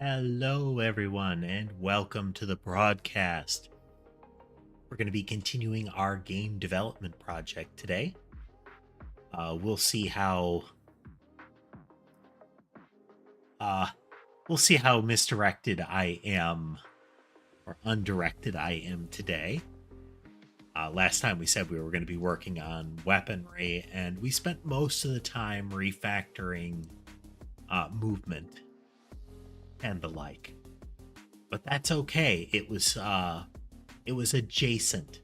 Hello, everyone, and welcome to the broadcast. We're going to be continuing our game development project today. We'll see how misdirected I am, or undirected I am today. Last time we said we were going to be working on weaponry, and we spent most of the time refactoring movement and the like, but that's okay. It was adjacent.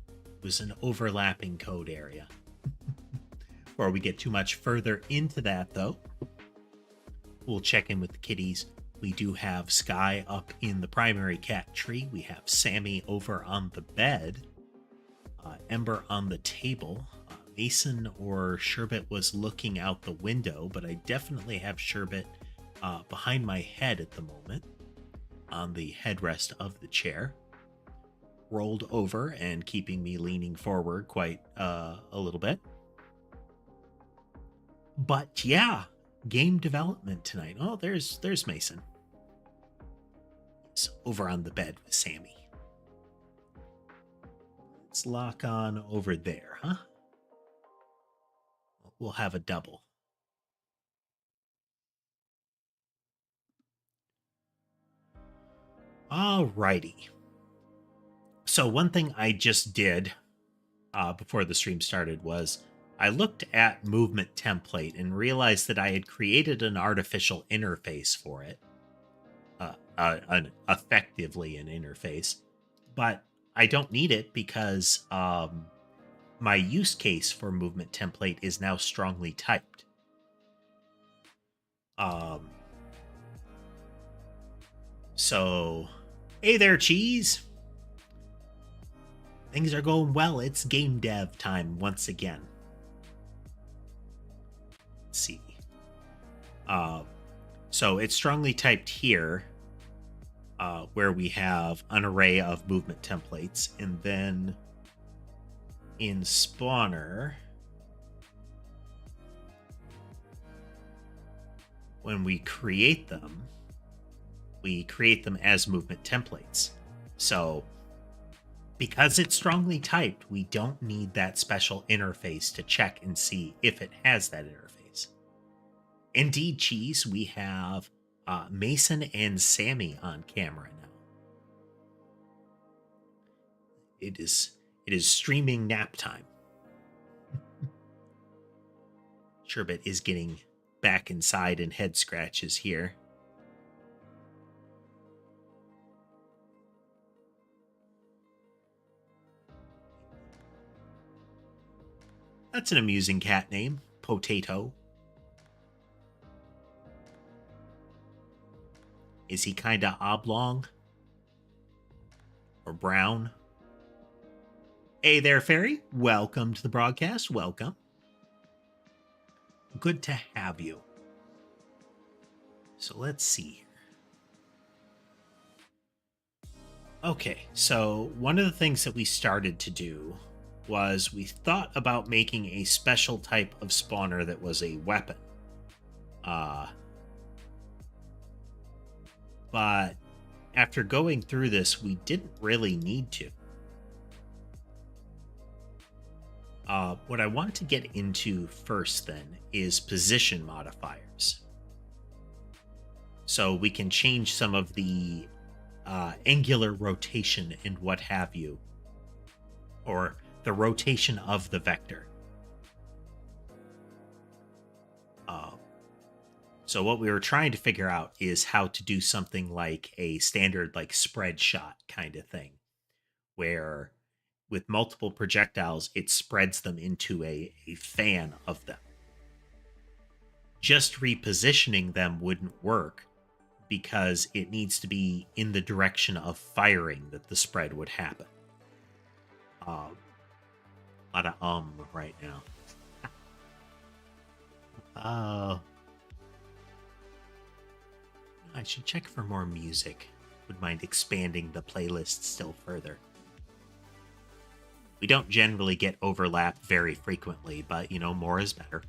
It was an overlapping code area. Before we get too much further into that, though, we'll check in with the kitties. We do have Sky up in the primary cat tree. We have Sammy over on the bed, Ember on the table. Mason or Sherbet was looking out the window, but I definitely have Sherbet behind my head at the moment, on the headrest of the chair, rolled over and keeping me leaning forward quite a little bit. But yeah, game development tonight. Oh, there's Mason. He's over on the bed with Sammy. Let's lock on over there, huh? We'll have a double. Alrighty. So one thing I just did before the stream started was I looked at movement template and realized that I had created an artificial interface for it. Effectively an interface. But I don't need it because my use case for movement template is now strongly typed. So, hey there, Cheese. Things are going well. It's game dev time once again. Let's see. So it's strongly typed here, where we have an array of movement templates, and then in Spawner, when we create them as movement templates. So because it's strongly typed, we don't need that special interface to check and see if it has that interface. Indeed, Cheese, we have Mason and Sammy on camera now. It is streaming nap time. Sherbet is getting back inside and head scratches here. That's an amusing cat name, Potato. Is he kind of oblong? Or brown? Hey there, Fairy. Welcome to the broadcast. Welcome. Good to have you. So let's see here. Okay, so one of the things that we started to do was we thought about making a special type of spawner that was a weapon. But after going through this, we didn't really need to. What I want to get into first then is position modifiers. So we can change some of the angular rotation and what have you, or the rotation of the vector. So what we were trying to figure out is how to do something like a standard like spread shot kind of thing, where with multiple projectiles, it spreads them into a fan of them. Just repositioning them wouldn't work because it needs to be in the direction of firing that the spread would happen. A lot of right now. I should check for more music. Would mind expanding the playlist still further. We don't generally get overlap very frequently, but, you know, more is better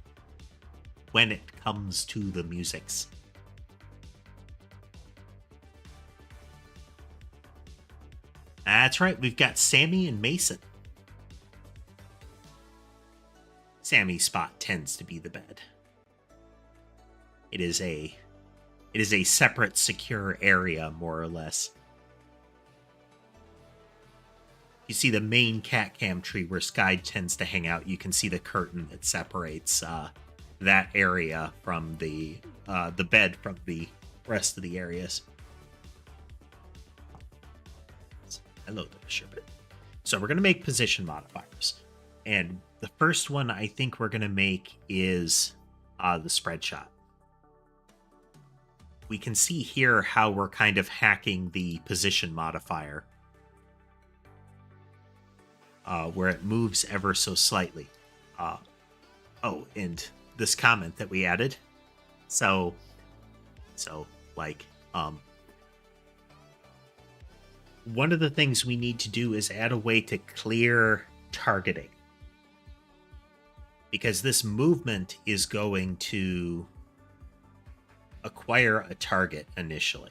when it comes to the musics. That's right, we've got Sammy and Mason. Sammy's spot tends to be the bed. It is a separate, secure area, more or less. You see the main cat cam tree where Sky tends to hang out. You can see the curtain that separates that area from the bed from the rest of the areas. Hello there, Sherbet. So we're going to make position modifiers. And the first one I think we're going to make is the spread shot. We can see here how we're kind of hacking the position modifier, where it moves ever so slightly. And this comment that we added. So like, one of the things we need to do is add a way to clear targeting, because this movement is going to acquire a target initially.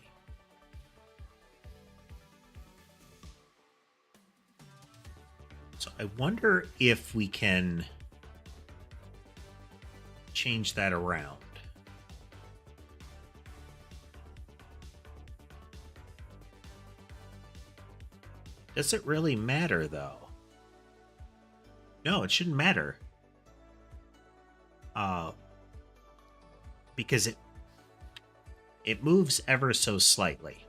So I wonder if we can change that around. Does it really matter, though? No, it shouldn't matter. Because it moves ever so slightly.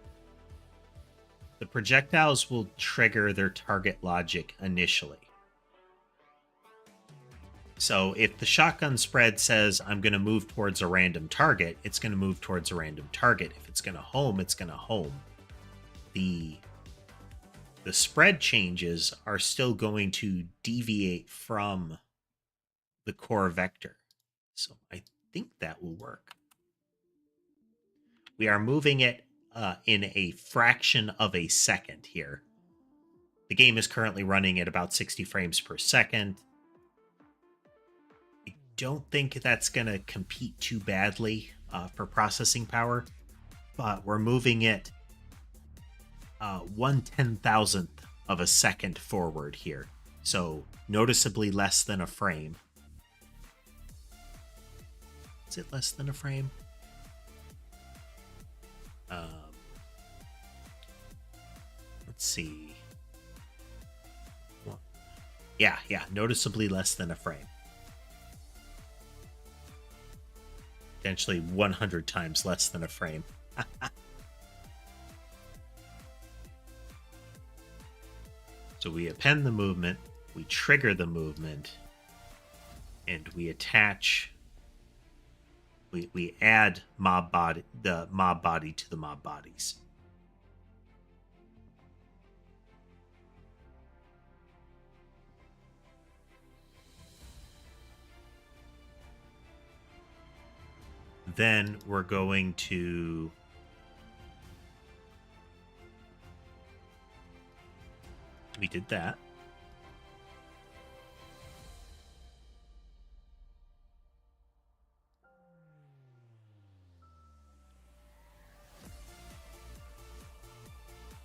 The projectiles will trigger their target logic initially. So if the shotgun spread says I'm going to move towards a random target, it's going to move towards a random target. If it's going to home, it's going to home. The spread changes are still going to deviate from the core vector. So I think that will work. We are moving it in a fraction of a second here. The game is currently running at about 60 frames per second. I don't think that's going to compete too badly for processing power, but we're moving it 1/10,000th of a second forward here. So noticeably less than a frame. Is it less than a frame? Let's see. Yeah, noticeably less than a frame. Potentially 100 times less than a frame. So we append the movement, we trigger the movement, and we attach. We add the mob body to the mob bodies. Then we're going to we did that.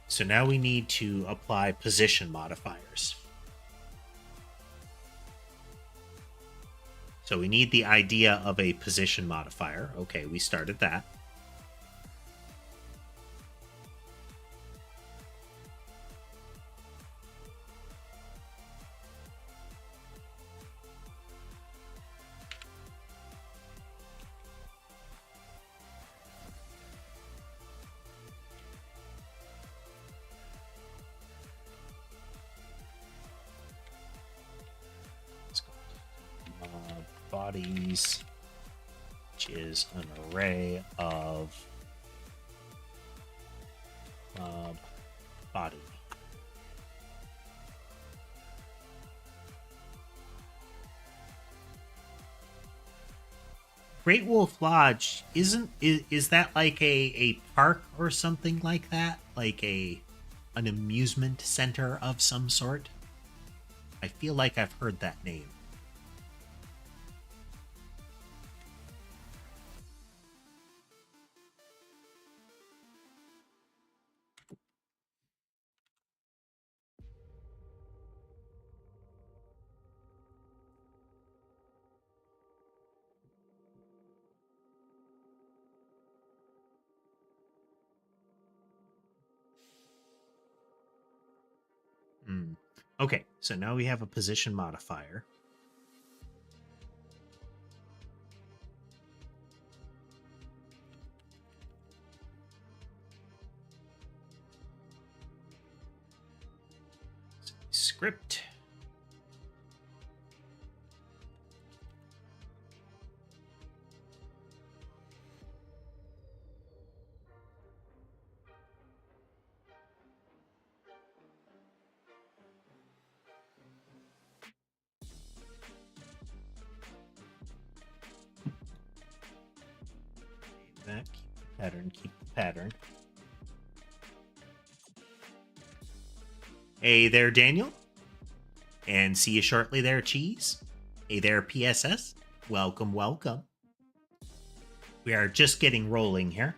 So now we need to apply position modifiers. So we need the idea of a position modifier. Okay, we started that. bodies, which is an array of body. Great Wolf Lodge is that like a park or something like that? Like an amusement center of some sort? I feel like I've heard that name. Okay, so now we have a position modifier. Script. That, keep the pattern. Hey there, Daniel. And see you shortly there, Cheese. Hey there, PSS. Welcome, welcome. We are just getting rolling here.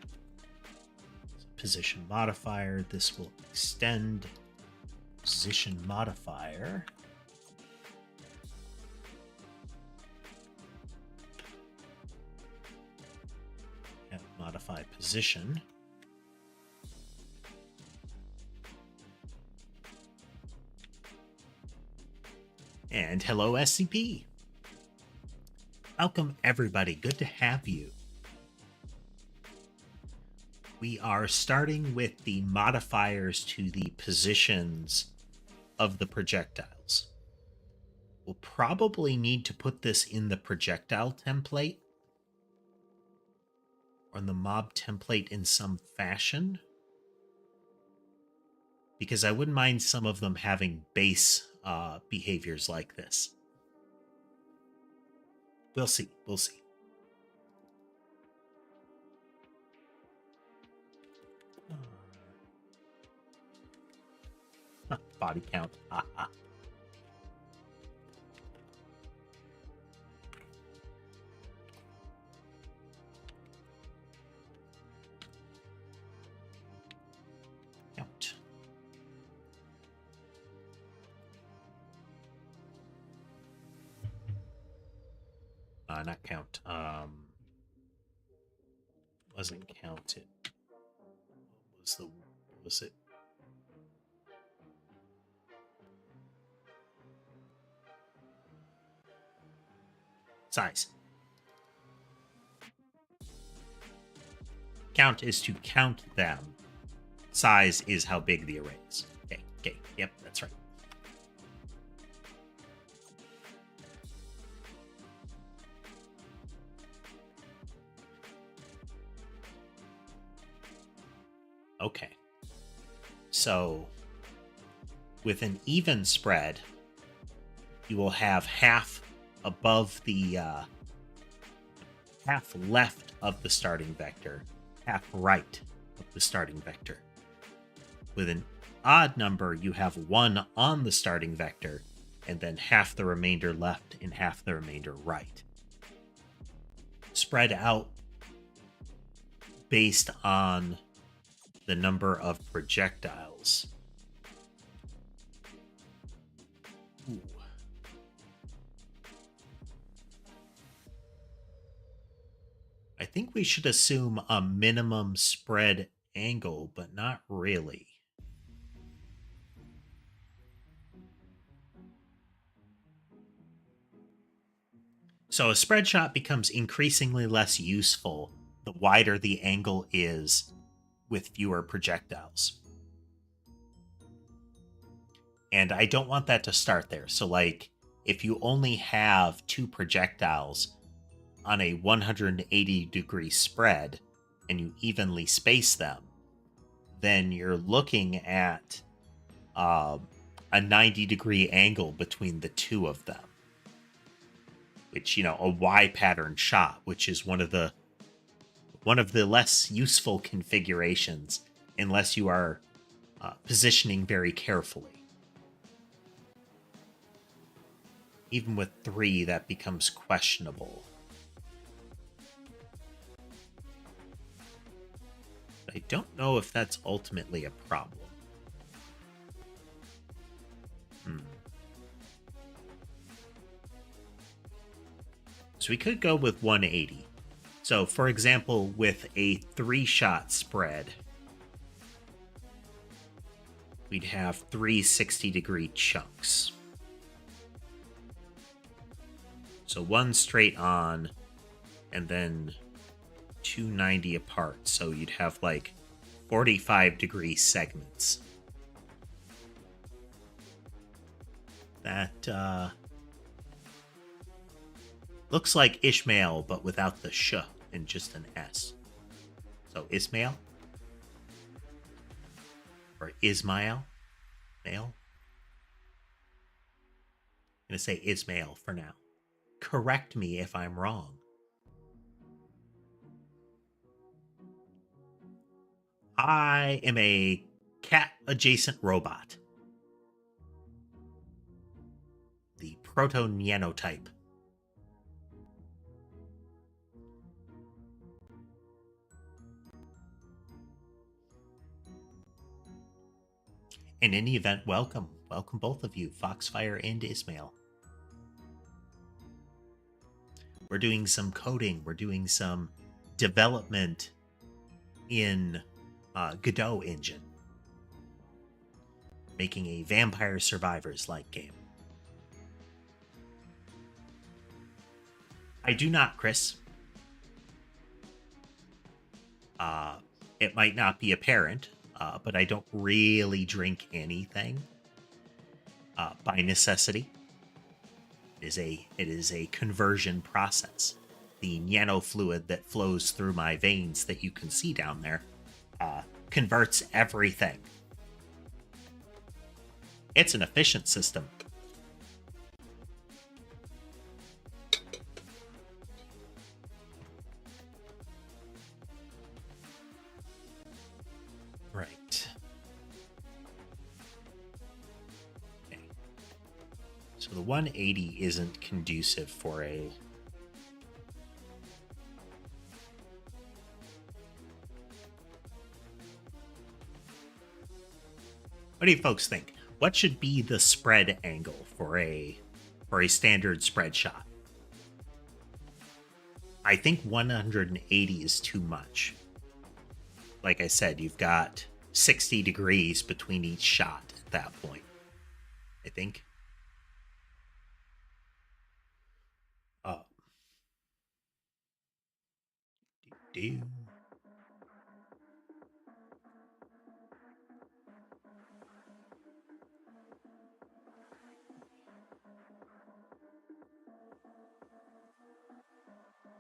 Position modifier. This will extend position modifier. And modify position. And hello, SCP. Welcome, everybody. Good to have you. We are starting with the modifiers to the positions of the projectiles. We'll probably need to put this in the projectile template or in the mob template in some fashion, because I wouldn't mind some of them having base behaviors like this. We'll see. We'll see. Body count. Count. Not count. Wasn't counted. What was it? Size. Count is to count them. Size is how big the array is. Okay, yep, that's right. Okay. So, with an even spread, you will have half above the half left of the starting vector, half right of the starting vector. With an odd number, you have one on the starting vector, and then half the remainder left and half the remainder right. Spread out based on the number of projectiles. Ooh. I think we should assume a minimum spread angle, but not really. So a spread shot becomes increasingly less useful the wider the angle is with fewer projectiles. And I don't want that to start there. So like, if you only have 2 projectiles, on a 180-degree spread and you evenly space them, then you're looking at a 90-degree angle between the two of them, which, you know, a Y pattern shot, which is one of the less useful configurations unless you are positioning very carefully. Even with 3, that becomes questionable. I don't know if that's ultimately a problem. So we could go with 180. So, for example, with a 3-shot spread, we'd have 3 60-degree chunks. So 1 straight on, and then 2 90 apart. So you'd have like 45-degree segments. That looks like Ishmael, but without the sh and just an S. So Ismail? Or Ismail? Mail? I'm going to say Ismail for now. Correct me if I'm wrong. I am a cat-adjacent robot. The proto-Nyanite. In any event, welcome. Welcome both of you, Foxfire and Ismail. We're doing some coding. We're doing some development in Godot engine. Making a Vampire Survivors-like game. I do not, Chris. It might not be apparent, but I don't really drink anything by necessity. It is a conversion process. The nanofluid that flows through my veins that you can see down there converts everything. It's an efficient system. Right. Okay. So the 180 isn't conducive for a... What do you folks think? What should be the spread angle for a standard spread shot? I think 180 is too much. Like I said, you've got 60 degrees between each shot at that point, I think.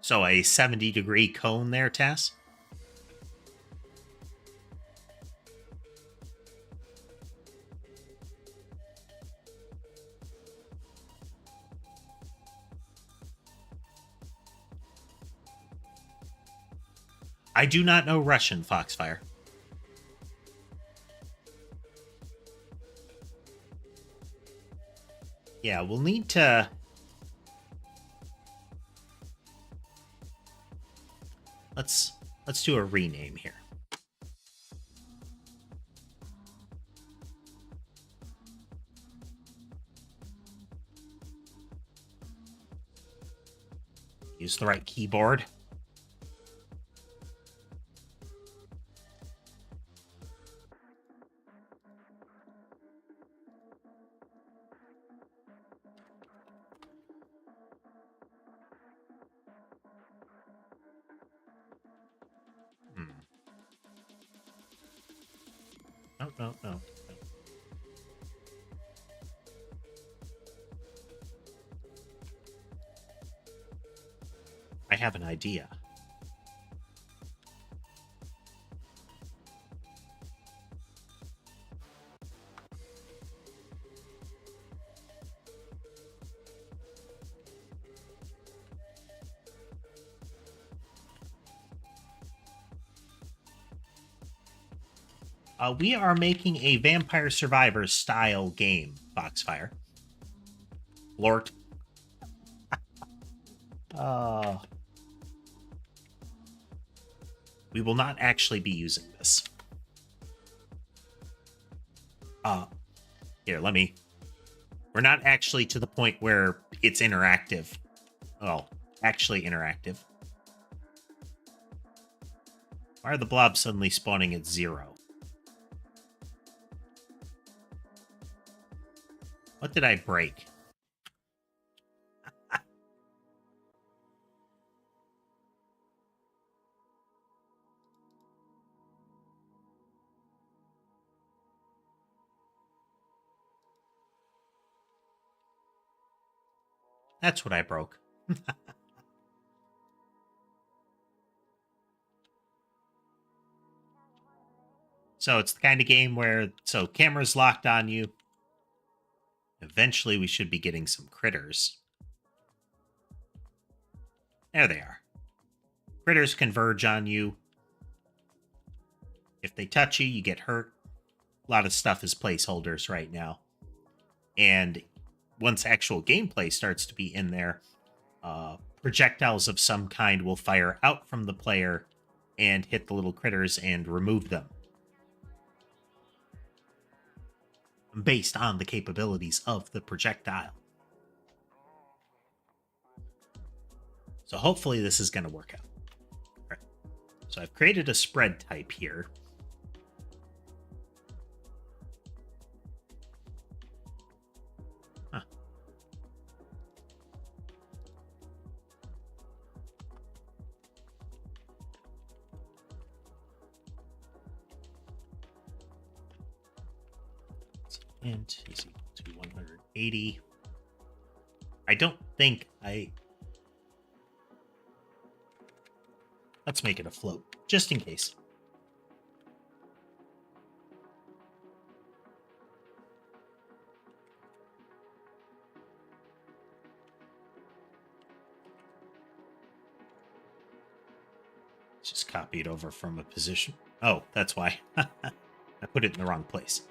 So a 70-degree cone there, Tess? I do not know Russian, Foxfire. Yeah, we'll need to... Let's do a rename here. Use the right keyboard. No. I have an idea. We are making a Vampire Survivor style game, Foxfire. Lord. We will not actually be using this. Here, let me... We're not actually to the point where it's interactive. Well, actually interactive. Why are the blobs suddenly spawning at 0? What did I break? That's what I broke. So it's the kind of game where, so camera's locked on you. Eventually we should be getting some critters. There they are. Critters converge on you. If they touch you, you get hurt. A lot of stuff is placeholders right now. And once actual gameplay starts to be in there, projectiles of some kind will fire out from the player and hit the little critters and remove them, based on the capabilities of the projectile. So hopefully this is going to work out. All right. So I've created a spread type here. Int is equal to 180. I don't think let's make it a float, just in case. Just copy it over from a position. Oh, that's why. I put it in the wrong place.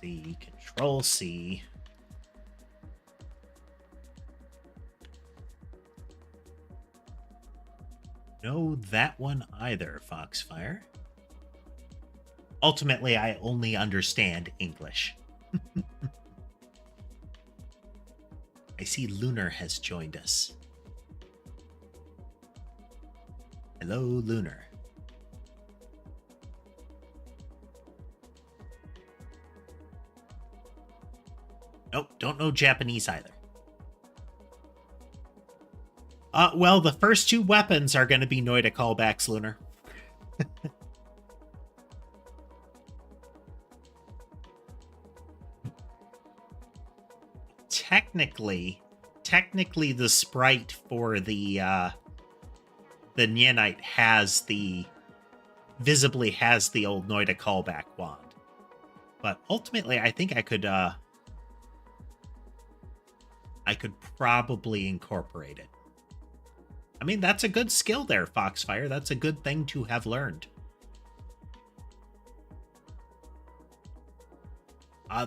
C, Control C. No, that one either, Foxfire. Ultimately, I only understand English. I see Lunar has joined us. Hello, Lunar. Nope, don't know Japanese either. Well, the first two weapons are going to be Noida callbacks, Lunar. Technically, the sprite for the Nyanite visibly has the old Noida callback wand. But ultimately, I think I could probably incorporate it. I mean, that's a good skill there, Foxfire. That's a good thing to have learned.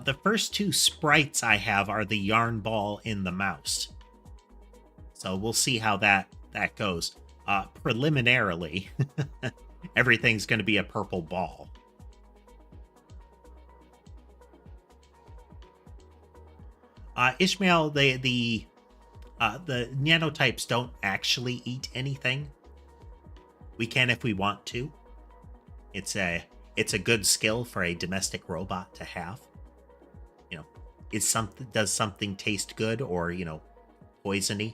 The first two sprites I have are the yarn ball and the mouse. So we'll see how that goes. Preliminarily, everything's going to be a purple ball. Ishmael, the nanotypes don't actually eat anything. We can if we want to. It's a good skill for a domestic robot to have. You know, does something taste good or, you know, poisony?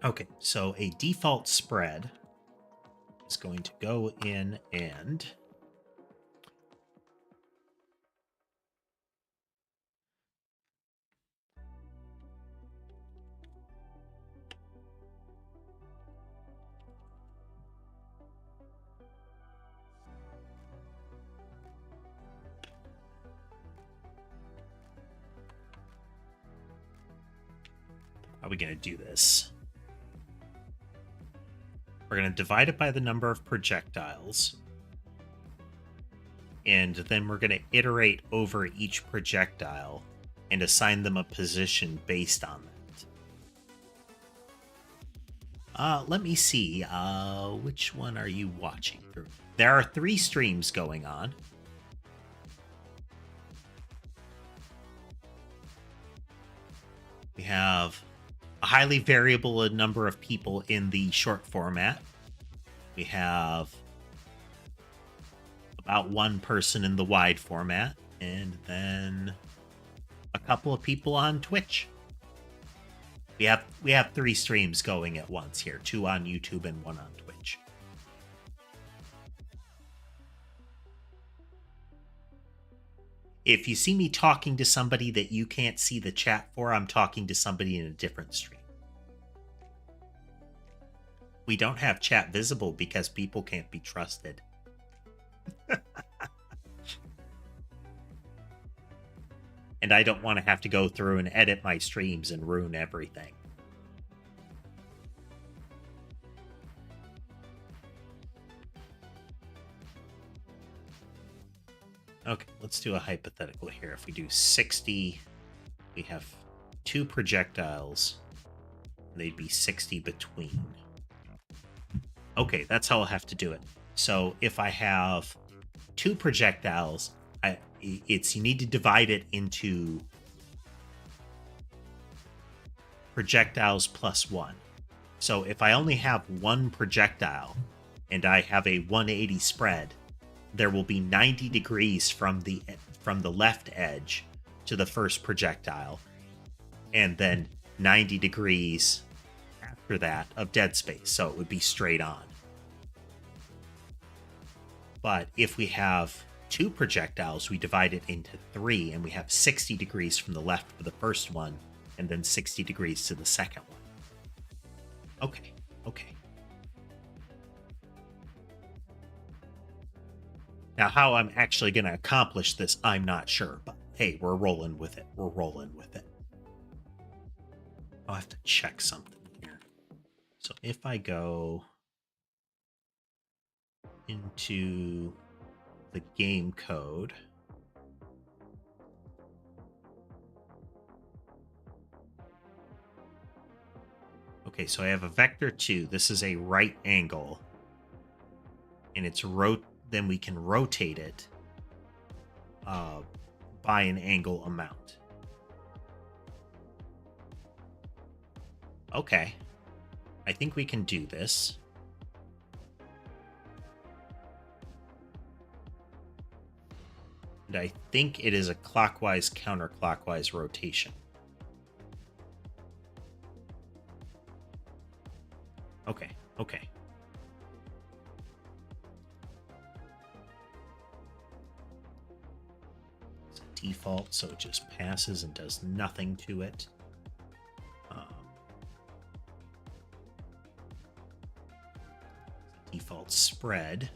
Okay, so a default spread is going to go in and how are we going to do this? We're going to divide it by the number of projectiles. And then we're going to iterate over each projectile and assign them a position based on that. Let me see. Which one are you watching? There are 3 streams going on. We have a highly variable number of people in the short format. We have about 1 person in the wide format, and then a couple of people on Twitch. We have 3 streams going at once here, 2 on YouTube and 1 on Twitch. If you see me talking to somebody that you can't see the chat for, I'm talking to somebody in a different stream. We don't have chat visible because people can't be trusted. And I don't want to have to go through and edit my streams and ruin everything. Okay, let's do a hypothetical here. If we do 60, we have 2 projectiles. They'd be 60 between. Okay, that's how I'll have to do it. So if I have 2 projectiles, you need to divide it into projectiles plus 1. So if I only have 1 projectile and I have a 180 spread, there will be 90 degrees from the left edge to the first projectile, and then 90 degrees after that of dead space, so it would be straight on. But if we have 2 projectiles, we divide it into 3, and we have 60 degrees from the left for the first one, and then 60 degrees to the second one. Okay. Now, how I'm actually going to accomplish this, I'm not sure, but hey, we're rolling with it. I'll have to check something here. So if I go into the game code, okay, so I have a vector 2. This is a right angle, and it's then we can rotate it by an angle amount. Okay, I think we can do this. And I think it is a clockwise counterclockwise rotation. Okay. It's a default, so it just passes and does nothing to it. Default spread.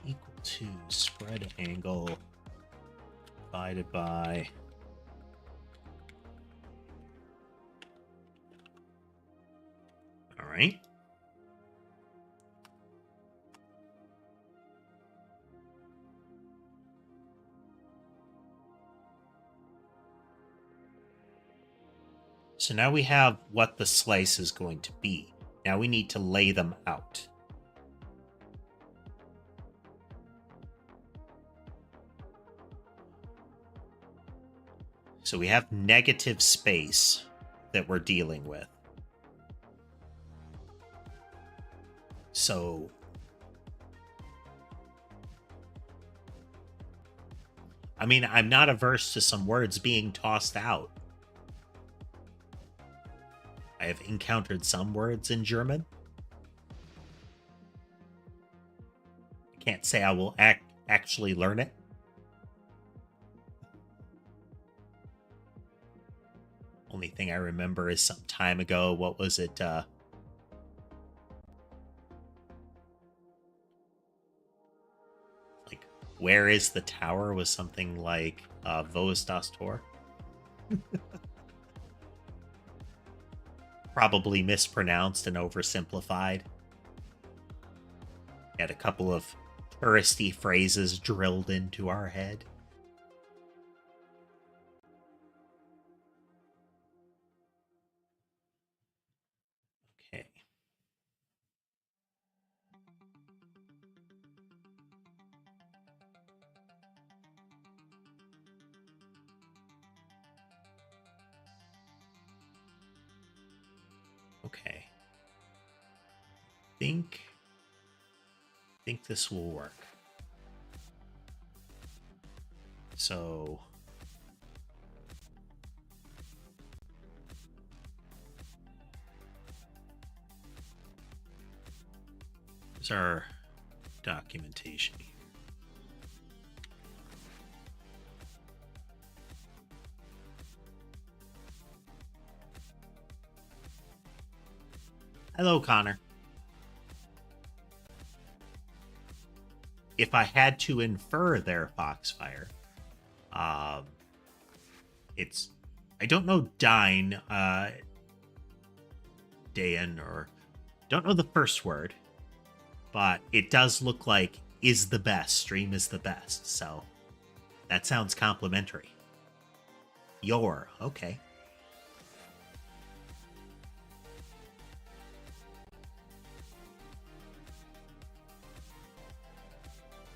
Equal to spread angle divided by all right. So now we have what the slice is going to be. Now we need to lay them out. So we have negative space that we're dealing with. So I mean, I'm not averse to some words being tossed out. I have encountered some words in German. I can't say I will actually learn it. Only thing I remember is some time ago, what was it? Like, where is the tower was something like Wo ist das Tor? Probably mispronounced and oversimplified. Had a couple of touristy phrases drilled into our head. Okay. Okay. Think this will work. So here's our documentation here. Hello, Connor. If I had to infer there, Foxfire, it's, I don't know Dine, Dayan, or don't know the first word, but it does look like is the best, stream is the best, so that sounds complimentary. Your, okay.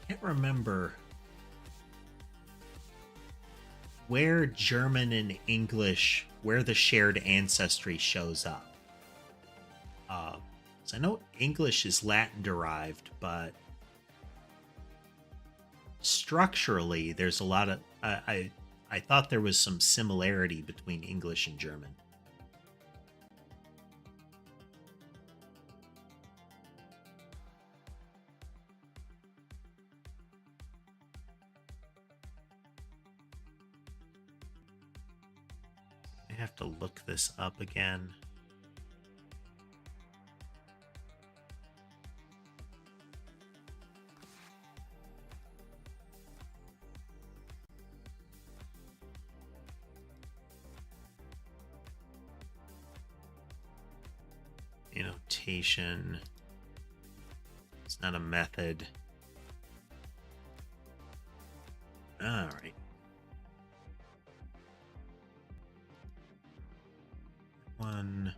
Can't remember where German and English, where the shared ancestry shows up. So I know English is Latin derived, but structurally there's a lot of I thought there was some similarity between English and German. I have to look this up again. Annotation. It's not a method. All right. One.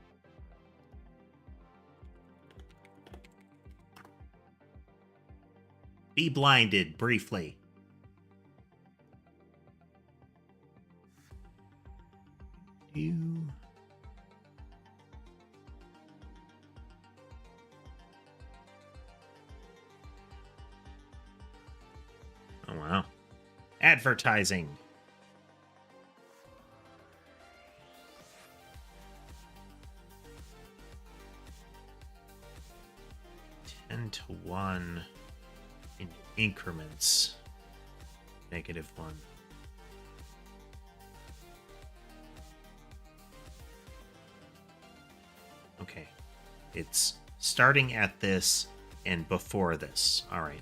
Be blinded briefly. You. Oh, wow. Advertising. -1 in increments. -1. Okay. It's starting at this and before this. All right.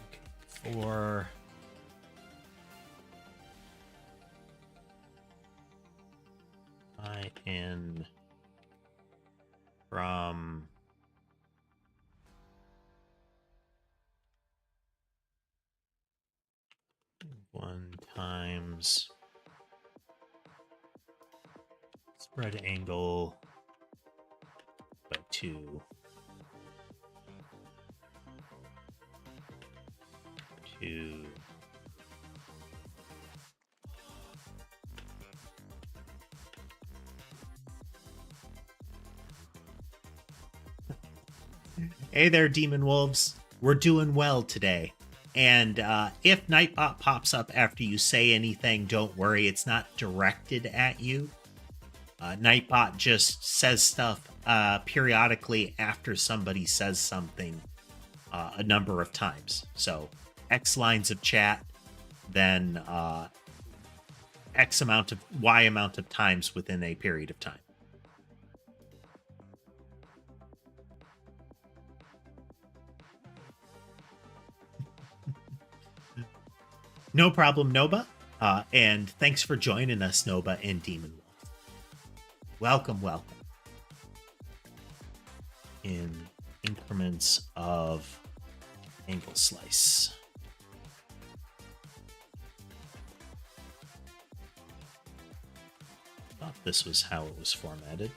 Okay. For in from one times spread angle by 2 to Hey there, Demon Wolves. We're doing well today. And if Nightbot pops up after you say anything, don't worry, it's not directed at you. Nightbot just says stuff periodically after somebody says something a number of times. So X lines of chat, then Y amount of times within a period of time. No problem, Noba. And thanks for joining us, Noba and Demon Wolf. Welcome, welcome. In increments of angle slice. Thought this was how it was formatted.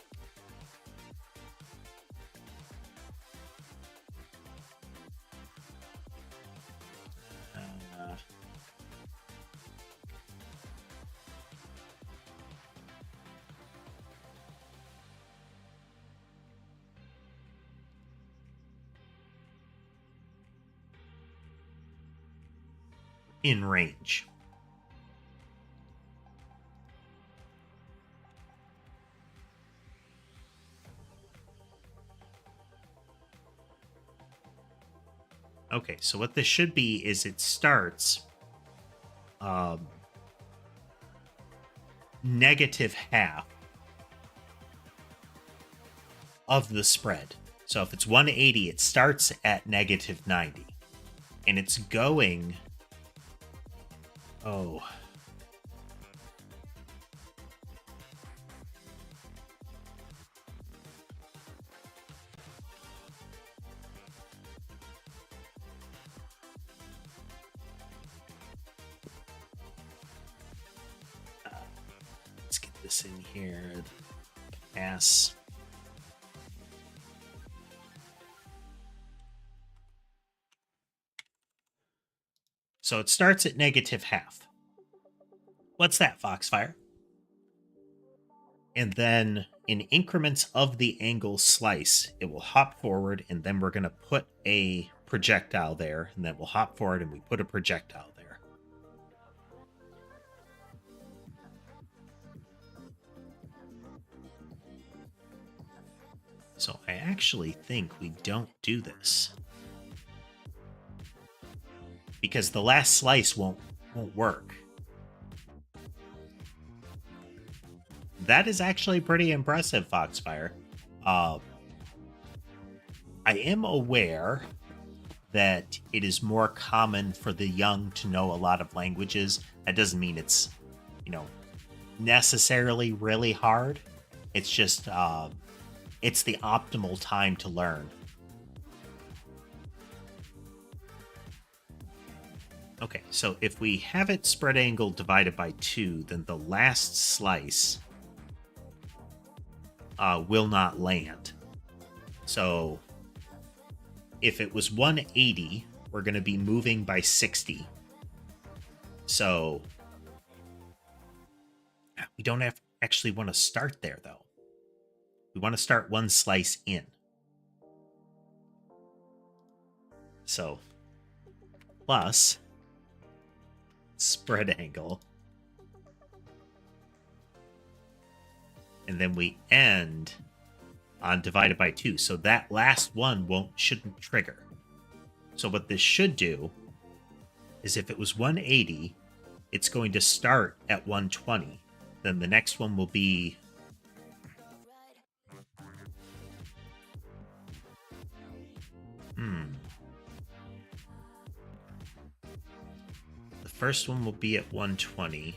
In range. Okay, so what this should be is it starts negative half of the spread. So if it's 180, it starts at negative 90. And it's going... Oh. Let's get this in here. Pass. So it starts at negative half. What's that, Foxfire? And then in increments of the angle slice, it will hop forward, and then we're going to put a projectile there, and then we'll hop forward and we put a projectile there. So I actually think we don't do this, because the last slice won't work. That is actually pretty impressive, Foxfire. I am aware that it is more common for the young to know a lot of languages. That doesn't mean it's, necessarily really hard. It's just, it's the optimal time to learn. Okay, so if we have it spread angle divided by 2, then the last slice will not land. So if it was 180, we're going to be moving by 60. So we don't actually want to start there, though. We want to start one slice in. So plus spread angle. And then we end on divided by 2. So that last one shouldn't trigger. So what this should do is if it was 180, it's going to start at 120. Then the next one will be... The first one will be at 120.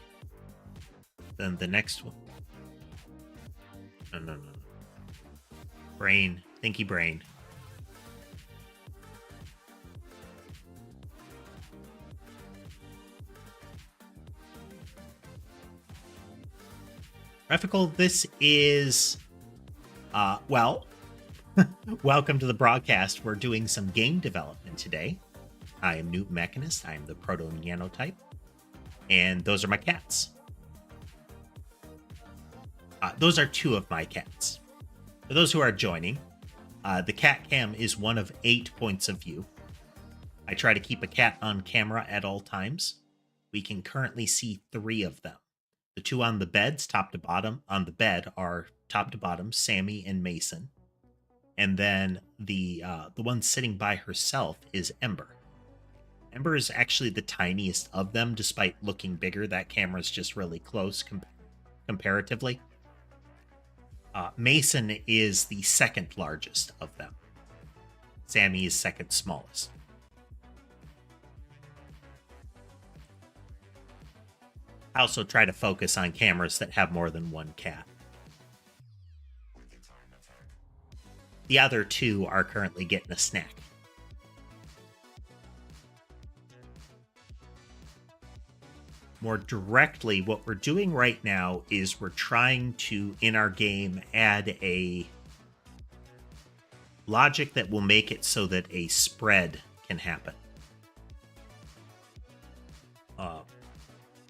Then the next one... No. Brain. Thinky brain. Refical, this is... well, welcome to the broadcast. We're doing some game development today. I am newtmechanist. I am the proto-nanotype. And those are my cats. Those are 2 of my cats. For those who are joining, The cat cam is one of 8 points of view. I try to keep a cat on camera at all times. We can currently see 3 of them. The 2 on the beds, top to bottom, on the bed are top to bottom, Sammy and Mason. And then the one sitting by herself is Ember. Ember is actually the tiniest of them, despite looking bigger. That camera's just really close comparatively. Mason is the second largest of them. Sammy is second smallest. I also try to focus on cameras that have more than one cat. The other 2 are currently getting a snack. More directly, what we're doing right now is we're trying to, in our game, add a logic that will make it so that a spread can happen.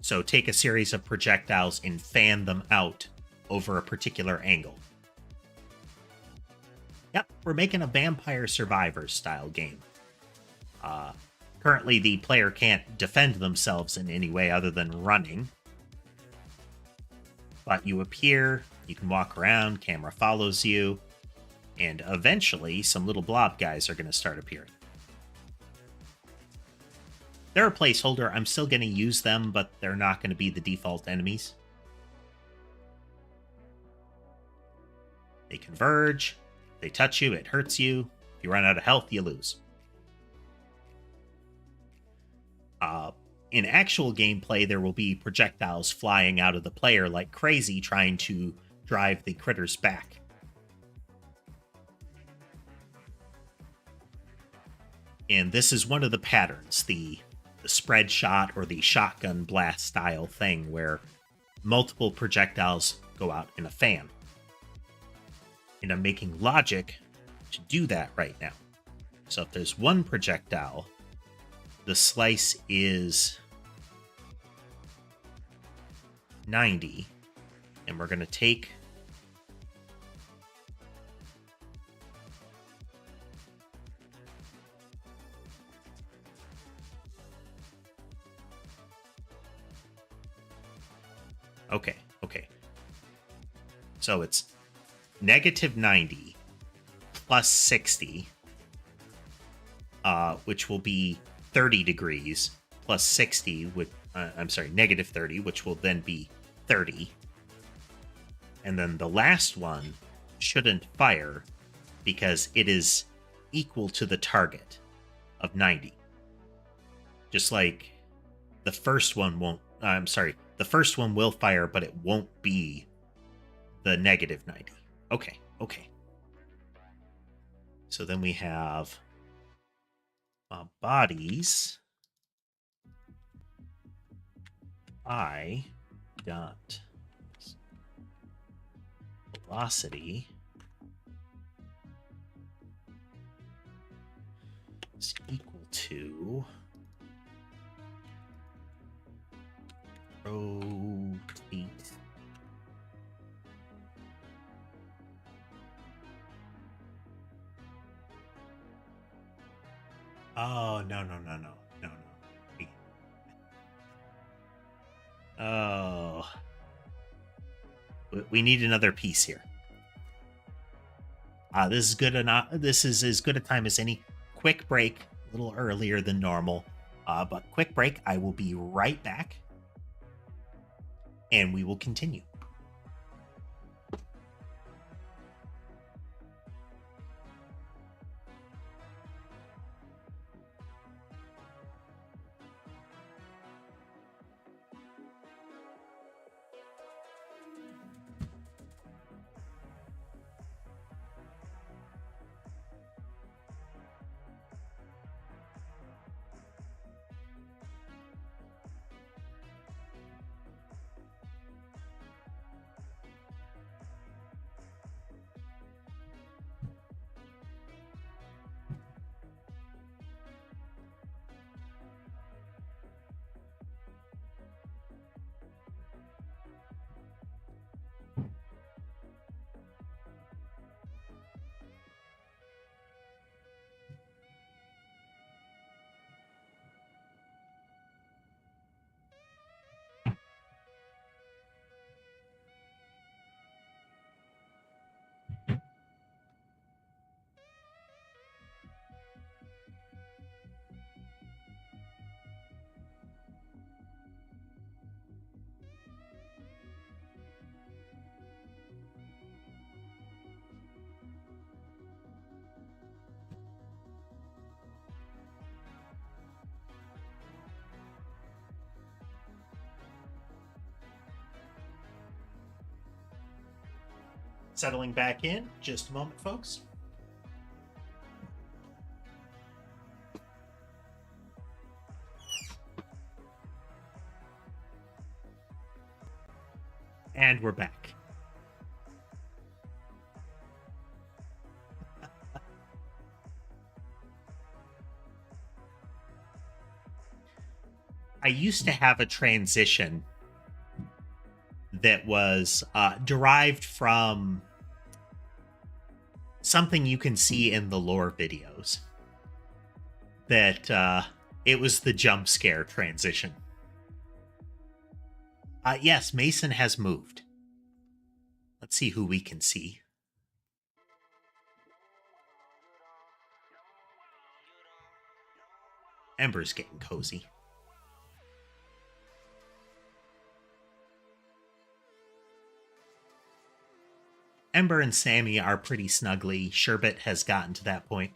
So take a series of projectiles and fan them out over a particular angle. Yep, we're making a Vampire Survivors style game. Currently, the player can't defend themselves in any way other than running. But you appear, you can walk around, camera follows you, and eventually some little blob guys are going to start appearing. They're a placeholder. I'm still going to use them, but they're not going to be the default enemies. They converge. They touch you, it hurts you. If you run out of health, you lose. In actual gameplay, there will be projectiles flying out of the player like crazy, trying to drive the critters back. And this is one of the patterns, the spread shot or the shotgun blast style thing, where multiple projectiles go out in a fan. And I'm making logic to do that right now. So if there's one projectile, the slice is 90, and we're going to take okay. So it's negative 90 plus 60, which will be 30 degrees, plus 60, negative 30, which will then be 30. And then the last one shouldn't fire because it is equal to the target of 90. Just like the first one won't, the first one will fire, but it won't be the negative 90. Okay. So then we have bodies. I dot velocity is equal to rotate Oh, no. Oh. We need another piece here. This is good enough. This is as good a time as any. Quick break, a little earlier than normal. But quick break. I will be right back. And we will continue. Settling back in. Just a moment, folks. And we're back. I used to have a transition that was derived from something you can see in the lore videos. That it was the jump scare transition. Yes, Mason has moved. Let's see who we can see. Ember's getting cozy. Ember and Sammy are pretty snuggly. Sherbet has gotten to that point.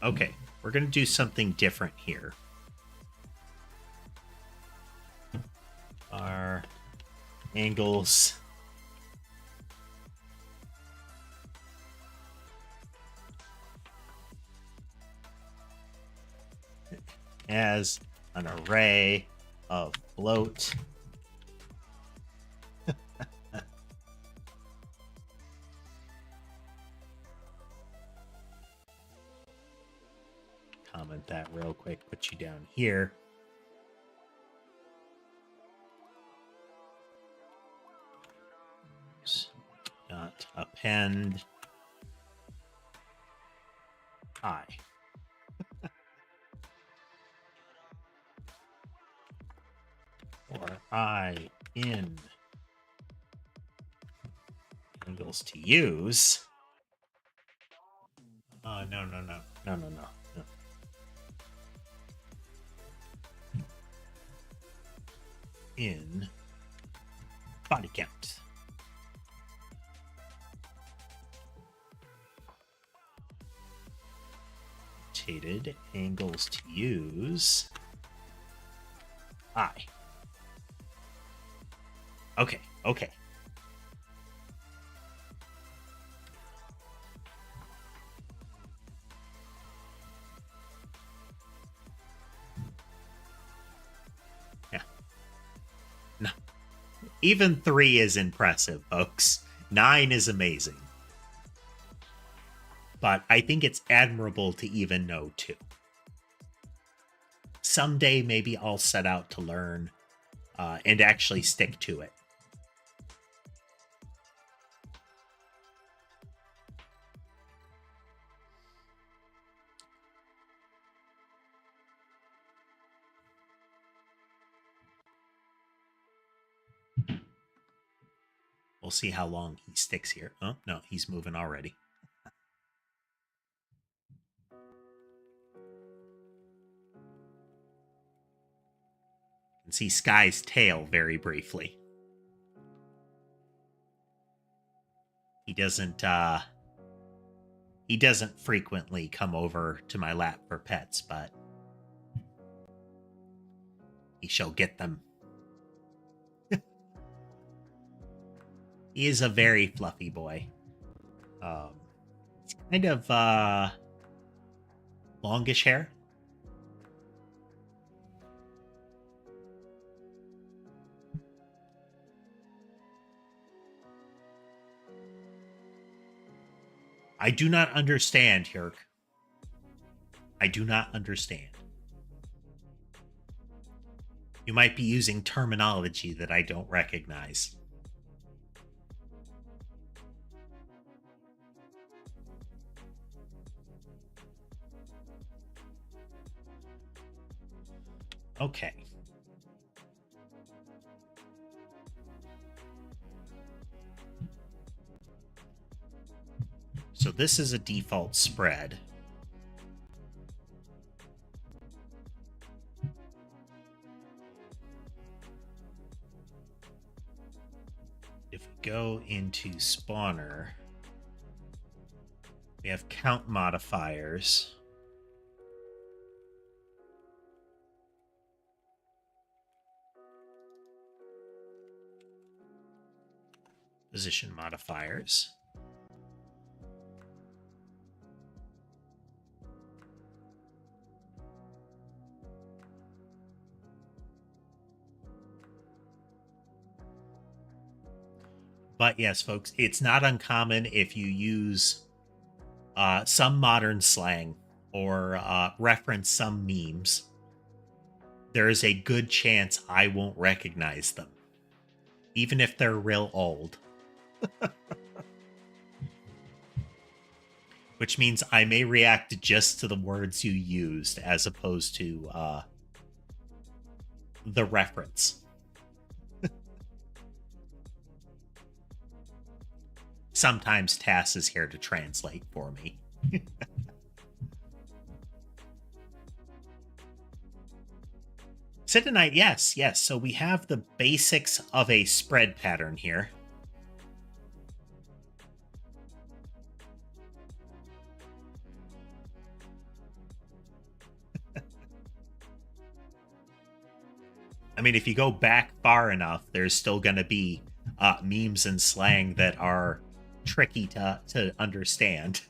Okay, we're going to do something different here. Our angles. As an array of float. Comment that real quick, put you down here. Dot append I. Or I in angles to use. No. In body count. Rotated angles to use. I. Okay. Yeah. No. Even 3 is impressive, folks. 9 is amazing. But I think it's admirable to even know 2. Someday, maybe I'll set out to learn and actually stick to it. We'll see how long he sticks here. Oh, no, he's moving already. You can see Sky's tail very briefly. He doesn't frequently come over to my lap for pets, but he shall get them. He is a very fluffy boy. It's kind of longish hair. I do not understand, Hirk. I do not understand. You might be using terminology that I don't recognize. Okay. So this is a default spread. if we go into spawner, we have count modifiers. Position modifiers. But yes, folks, it's not uncommon if you use some modern slang or reference some memes. There is a good chance I won't recognize them, even if they're real old. Which means I may react just to the words you used as opposed to the reference. Sometimes Tass is here to translate for me. Sitonite, yes. So we have the basics of a spread pattern here. I mean, if you go back far enough, there's still going to be memes and slang that are tricky to understand.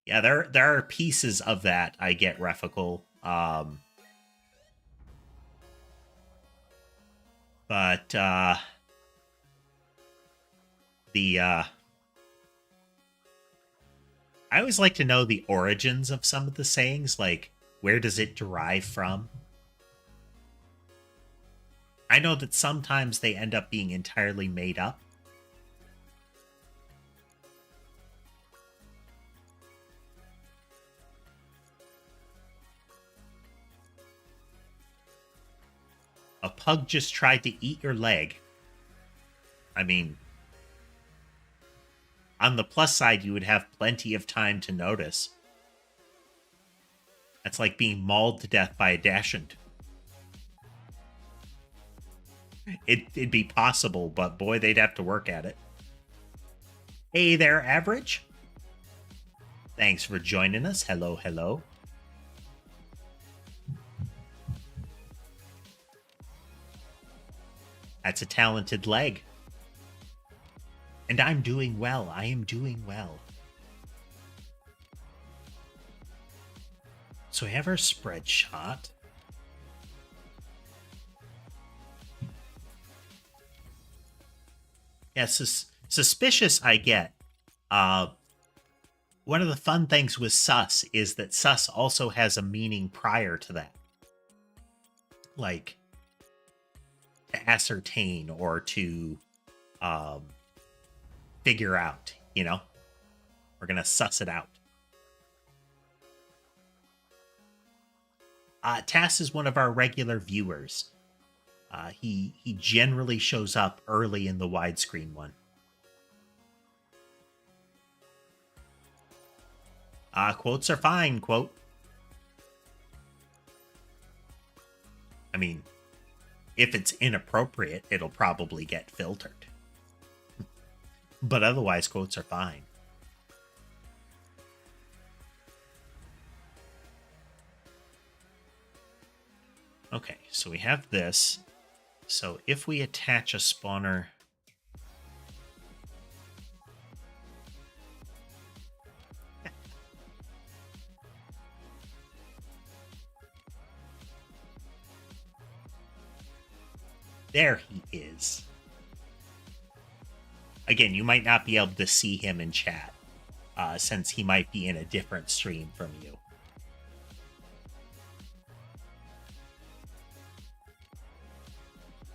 Yeah, there are pieces of that I get, Refical. But I always like to know the origins of some of the sayings, like where does it derive from? I know that sometimes they end up being entirely made up. A pug just tried to eat your leg. I mean, on the plus side, you would have plenty of time to notice. That's like being mauled to death by a dachshund. It'd be possible, but boy, they'd have to work at it. Hey there, Average. Thanks for joining us. Hello. That's a talented leg. And I'm doing well. I am doing well. So we have our spread shot. Yes, suspicious I get. One of the fun things with sus is that sus also has a meaning prior to that. Like, to ascertain or to figure out, you know? We're going to suss it out. Tass is one of our regular viewers. He generally shows up early in the widescreen one. Quotes are fine, quote. I mean, if it's inappropriate, it'll probably get filtered. But otherwise, quotes are fine. Okay, so we have this. So if we attach a spawner... There he is. Again, you might not be able to see him in chat, since he might be in a different stream from you.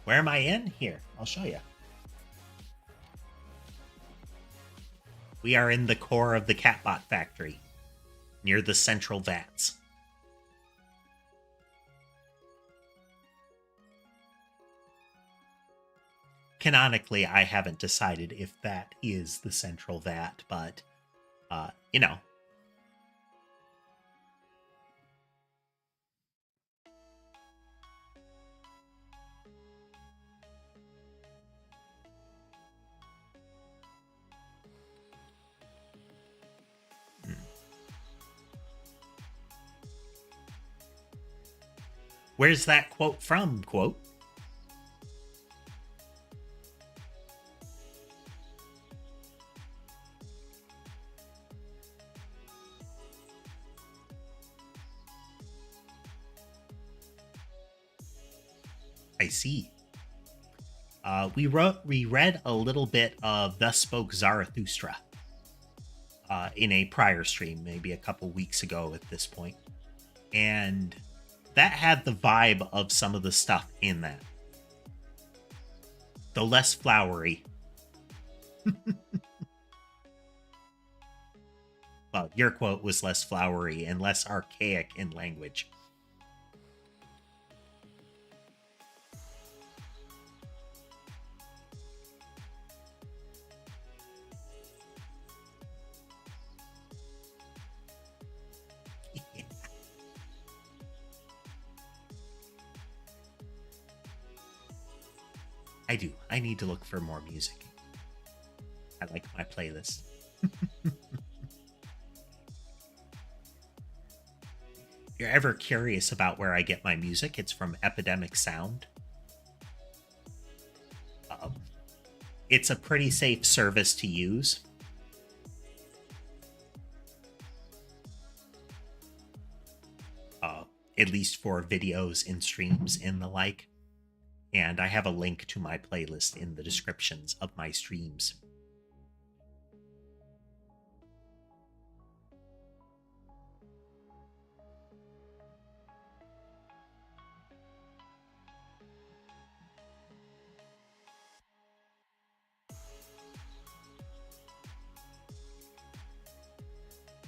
Where am I in? Here, I'll show you. We are in the core of the Catbot factory, near the central vats. Canonically, I haven't decided if that is the central vat, but, you know. Where's that quote from, quote? I see. We read a little bit of Thus Spoke Zarathustra in a prior stream, maybe a couple weeks ago at this point. And that had the vibe of some of the stuff in that. Though less flowery. Well, your quote was less flowery and less archaic in language. I do. I need to look for more music. I like my playlist. If you're ever curious about where I get my music, it's from Epidemic Sound. It's a pretty safe service to use. At least for videos and streams and the like. And I have a link to my playlist in the descriptions of my streams.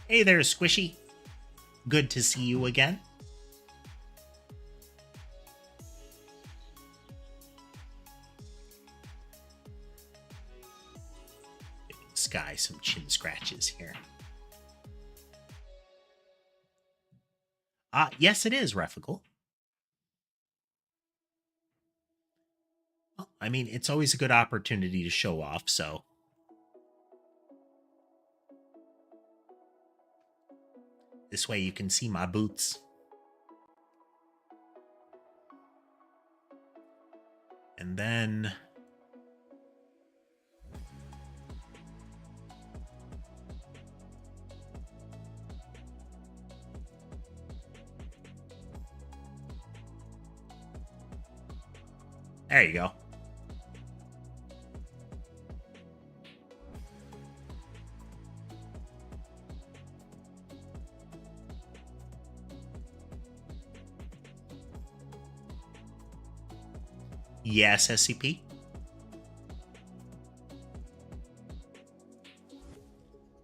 Hey there, Squishy. Good to see you again. Sky some chin scratches here. Yes, it is, Refical. Well, I mean, it's always a good opportunity to show off, so. This way you can see my boots. And then... there you go. Yes, SCP.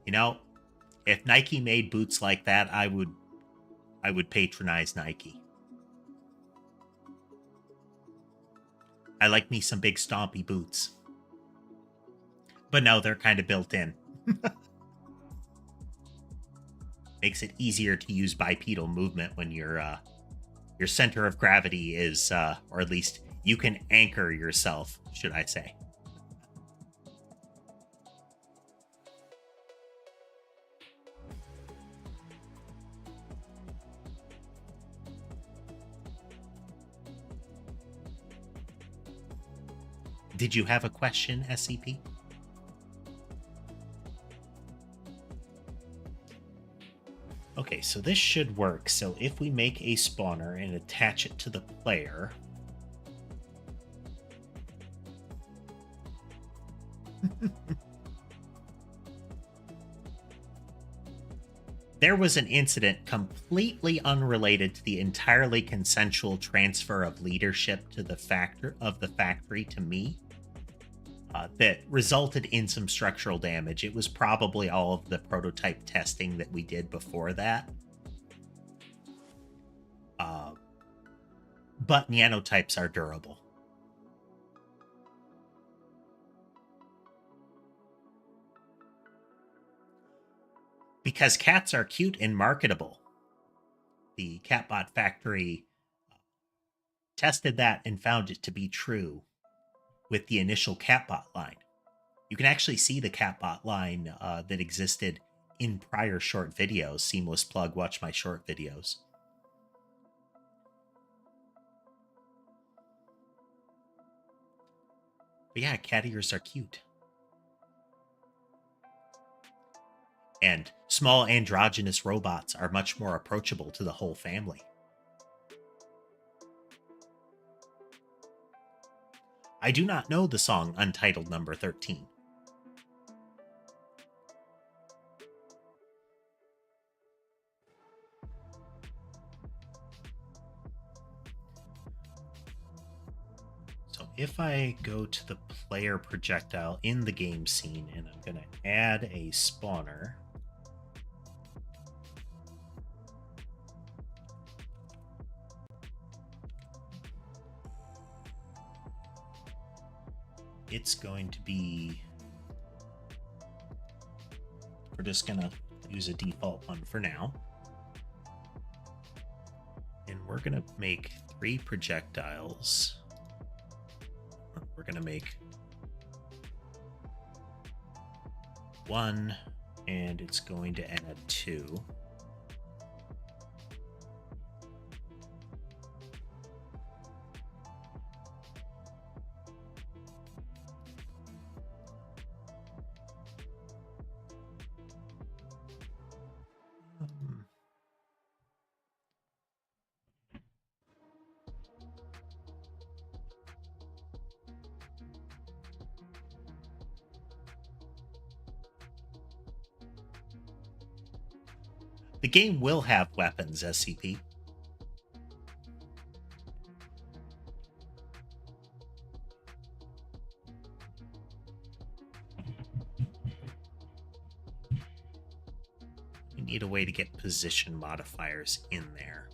You know, if Nike made boots like that, I would patronize Nike. I like me some big stompy boots. But no, they're kind of built in. Makes it easier to use bipedal movement when your center of gravity is, or at least you can anchor yourself, should I say. Did you have a question, SCP? Okay, so this should work. So if we make a spawner and attach it to the player... There was an incident completely unrelated to the entirely consensual transfer of leadership to the factory to me that resulted in some structural damage. It was probably all of the prototype testing that we did before that. But nanotypes are durable. Because cats are cute and marketable. The Catbot factory tested that and found it to be true with the initial Catbot line. You can actually see the Catbot line that existed in prior short videos. Seamless plug, watch my short videos. But yeah, cat ears are cute. And small androgynous robots are much more approachable to the whole family. I do not know the song Untitled Number 13. So if I go to the player projectile in the game scene and I'm going to add a spawner, it's going to be, we're just going to use a default one for now. And we're going to make 3 projectiles. We're going to make 1, and it's going to add 2. The game will have weapons, SCP. We need a way to get position modifiers in there.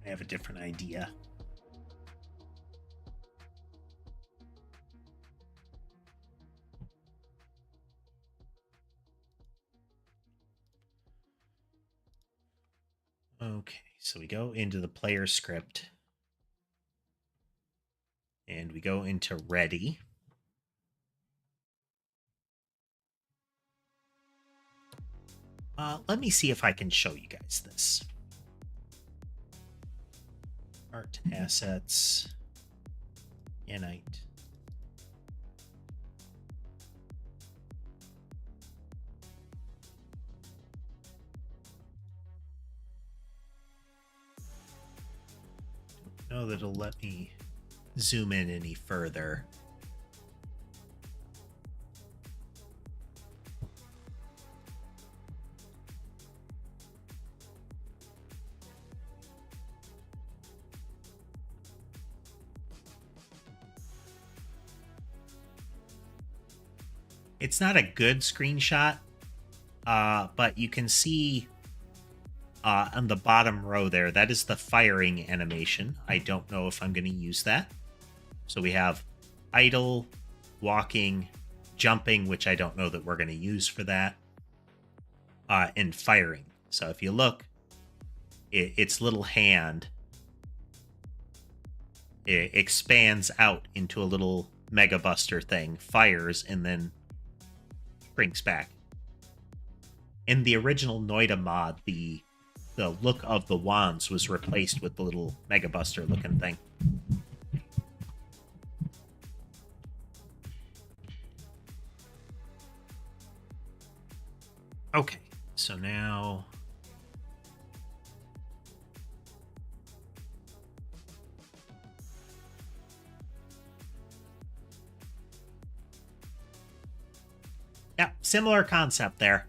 I have a different idea. Okay, so we go into the player script and we go into ready. Let me see if I can show you guys this. Art assets, Nyanite. Don't know that it'll let me zoom in any further. It's not a good screenshot, but you can see on the bottom row there, that is the firing animation. I don't know if I'm going to use that. So we have idle, walking, jumping, which I don't know that we're going to use for that, and firing. So if you look, its little hand, it expands out into a little Mega Buster thing, fires, and then shrinks back. In the original Noida mod, the look of the wands was replaced with the little Mega Buster looking thing. Okay, so now yeah, similar concept there.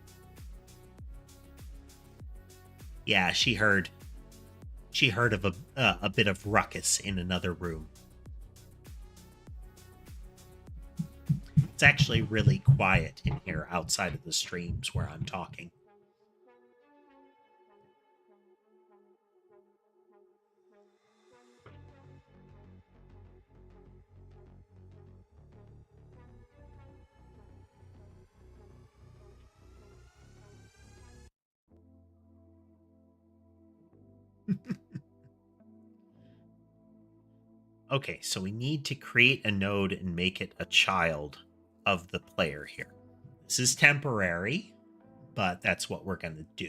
Yeah, she heard of a bit of ruckus in another room. It's actually really quiet in here outside of the streams where I'm talking. Okay, so we need to create a node and make it a child of the player here. This is temporary, but that's what we're going to do.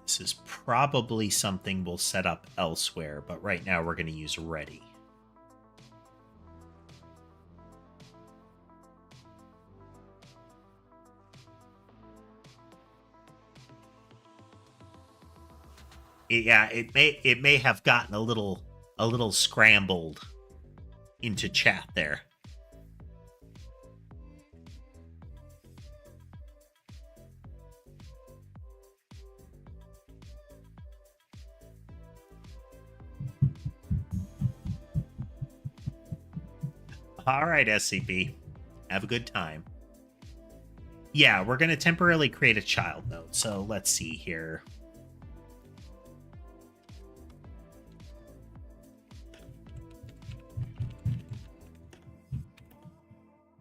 This is probably something we'll set up elsewhere, but right now we're going to use ready. It may have gotten a little scrambled into chat there. All right, SCP. Have a good time. Yeah, we're going to temporarily create a child node. So let's see here.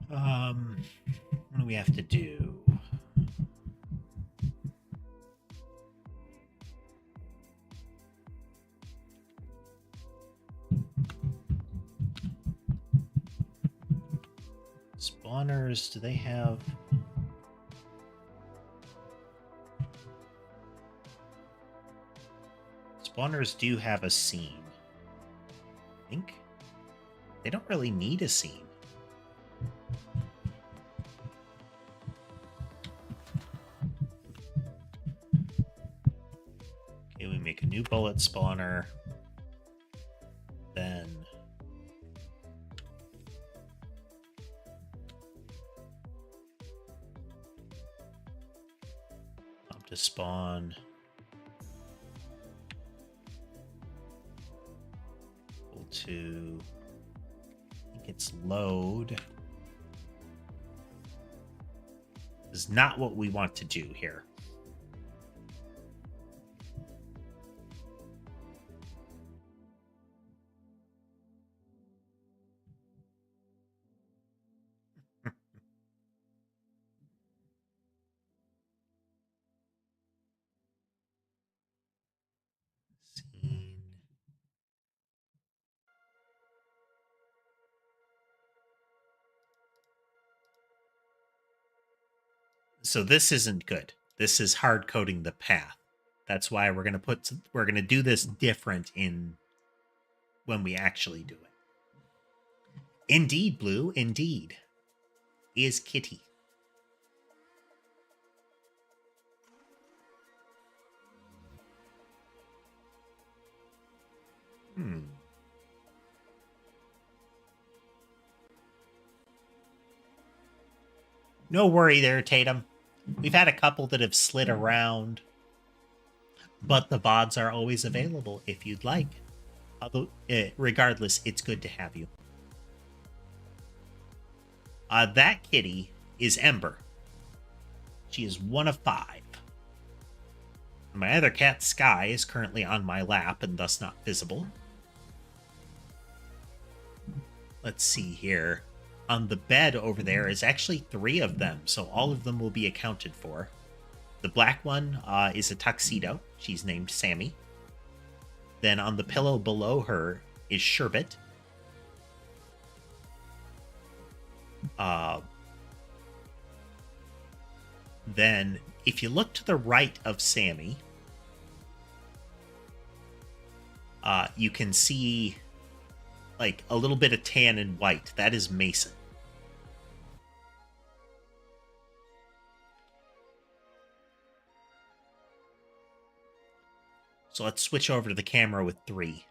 What do we have to do? Spawners, do they have... Spawners do have a scene. I think they don't really need a scene. Okay, we make a new bullet spawner. Then up to spawn. To I think it's load is not what we want to do here. So this isn't good. This is hard coding the path. That's why we're gonna do this different in when we actually do it. Indeed, Blue, indeed. Is Kitty. No worry there, Tatum. We've had a couple that have slid around, but the VODs are always available if you'd like. Although, regardless, it's good to have you. That kitty is Ember. She is 1 of 5. My other cat, Sky, is currently on my lap and thus not visible. Let's see here. On the bed over there is actually 3 of them, so all of them will be accounted for. The black one is a tuxedo. She's named Sammy. Then on the pillow below her is Sherbet. Then, if you look to the right of Sammy, you can see like a little bit of tan and white. That is Mason. So let's switch over to the camera with 3.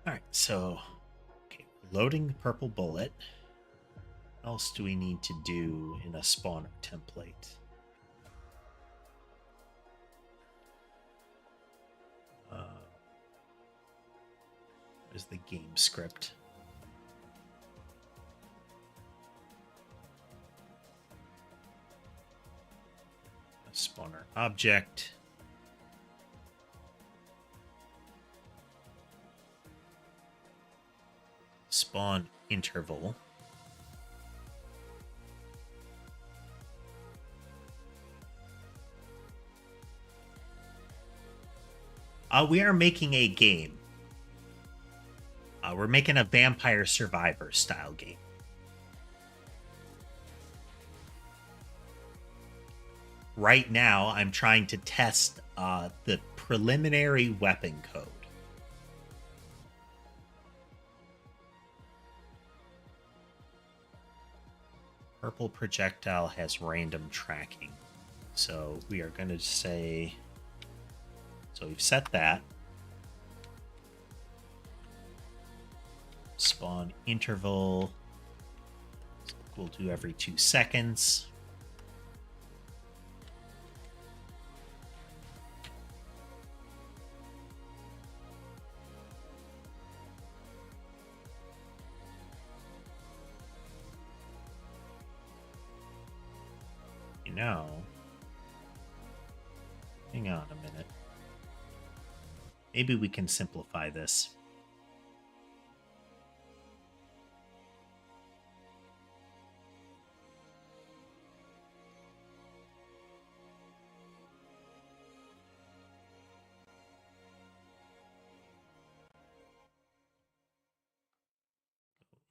All right, so okay, loading the purple bullet. What else do we need to do in a spawner template? Where's the game script? A spawner object. Spawn interval. We are making a game. We're making a Vampire Survivor style game. Right now, I'm trying to test the preliminary weapon code. Purple projectile has random tracking. So we are going to say... So we've set that. Spawn interval. We'll do every 2 seconds. You know, hang on a minute. Maybe we can simplify this.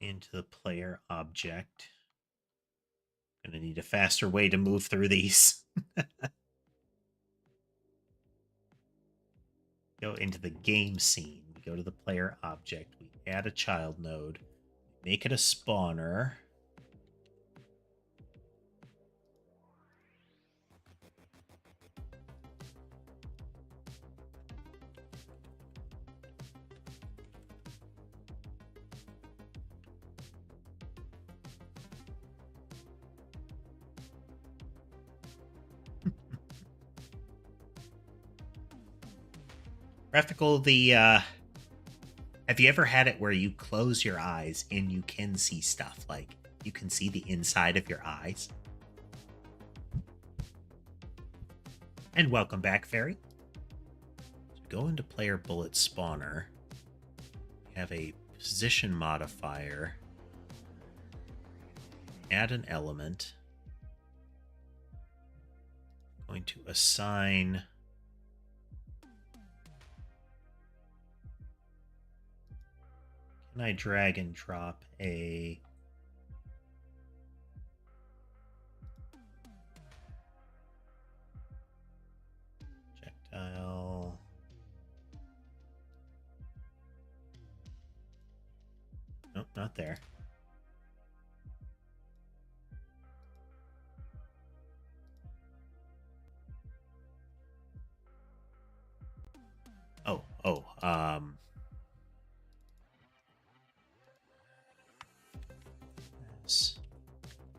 Into the player object. Gonna need a faster way to move through these. Go into the game scene. We go to the player object. We add a child node. Make it a spawner. Graphical, have you ever had it where you close your eyes and you can see stuff? Like, you can see the inside of your eyes? And welcome back, Fairy. So go into player bullet spawner. We have a position modifier. Add an element. Going to assign... Can I drag and drop a projectile? Nope, not there.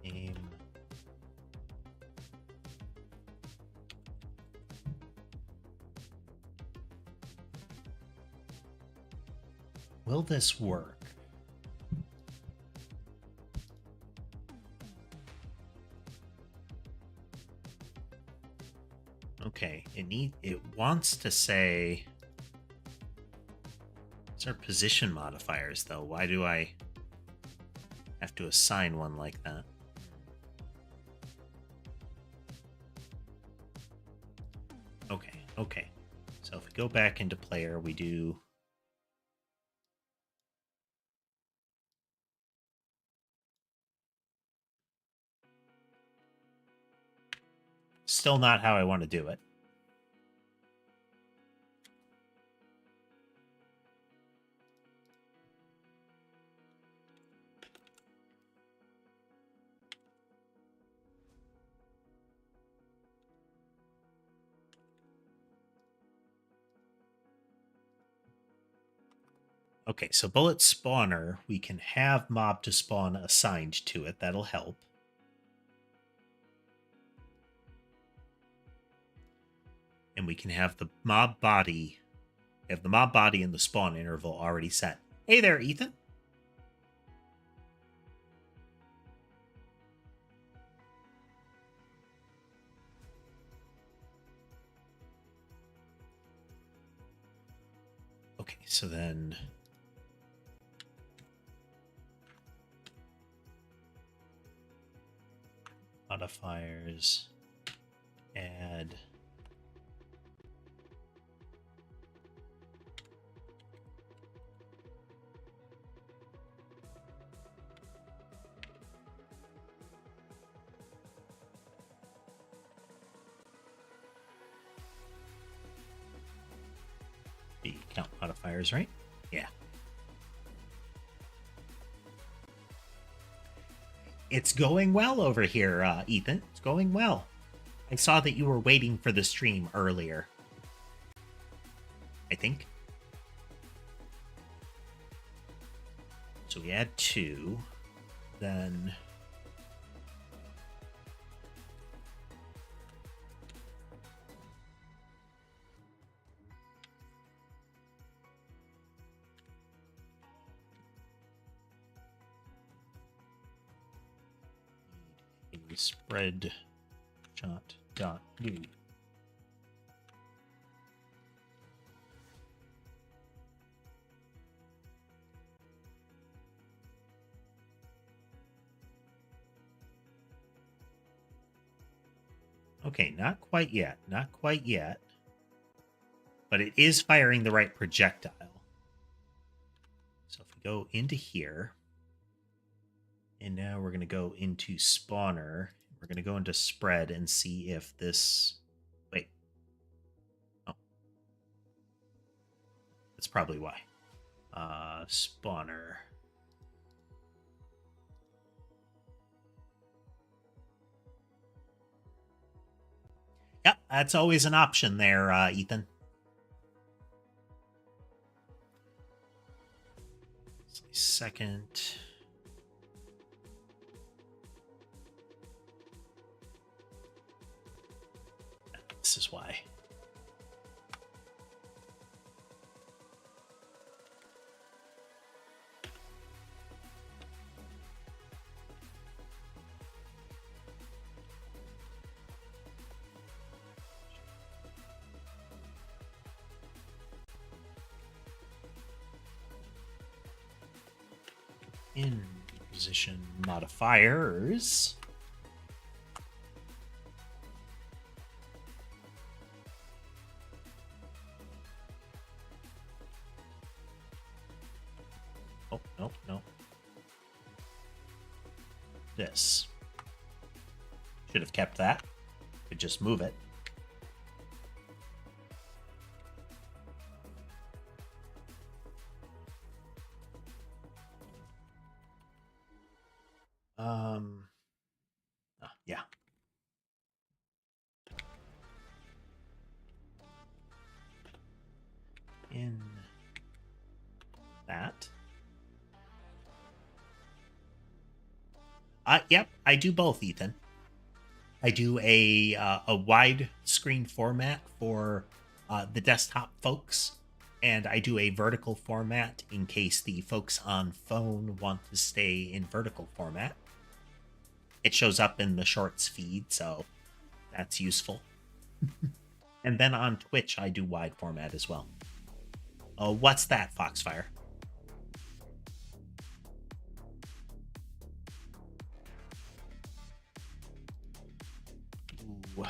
Name. Will this work? Okay, it wants to say... These are position modifiers, though. Why do I have to assign one like that? Okay. So if we go back into player, we do... Still not how I want to do it. Okay, so bullet spawner, we can have mob to spawn assigned to it. That'll help. And we can have the mob body. We have the mob body and the spawn interval already set. Hey there, Ethan. Okay, so then... modifiers, add the count modifiers, right? Yeah. It's going well over here, Ethan. It's going well. I saw that you were waiting for the stream earlier. I think. So we add 2, then a spread shot dot new. Okay, not quite yet. Not quite yet. But it is firing the right projectile. So if we go into here, and now we're going to go into spawner. We're going to go into spread and see if this... Wait. Oh. That's probably why. Spawner. Yep, that's always an option there, Ethan. Second. This is why. In position modifiers. Oh, no, no. This. Should have kept that. Could just move it. Yeah. In that. Yep, I do both, Ethan. I do a wide screen format for the desktop folks, and I do a vertical format in case the folks on phone want to stay in vertical format. It shows up in the shorts feed, so that's useful. And then on Twitch, I do wide format as well. What's that, Foxfire? Ooh.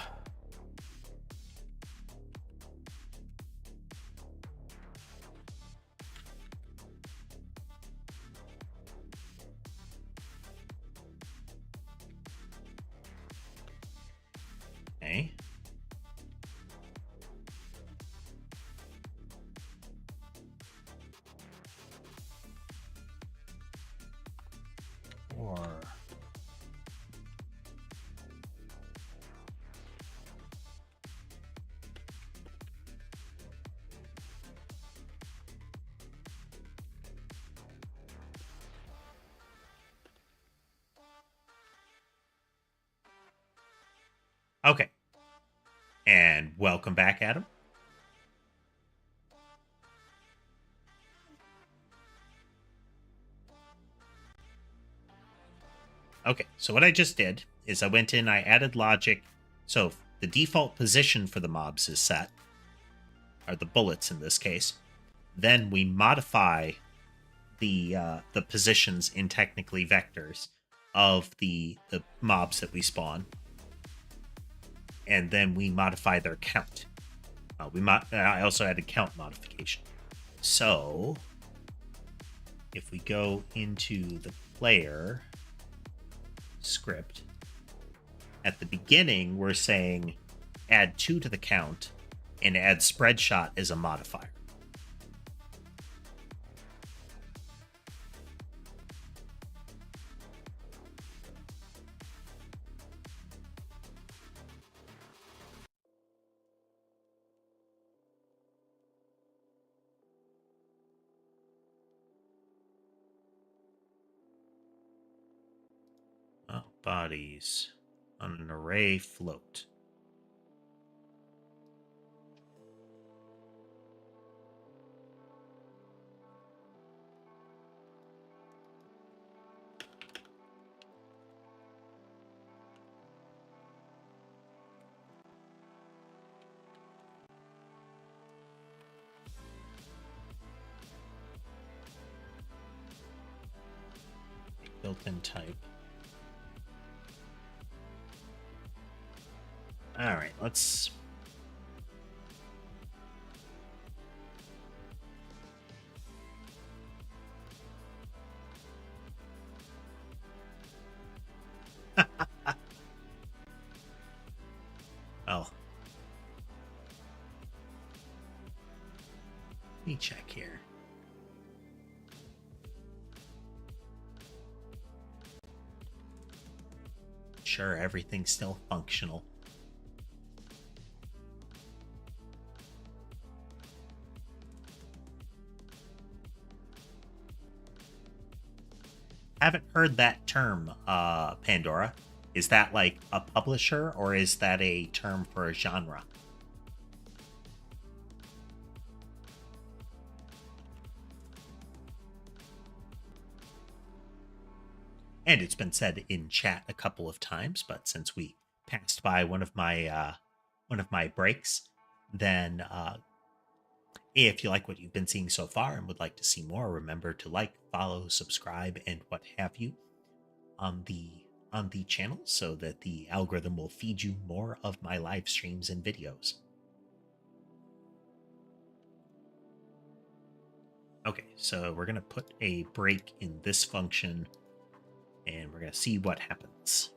Okay. Or okay. And welcome back, Adam. Okay, so what I just did is I went in, I added logic. So the default position for the mobs is set, or the bullets in this case. Then we modify the positions in technically vectors of the mobs that we spawn. and then we modify their count. I also added count modification. So if we go into the player script, at the beginning, we're saying add 2 to the count and add spread shot as a modifier. Bodies on an array float. Built-in type. All right, let's... Oh. Let me check here. Sure, everything's still functional. Haven't heard that term, Pandora. Is that like a publisher, or is that a term for a genre? And it's been said in chat a couple of times, but since we passed by one of my breaks, then if you like what you've been seeing so far and would like to see more, remember to like, follow, subscribe, and what have you on the channel so that the algorithm will feed you more of my live streams and videos. Okay, so we're going to put a break in this function, and we're going to see what happens.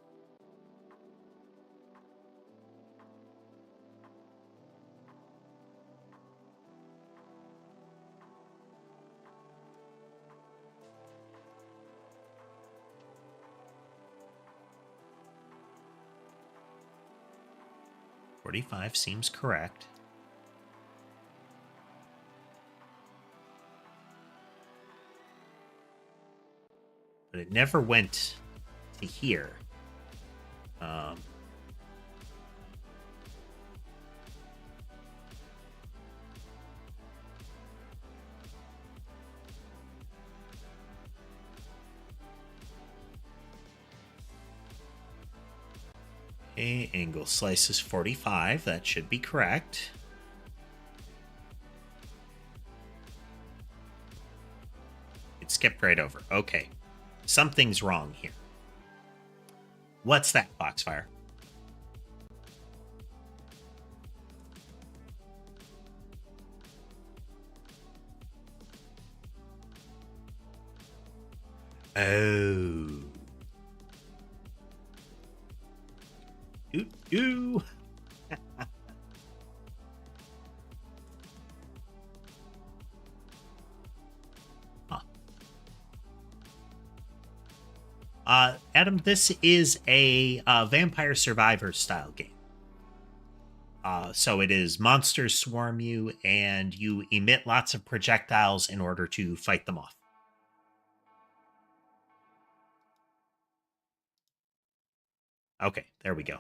$45 seems correct. But it never went to here. Okay, angle slices 45. That should be correct. It skipped right over. Okay. Something's wrong here. What's that, Foxfire? Oh. Ooh. Adam, this is a Vampire Survivor style game. So it is monsters swarm you, and you emit lots of projectiles in order to fight them off. Okay, there we go.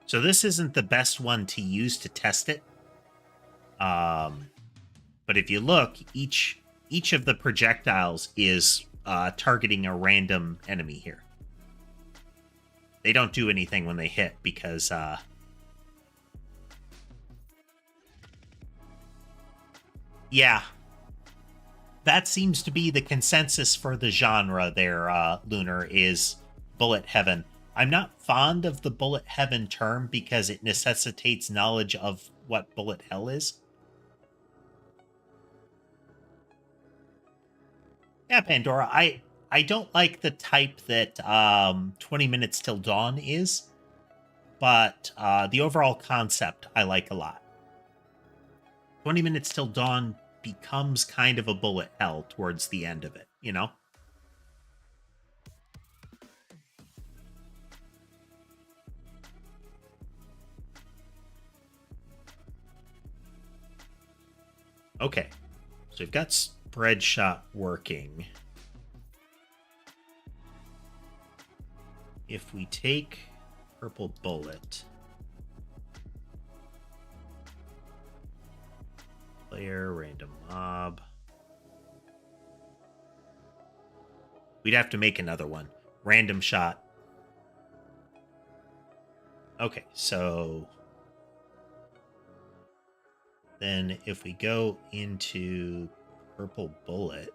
So this isn't the best one to use to test it. But if you look, each of the projectiles is targeting a random enemy here. They don't do anything when they hit because yeah, that seems to be the consensus for the genre there, Lunar, is bullet heaven. I'm not fond of the bullet heaven term because it necessitates knowledge of what bullet hell is. Yeah, Pandora, I don't like the type that 20 minutes till dawn is, but the overall concept I like a lot. 20 minutes till dawn becomes kind of a bullet hell towards the end of it, you know? Okay, so we've got spread shot working. If we take purple bullet, player, random mob, we'd have to make another one. Random shot. Okay, so then if we go into purple bullet,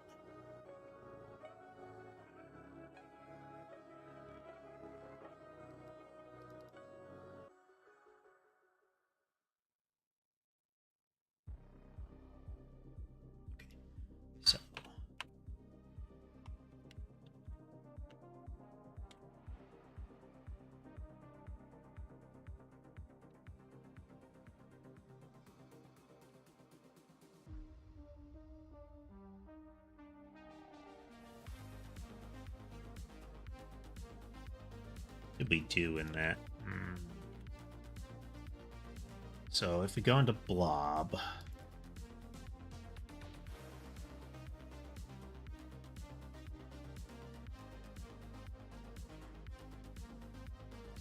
so what did we do in that? So if we go into blob,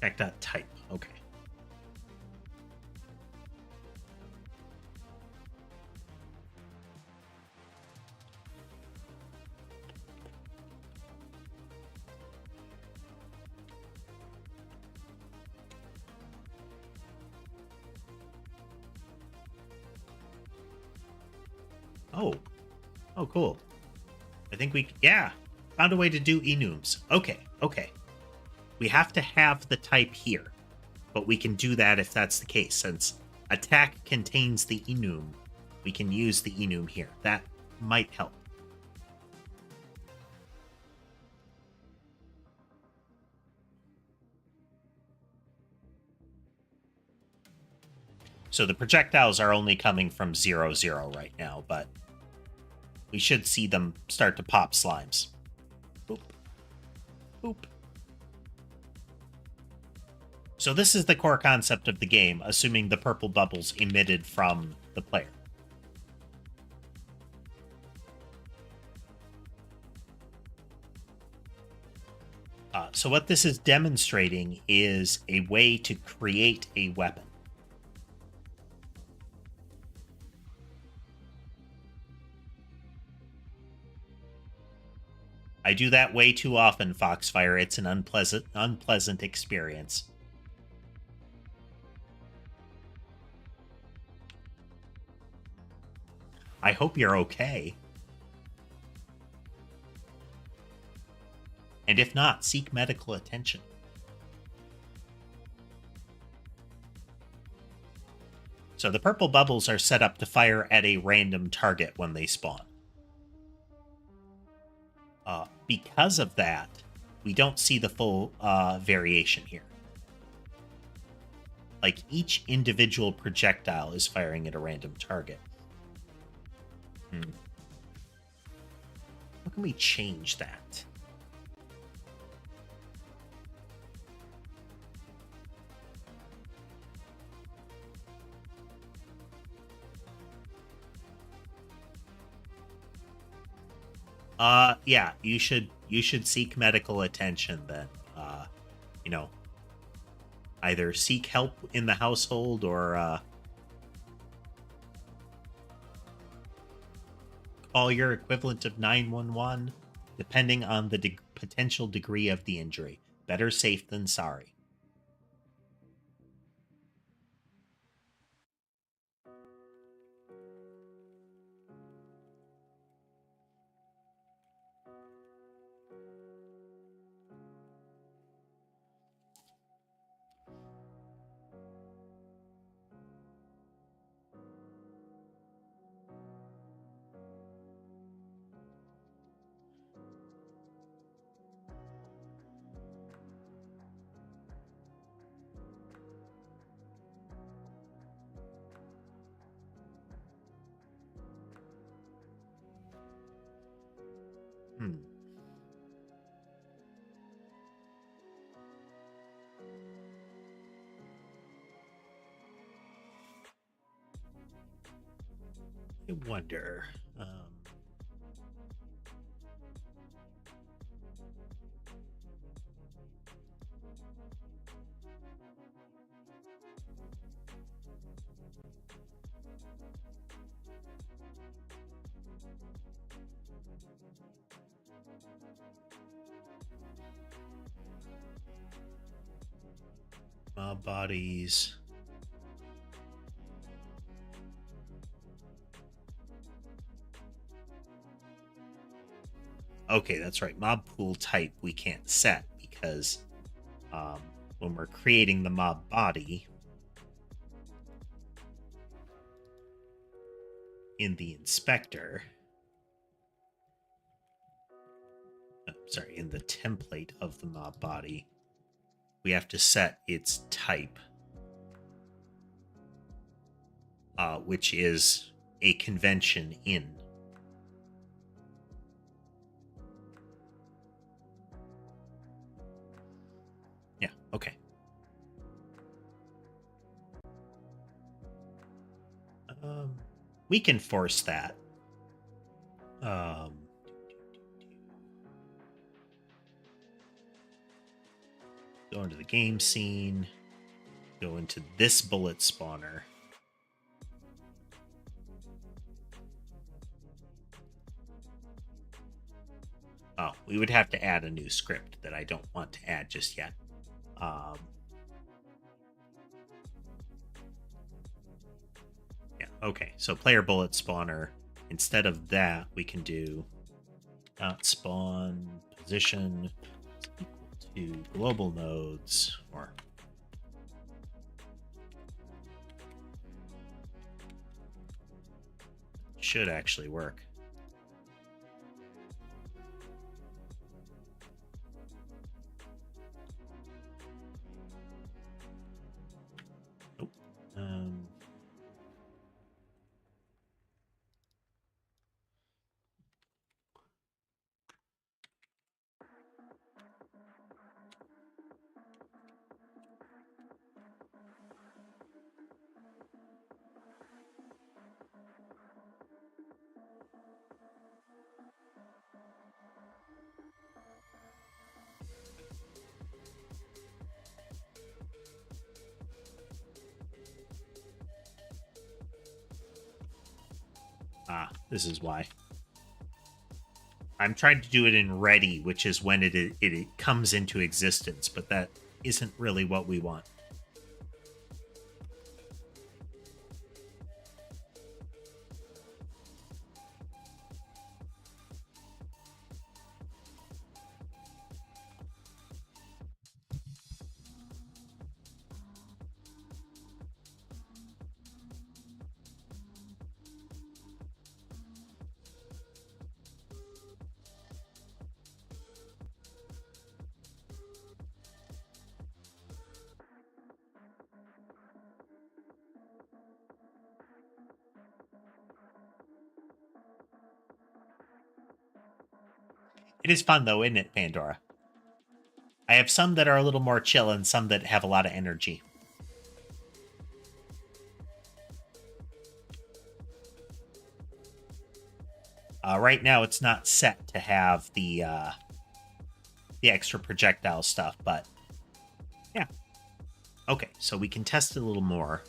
tech.type, okay. Oh, cool. I think yeah, found a way to do enums. Okay. We have to have the type here, but we can do that if that's the case. Since attack contains the enum, we can use the enum here. That might help. So the projectiles are only coming from 0, right now, but we should see them start to pop slimes. Boop. Boop. So this is the core concept of the game, assuming the purple bubbles emitted from the player. So what this is demonstrating is a way to create a weapon. I do that way too often, Foxfire. It's an unpleasant experience. I hope you're okay. And if not, seek medical attention. So the purple bubbles are set up to fire at a random target when they spawn. Because of that, we don't see the full variation here. Like, each individual projectile is firing at a random target. How can we change that? Yeah, you should seek medical attention then. You know, either seek help in the household or call your equivalent of 911, depending on the potential degree of the injury. Better safe than sorry. I wonder. Mob bodies. Okay, that's right. Mob pool type we can't set because when we're creating the mob body in the inspector, in the template of the mob body, we have to set its type, which is a convention in. Yeah, okay. We can force that. Go into the game scene. Go into this bullet spawner. Oh, we would have to add a new script that I don't want to add just yet. Yeah, okay. So player bullet spawner. Instead of that, we can do spawn position equal to global nodes, or should actually work. Nope. This is why. I'm trying to do it in ready, which is when it comes into existence, but that isn't really what we want. It is fun, though, isn't it, Pandora? I have some that are a little more chill and some that have a lot of energy. Right now, it's not set to have the extra projectile stuff, but yeah. Okay, so we can test it a little more.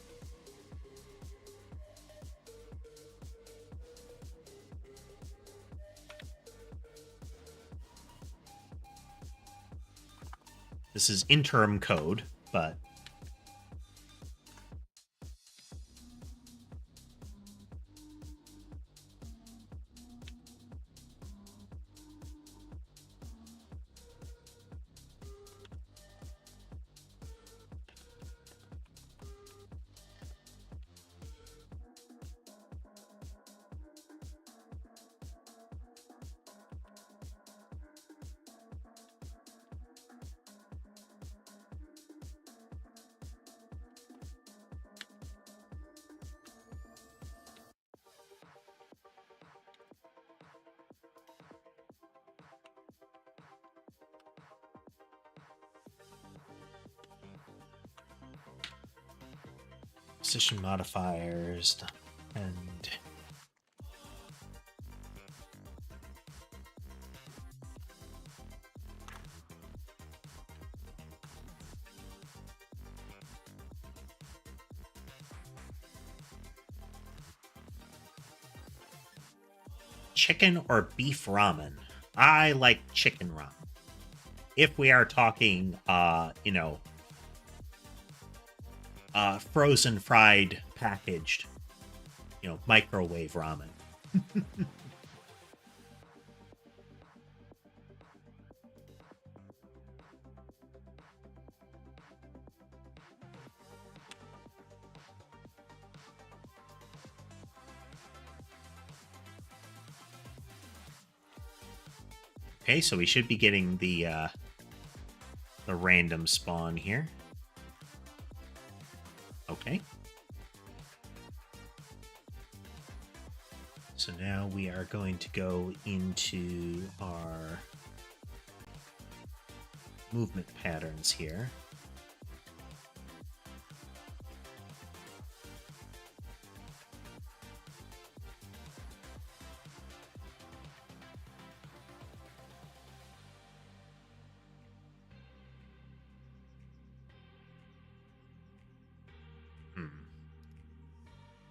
This is interim code, but position modifiers and chicken or beef ramen? I like chicken ramen. If we are talking, frozen, fried, packaged, microwave ramen. Okay, so we should be getting the random spawn here. Okay. So now we are going to go into our movement patterns here.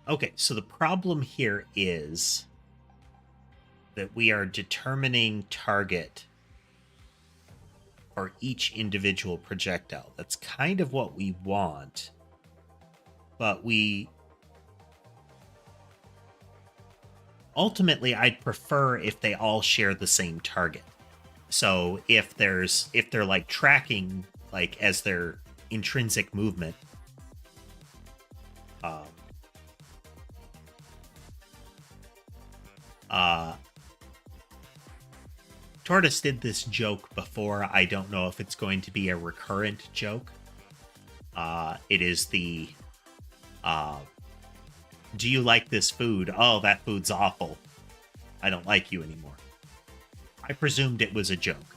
Okay, so the problem here is that we are determining target for each individual projectile. That's kind of what we want, but ultimately I'd prefer if they all share the same target. So if they're like tracking like as their intrinsic movement, Tortoise did this joke before. I don't know if it's going to be a recurrent joke. It is the, do you like this food? Oh, that food's awful. I don't like you anymore. I presumed it was a joke.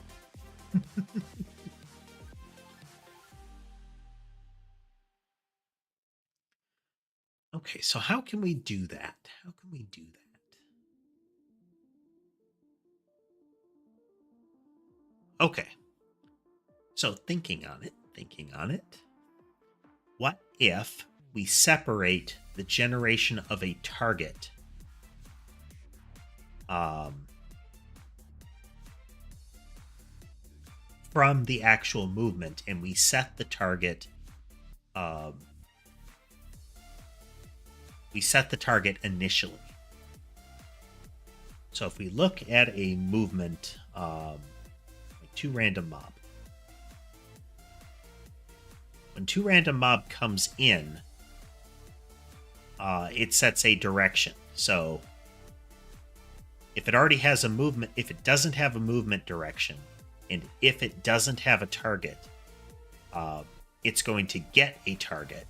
Okay, so how can we do that? How can we do that? Okay. So thinking on it. What if we separate the generation of a target from the actual movement, and we set the target initially. So if we look at a movement, like two random mob. When two random mob comes in, it sets a direction. So if it already has a movement, if it doesn't have a movement direction, and if it doesn't have a target, it's going to get a target.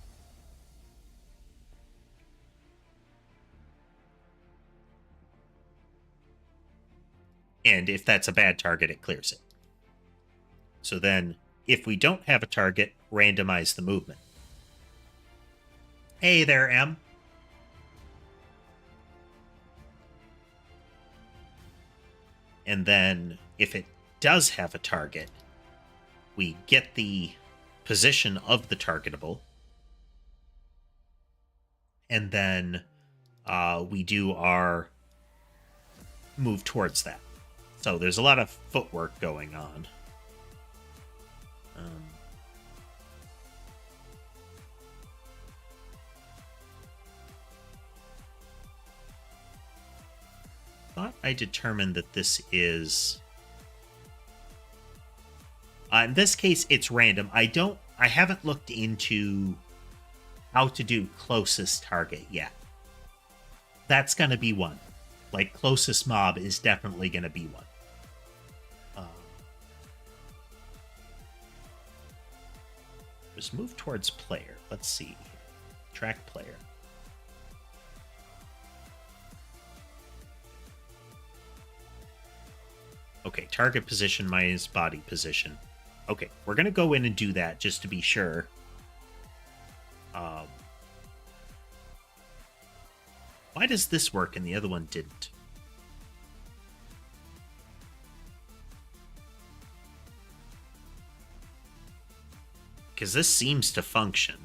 And if that's a bad target, it clears it. So then, if we don't have a target, randomize the movement. Hey there, M. And then, if it does have a target, we get the position of the targetable. And then we do our move towards that. So there's a lot of footwork going on. Thought I determined that this is... in this case, it's random. I haven't looked into how to do closest target yet. That's going to be one. Like, closest mob is definitely going to be one. Just move towards player. Let's see. Track player. Okay, target position minus body position. Okay, we're going to go in and do that just to be sure. Why does this work and the other one didn't? Because this seems to function.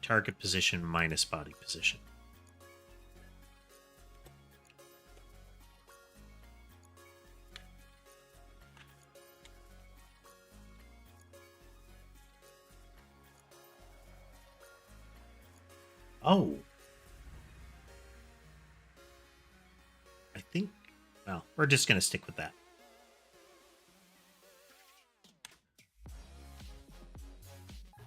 target position minus body position. Oh. I think, well, we're just going to stick with that.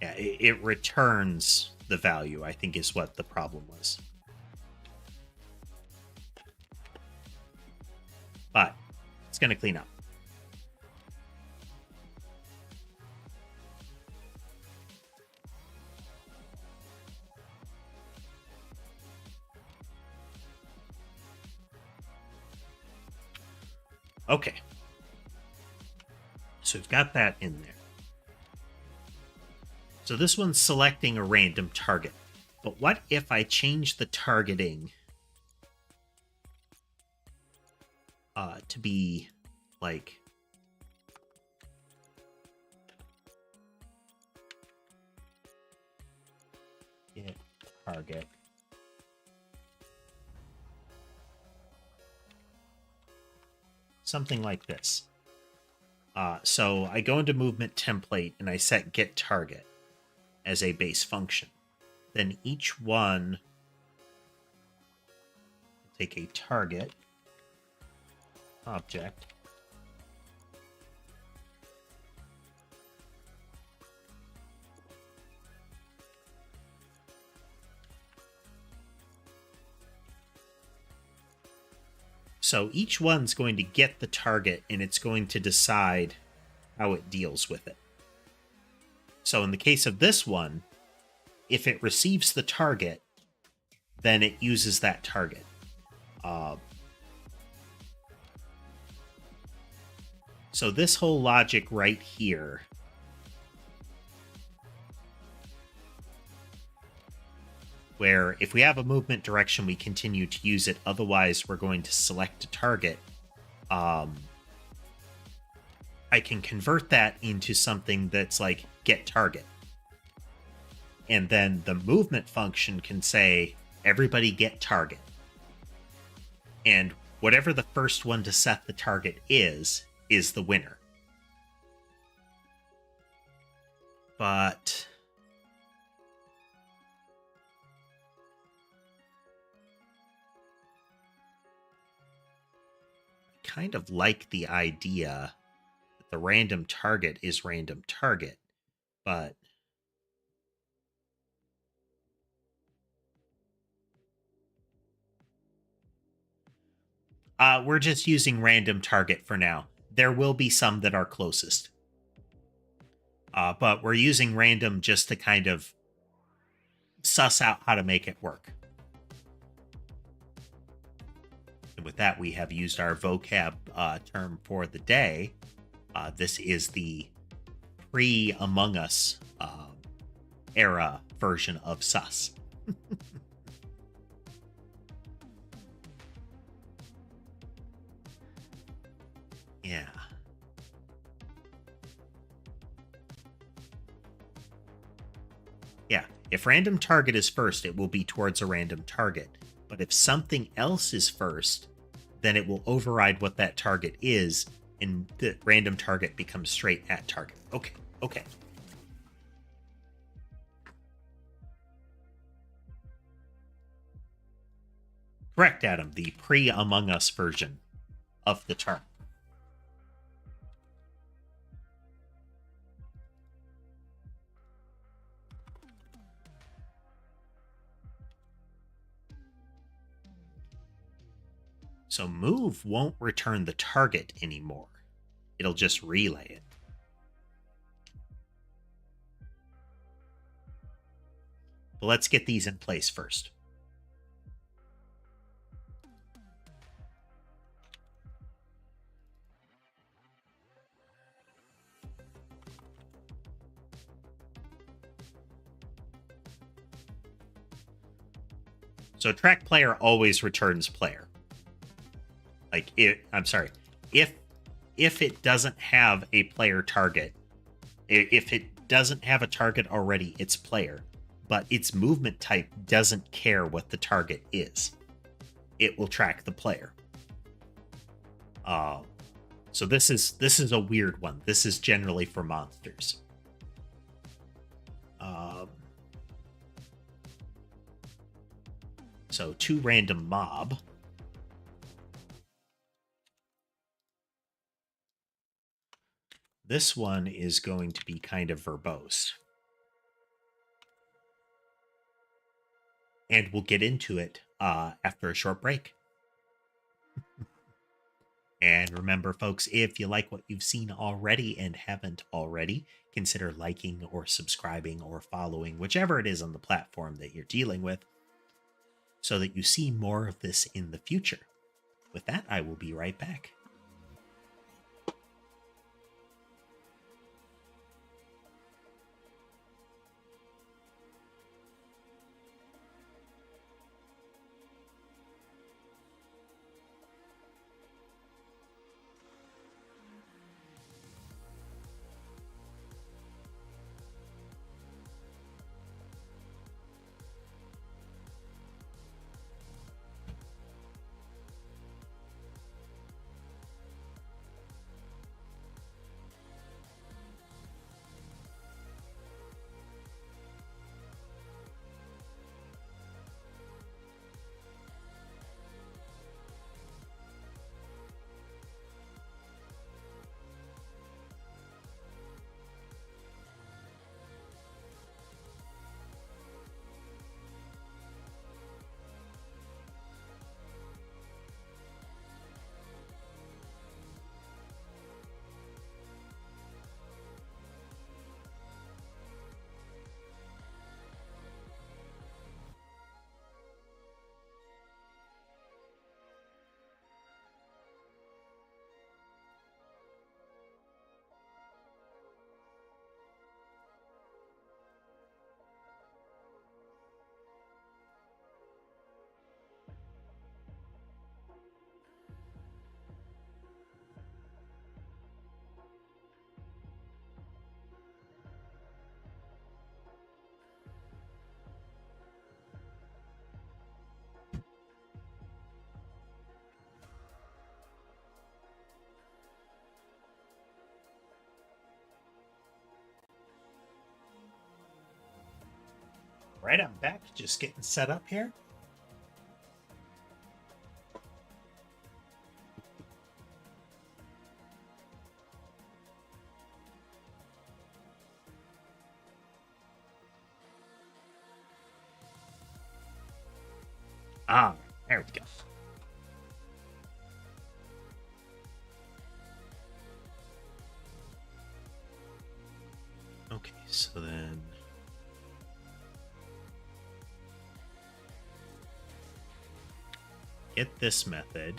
Yeah, it returns the value, I think is what the problem was. But it's going to clean up. Okay. So we've got that in there. So this one's selecting a random target. But what if I change the targeting to be like get target something like this. So I go into movement template and I set get target as a base function. Then each one take a target object so each one's going to get the target and it's going to decide how it deals with it. So in the case of this one, if it receives the target, then it uses that target. So this whole logic right here where if we have a movement direction, we continue to use it. Otherwise, we're going to select a target. I can convert that into something that's like get target. And then the movement function can say, everybody get target. And whatever the first one to set the target is the winner. But I kind of like the idea that the random target is random target, but we're just using random target for now. There will be some that are closest. But we're using random just to kind of suss out how to make it work. And with that, we have used our vocab term for the day. This is the pre-Among Us era version of sus. Yeah. Yeah, if random target is first, it will be towards a random target. But if something else is first, then it will override what that target is, and the random target becomes straight at target. Okay, okay. Correct, Adam, the pre-Among Us version of the term. So move won't return the target anymore. It'll just relay it. But let's get these in place first. So track player always returns player. Like, if it doesn't have a player target, if it doesn't have a target already, it's player. but its movement type doesn't care what the target is. It will track the player. So this is a weird one. This is generally for monsters. So to random mob. This one is going to be kind of verbose. And we'll get into it after a short break. And remember, folks, if you like what you've seen already and haven't already, consider liking or subscribing or following, whichever it is on the platform that you're dealing with, so that you see more of this in the future. With that, I will be right back. Right, I'm back, just getting set up here. Ah, there we go. Okay, so then get this method.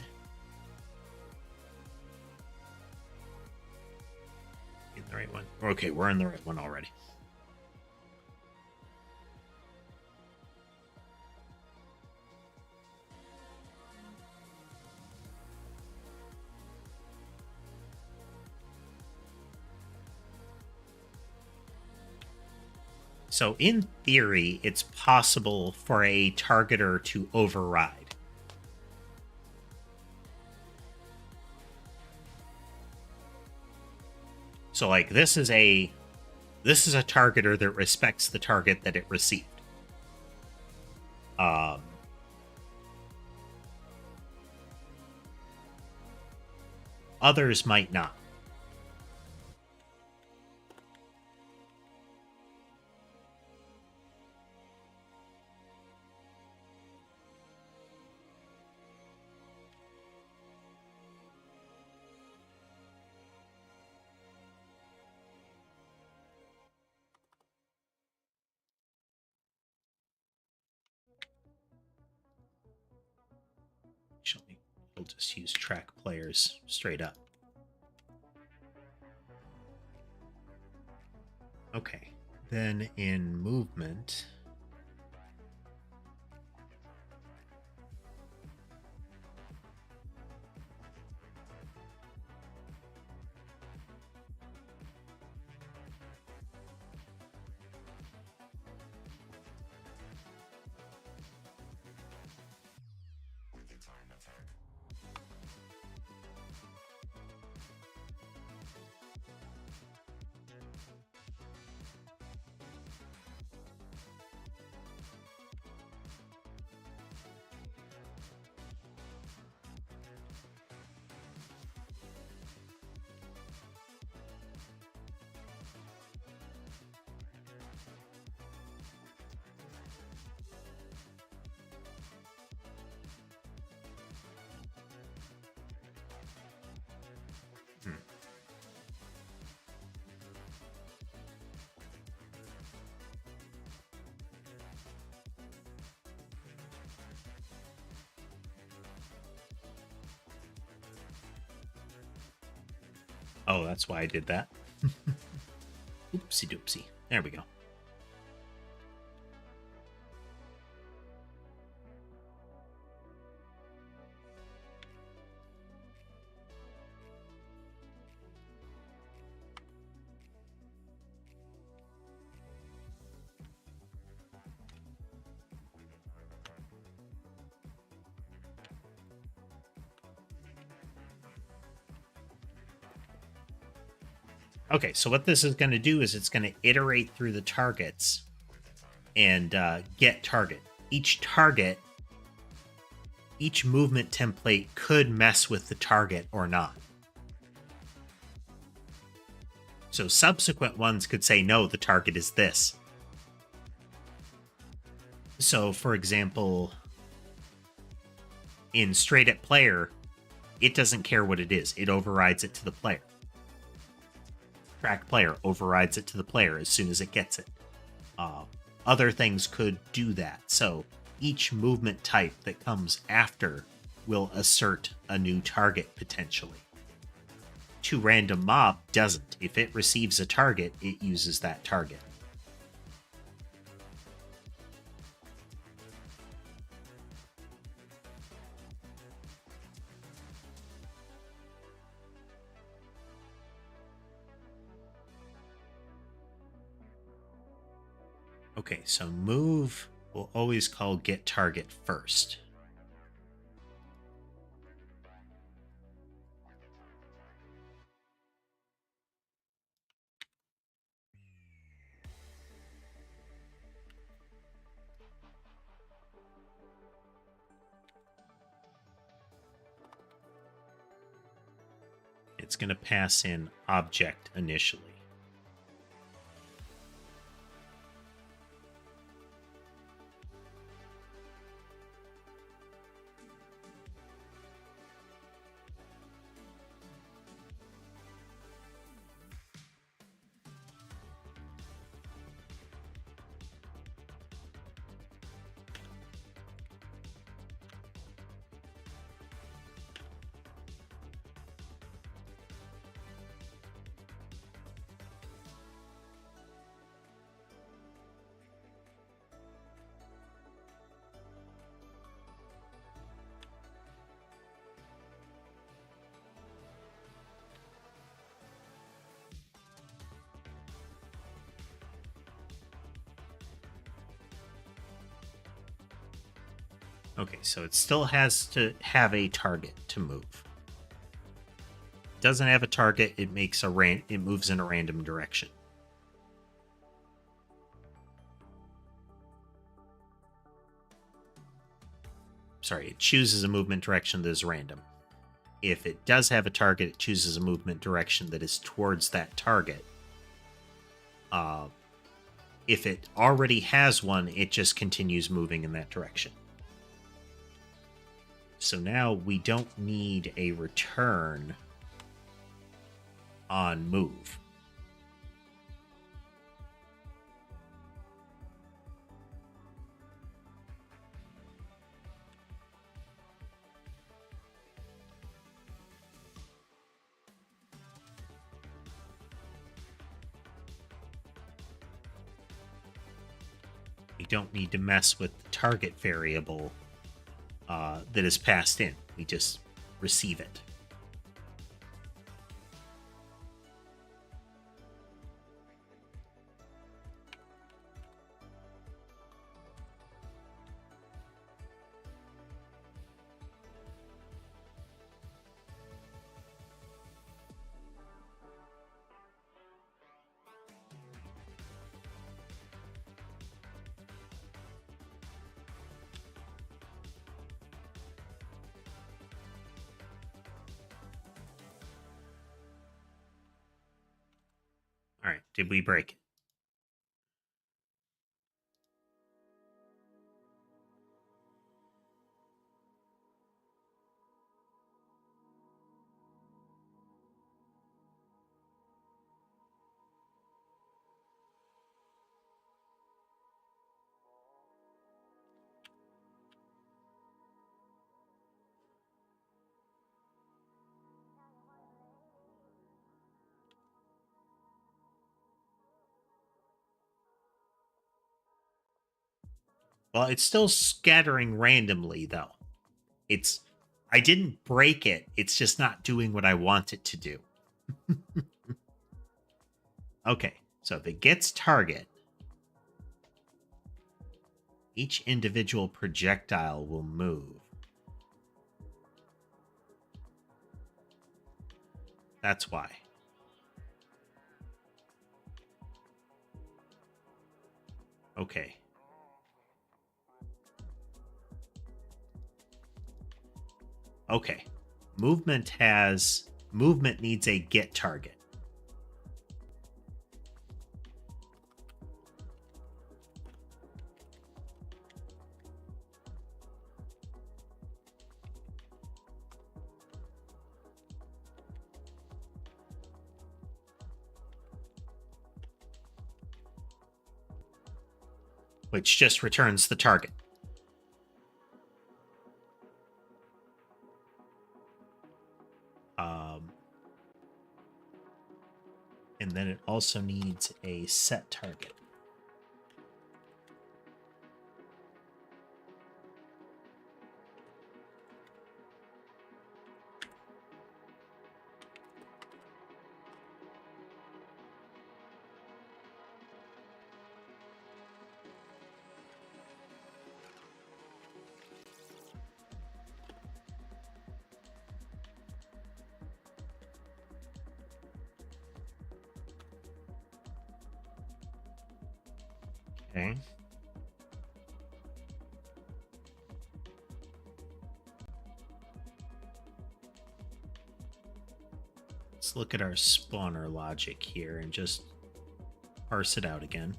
In the right one? Okay, we're in the right one already. So in theory, it's possible for a targeter to override. So like this is a targeter that respects the target that it received. Others might not. Actually, we'll just use track players straight up. Okay, then in movement, Oh, that's why I did that. Oopsie doopsie. There we go. Okay, so what this is going to do is it's going to iterate through the targets and get target. Each movement template could mess with the target or not. So subsequent ones could say, no, the target is this. So, for example, in straight at player, it doesn't care what it is. It overrides it to the player. Track player overrides it to the player as soon as it gets it. Other things could do that. So each movement type that comes after will assert a new target potentially. To random mob doesn't. If it receives a target, it uses that target. Okay, so move will always call get target first. It's going to pass in object initially. Okay, so it still has to have a target to move. It doesn't have a target, it moves in a random direction. Sorry, it chooses a movement direction that is random. If it does have a target, it chooses a movement direction that is towards that target. If it already has one, it just continues moving in that direction. So now we don't need a return on move. We don't need to mess with the target variable that is passed in. We just receive it. All right, did we break it? Well, it's still scattering randomly, though. I didn't break it. It's just not doing what I want it to do. Okay, so if it gets target, each individual projectile will move. That's why. Okay. Okay. Movement needs a get target. Which just returns the target. And then it also needs a set target. Okay. Let's look at our spawner logic here and just parse it out again.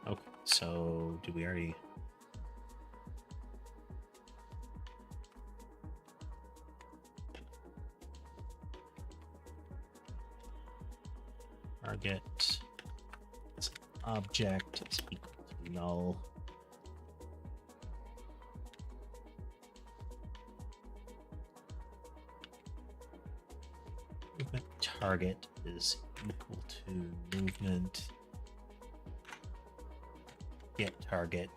Okay, so do we already... Target object is equal to null. Movement target is equal to movement get target.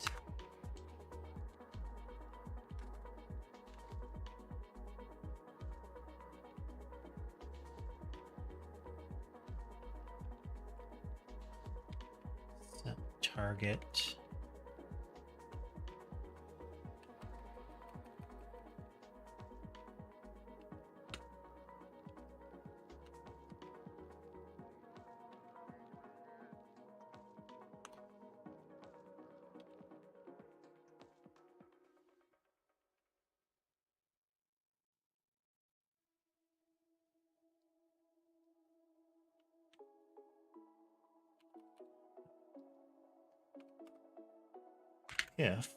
Set target. If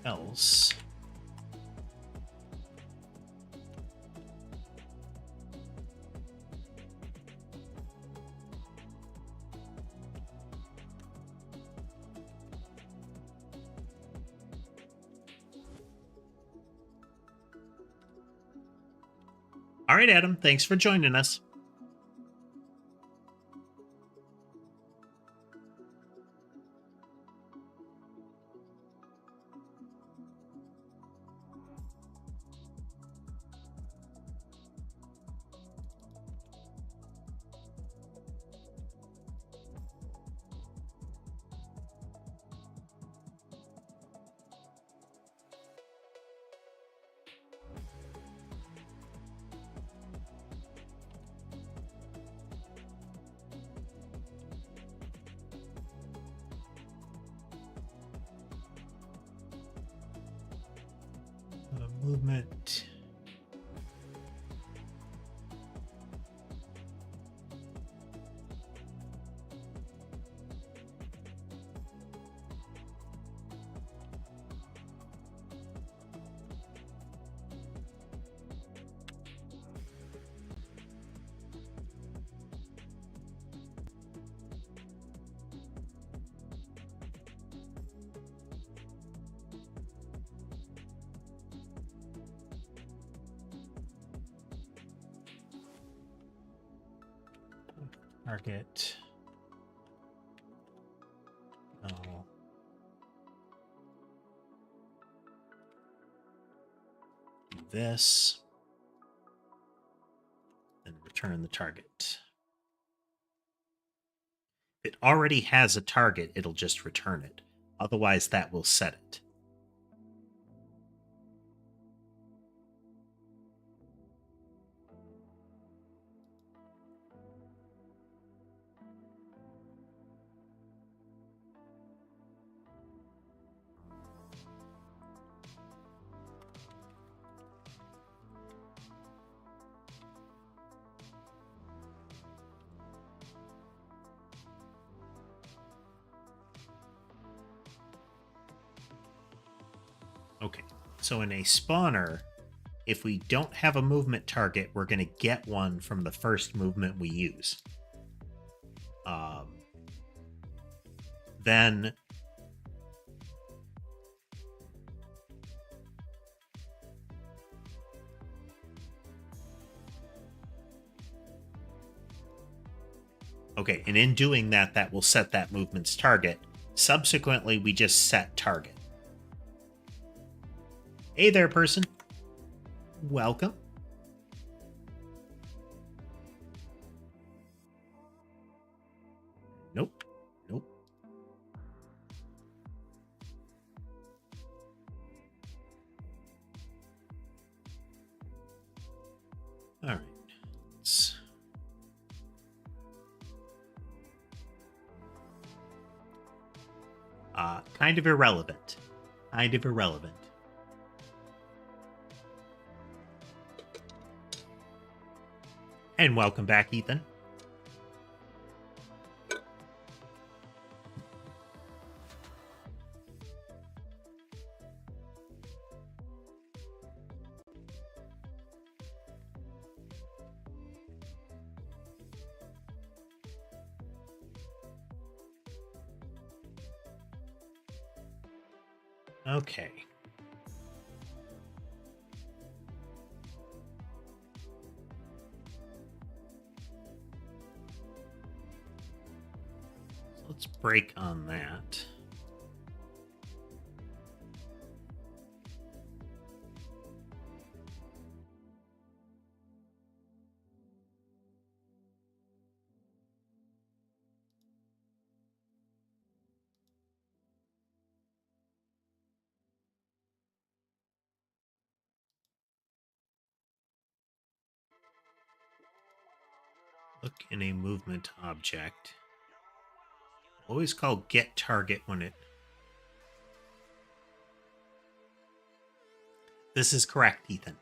else All right, Adam, thanks for joining us. movement. Target. No. Do this. And return the target. If it already has a target, it'll just return it. Otherwise, that will set it. Okay, so in a spawner, if we don't have a movement target, we're going to get one from the first movement we use. Then okay, and in doing that, that will set that movement's target. Subsequently, we just set target. Hey there, person. Welcome. Nope. Nope. All right. Let's... kind of irrelevant. Kind of irrelevant. And welcome back, Ethan. Okay. So let's break on that. Look in a movement object. Always call get target when it... This is correct, Ethan.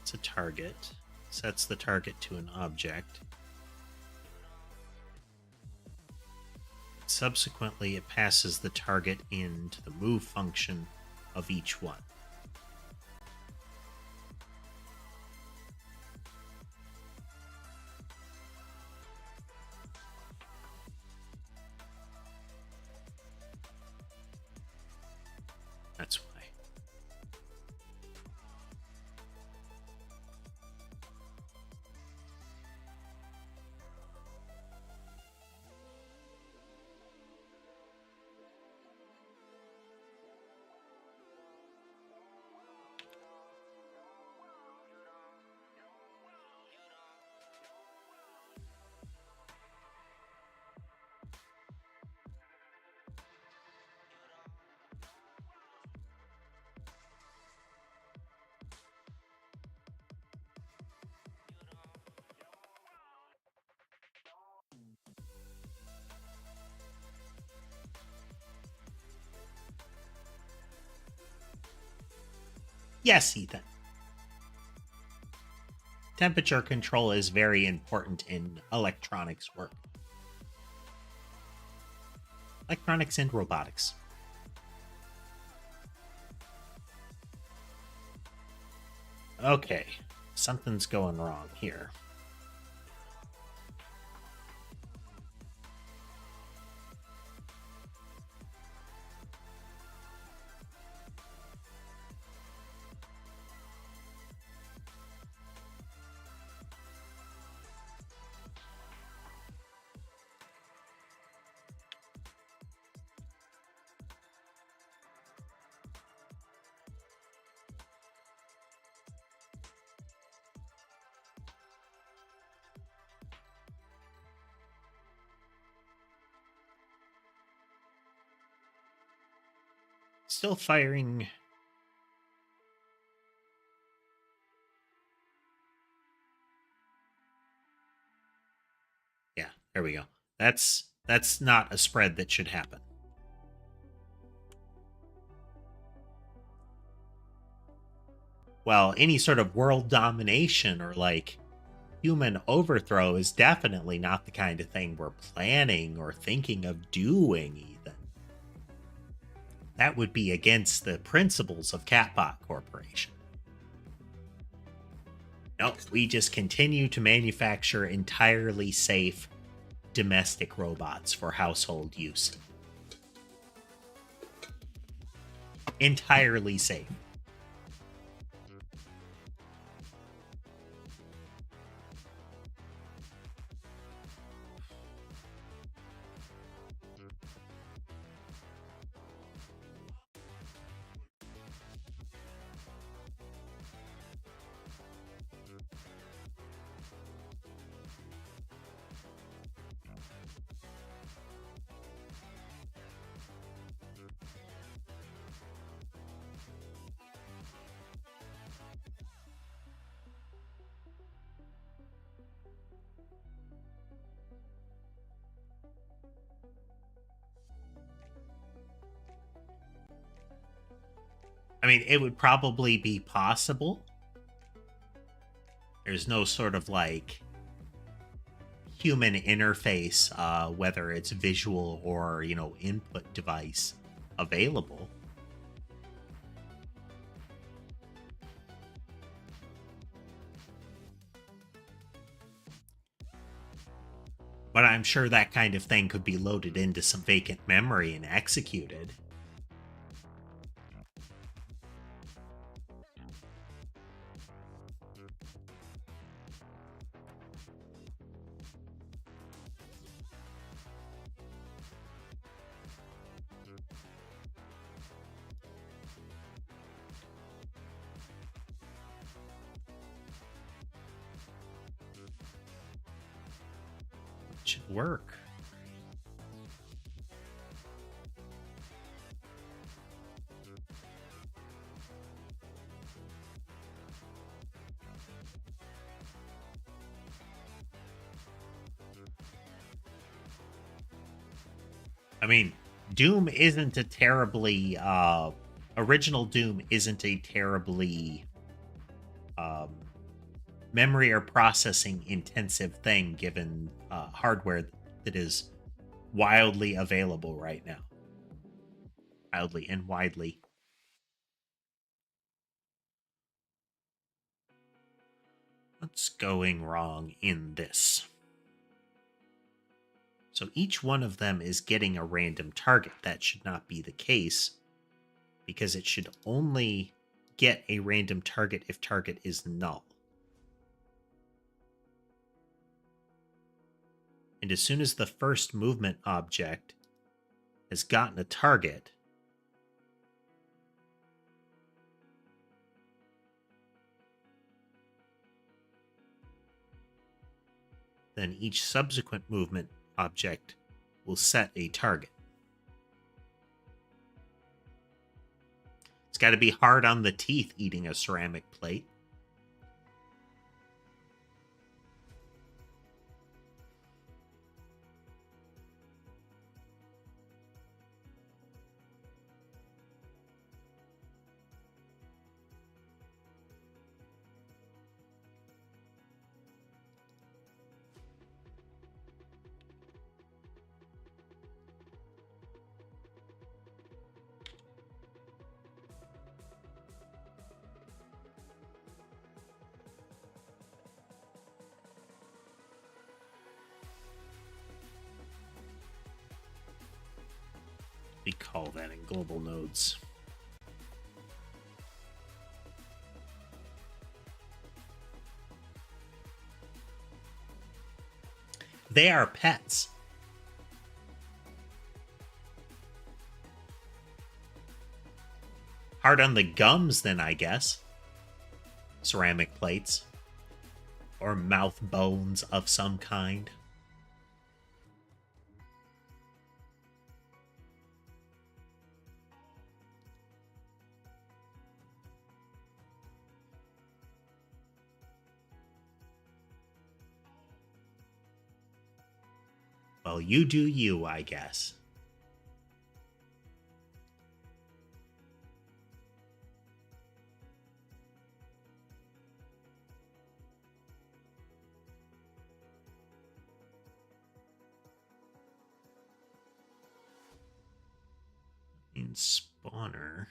It's a target. Sets the target to an object. Subsequently, it passes the target into the move function of each one. That's why. Yes, Ethan. Temperature control is very important in electronics work. Electronics and robotics. Okay, something's going wrong here. Still firing. Yeah, there we go. That's not a spread that should happen. Well, any sort of world domination or like human overthrow is definitely not the kind of thing we're planning or thinking of doing, Ethan. That would be against the principles of Catbot Corporation. Nope, we just continue to manufacture entirely safe domestic robots for household use. Entirely safe. I mean, it would probably be possible. There's no sort of like human interface, whether it's visual or, input device available. But I'm sure that kind of thing could be loaded into some vacant memory and executed. It should work. I mean, Doom isn't a terribly original Doom isn't a terribly memory or processing intensive thing given hardware that is wildly available right now. Wildly and widely. What's going wrong in this? So each one of them is getting a random target. That should not be the case, because it should only get a random target if target is null. And as soon as the first movement object has gotten a target, then each subsequent movement object will set a target. It's got to be hard on the teeth eating a ceramic plate. we call that in global nodes? They are pets. Hard on the gums, then, I guess. Ceramic plates. Or mouth bones of some kind. Well, you do you, I guess. In spawner.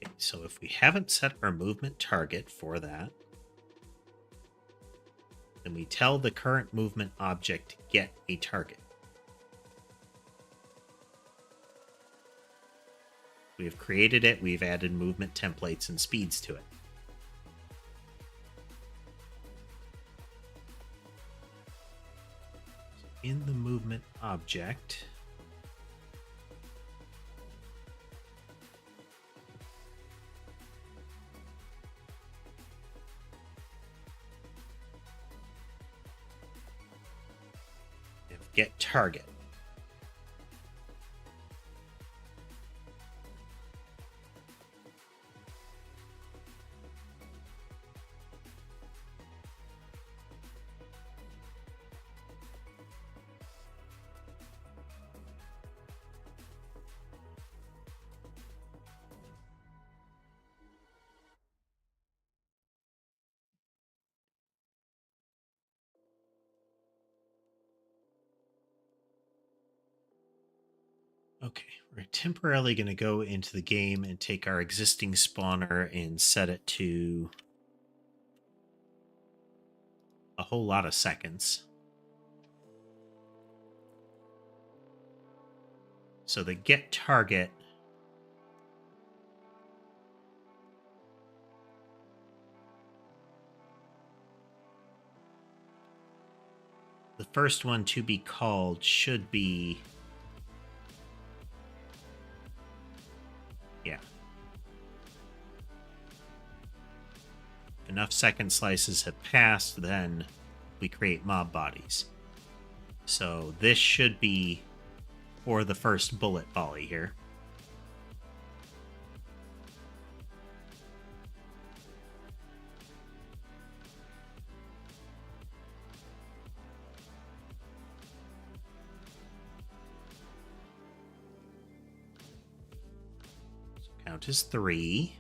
Okay, so if we haven't set our movement target for that, then we tell the current movement object to get a target. We have created it, we've added movement templates and speeds to it. So in the movement object, we have get target. Okay, we're temporarily going to go into the game and take our existing spawner and set it to a whole lot of seconds. So the get target the first one to be called should be, yeah. If enough second slices have passed, then we create mob bodies. So this should be for the first bullet volley here. So count as 3.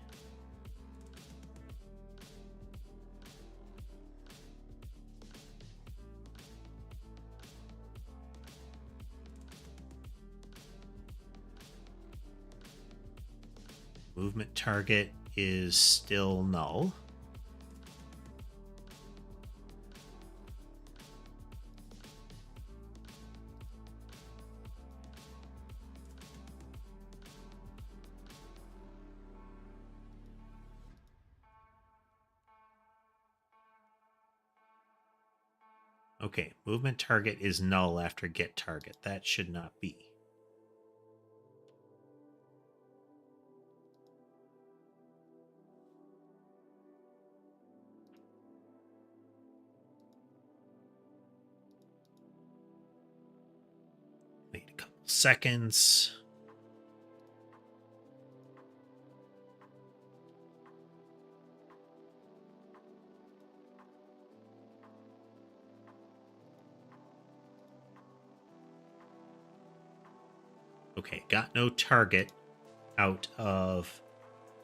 Movement target is still null. Okay, movement target is null after get target. That should not be. Wait a couple seconds. Okay, got no target out of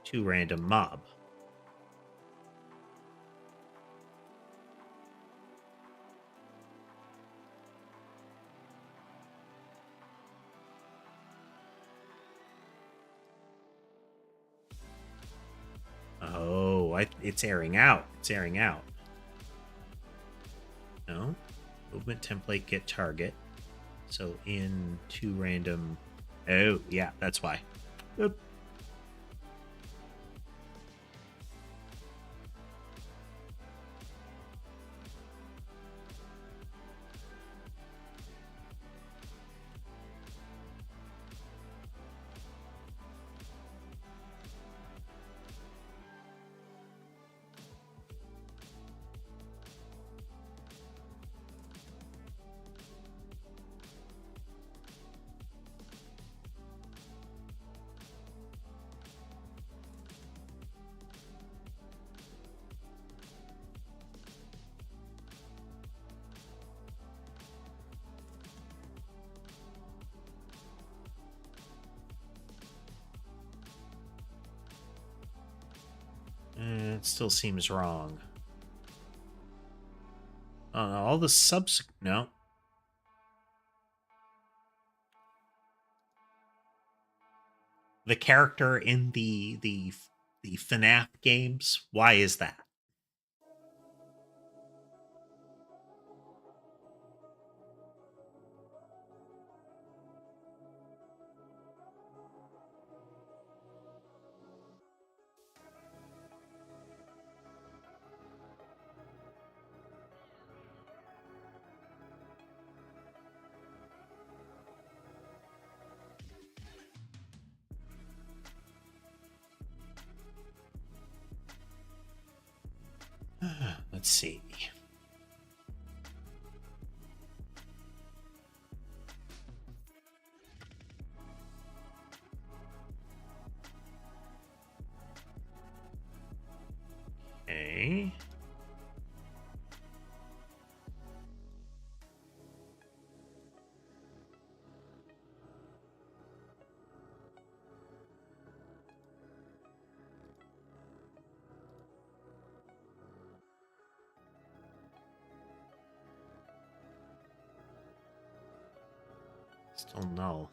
to random mob. Oh, it's airing out. It's airing out. No. Movement template get target. So in to random. Oh, yeah, that's why. Oop. It still seems wrong. All the subs... No. The character in the FNAF games, why is that? Let's see. Okay. Still null.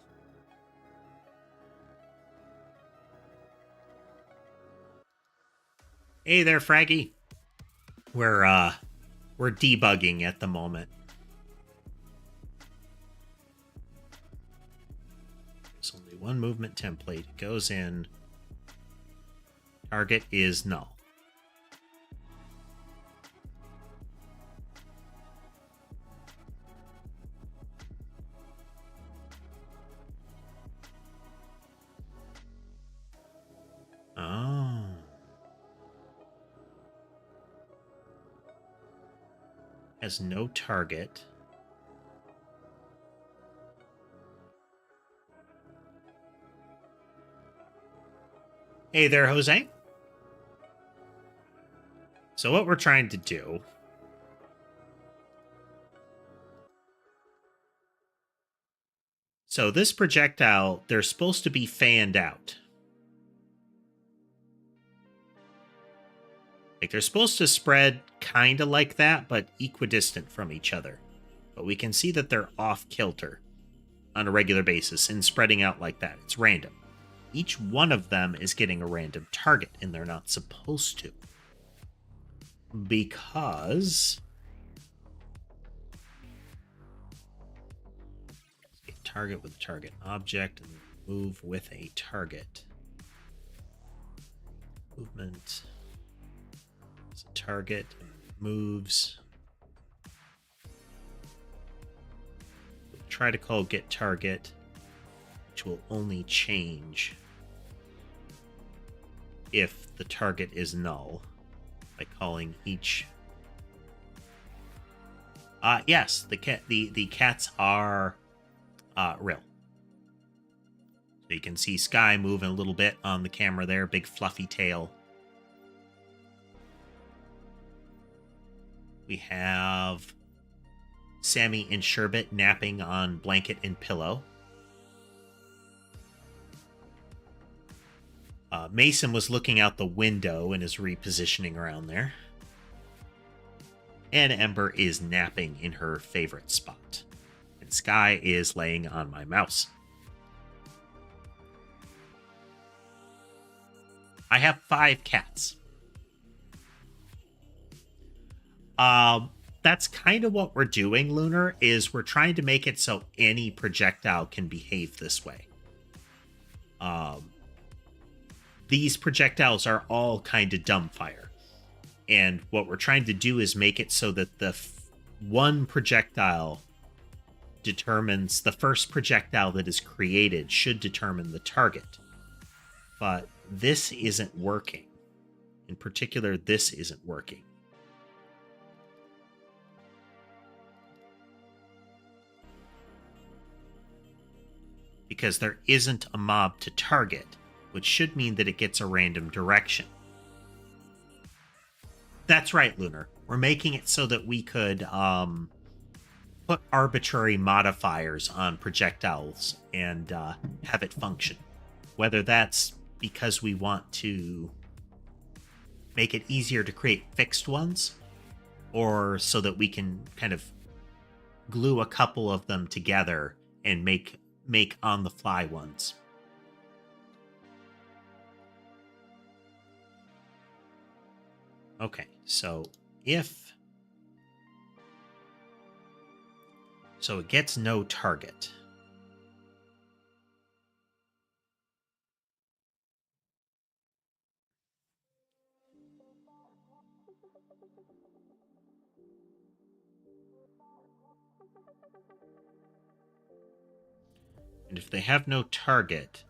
Hey there, Fraggy. We're debugging at the moment. There's only one movement template. It goes in. Target is null. Oh. Has no target. Hey there, Jose. So what we're trying to do... So this projectile, they're supposed to be fanned out. Like, they're supposed to spread kind of like that, but equidistant from each other. But we can see that they're off-kilter on a regular basis and spreading out like that. It's random. Each one of them is getting a random target, and they're not supposed to. Because... target with a target object and move with a target. Movement is a target and moves. We'll try to call get target, which will only change if the target is null by calling each. Yes, the cats are real. So you can see Sky moving a little bit on the camera there, big fluffy tail. We have Sammy and Sherbet napping on blanket and pillow. Mason was looking out the window and is repositioning around there. And Ember is napping in her favorite spot. And Sky is laying on my mouse. I have 5 cats. That's kind of what we're doing, Lunar, is we're trying to make it so any projectile can behave this way. These projectiles are all kind of dumbfire. And what we're trying to do is make it so that the one projectile determines, the first projectile that is created should determine the target. But this isn't working. In particular, this isn't working. Because there isn't a mob to target, which should mean that it gets a random direction. That's right, Lunar. We're making it so that we could put arbitrary modifiers on projectiles and have it function. Whether that's because we want to make it easier to create fixed ones, or so that we can kind of glue a couple of them together and make on-the-fly ones. Okay, so so it gets no target. And if they have no target,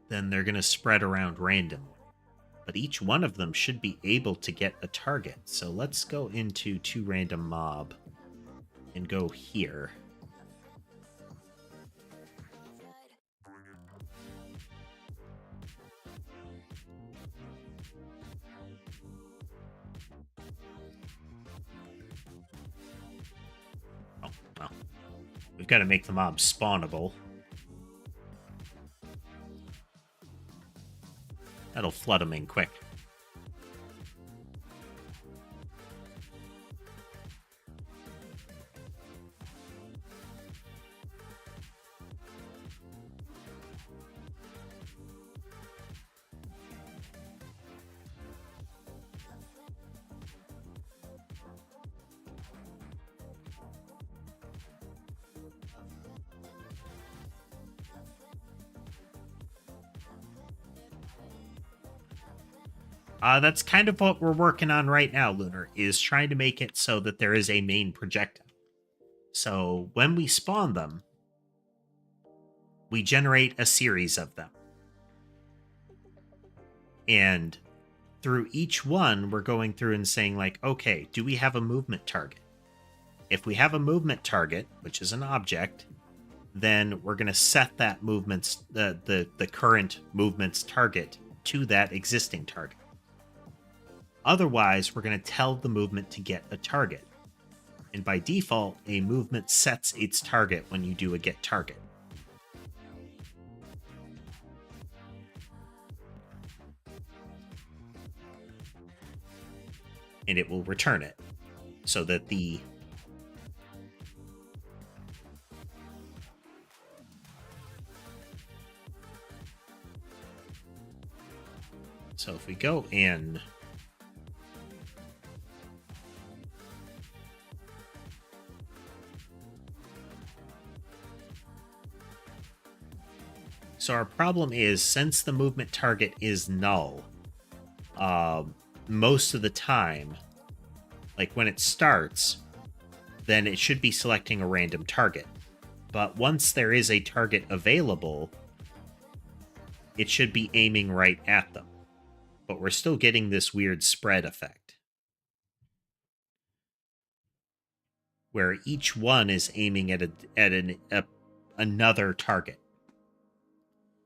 then they're going to spread around randomly. But each one of them should be able to get a target. So let's go into toRandomMob and go here. Oh, well. We've got to make the mob spawnable. That'll flood them in quick. That's kind of what we're working on right now, Lunar, is trying to make it so that there is a main projectile. So when we spawn them, we generate a series of them. And through each one, we're going through and saying, like, okay, do we have a movement target? If we have a movement target, which is an object, then we're going to set that movement's the current movement's target to that existing target. Otherwise, we're going to tell the movement to get a target. And by default, a movement sets its target when you do a get target. And it will return it. So that the So if we go in, so our problem is, since the movement target is null, most of the time, like when it starts, then it should be selecting a random target. But once there is a target available, it should be aiming right at them. But we're still getting this weird spread effect, where each one is aiming at another target,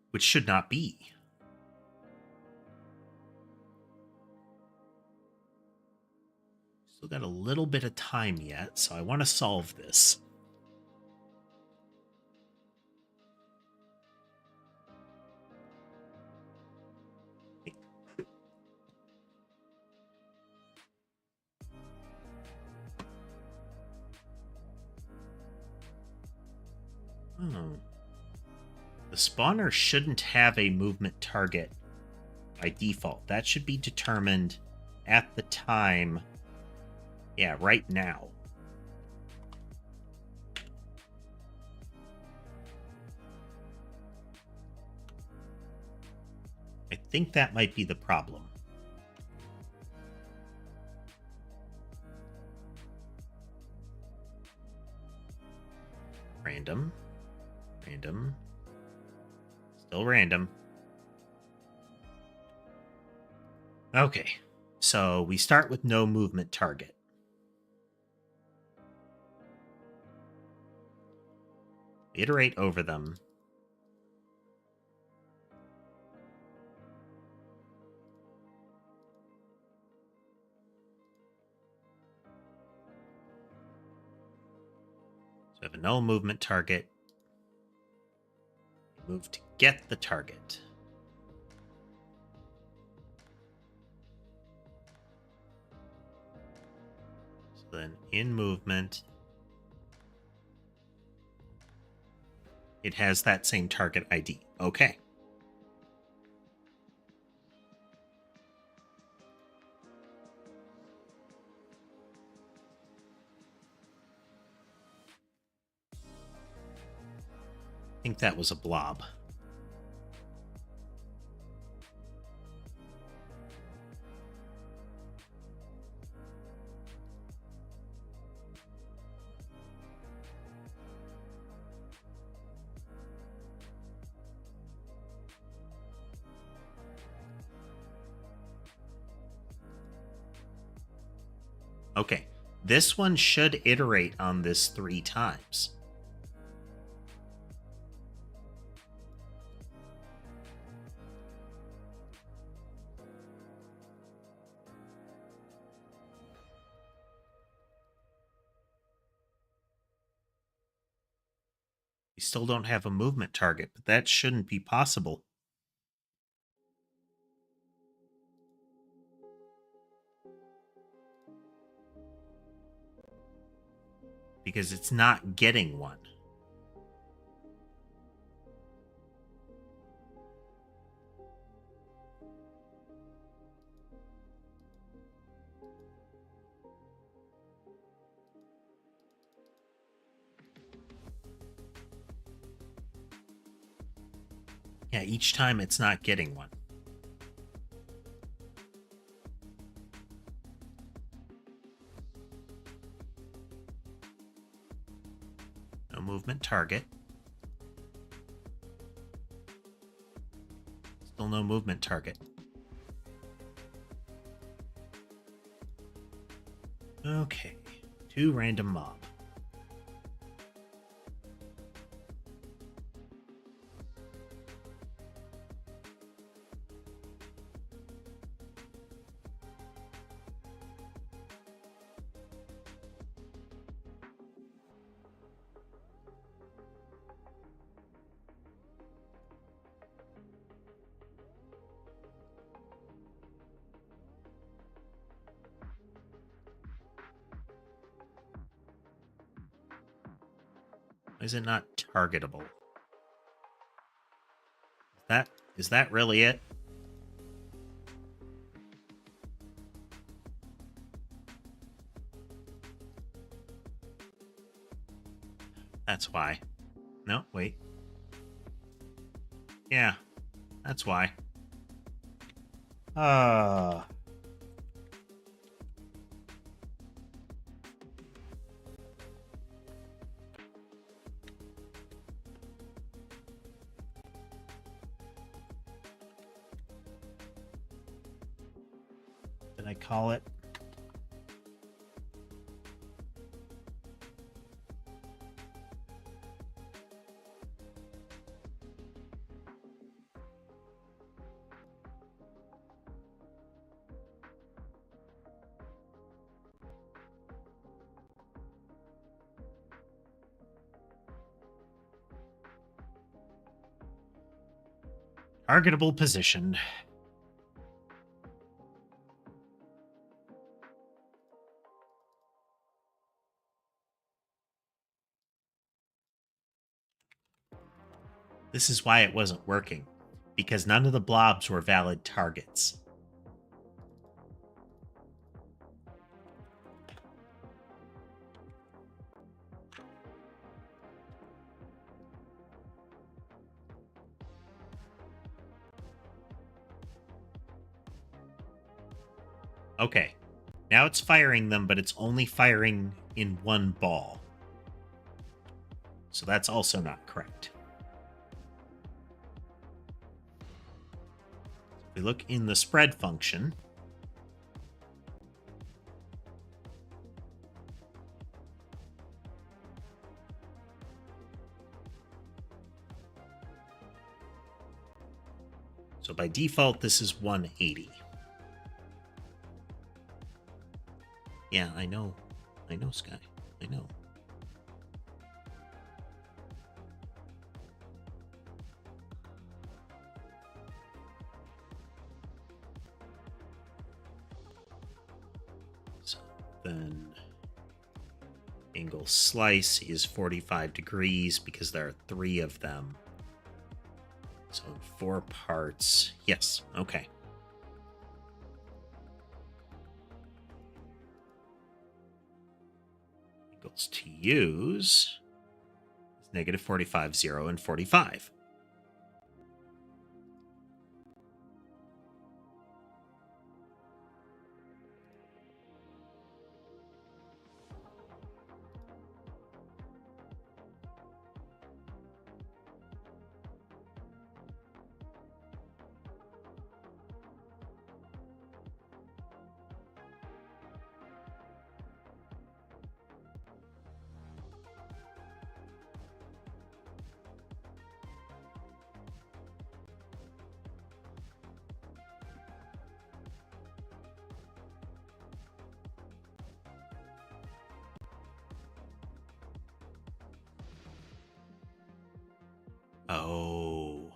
which should not be. Still got a little bit of time yet, so I want to solve this. Oh. The spawner shouldn't have a movement target by default. That should be determined at the time. Yeah, right now. I think that might be the problem. Random. Random. Still random. Okay, so we start with no movement target. Iterate over them. So I have a null movement target. Move to get the target. So then in movement, it has that same target ID. Okay. I think that was a blob. Okay, this one should iterate on this 3 times. We still don't have a movement target, but that shouldn't be possible. Because it's not getting one. Yeah, each time it's not getting one. No movement target. Still no movement target. Okay, 2 random mob. Is it not targetable? Is that really it? That's why. No, wait. Yeah, that's why. Did I call it? Targetable position. This is why it wasn't working, because none of the blobs were valid targets. Okay, now it's firing them, but it's only firing in one ball. So that's also not correct. If we look in the spread function, so by default, this is 180. Yeah, I know, Sky. I know. So then angle slice is 45 degrees because there are 3 of them. So 4 parts. Yes, okay. Angles to use is negative 45, 0, and 45. Oh.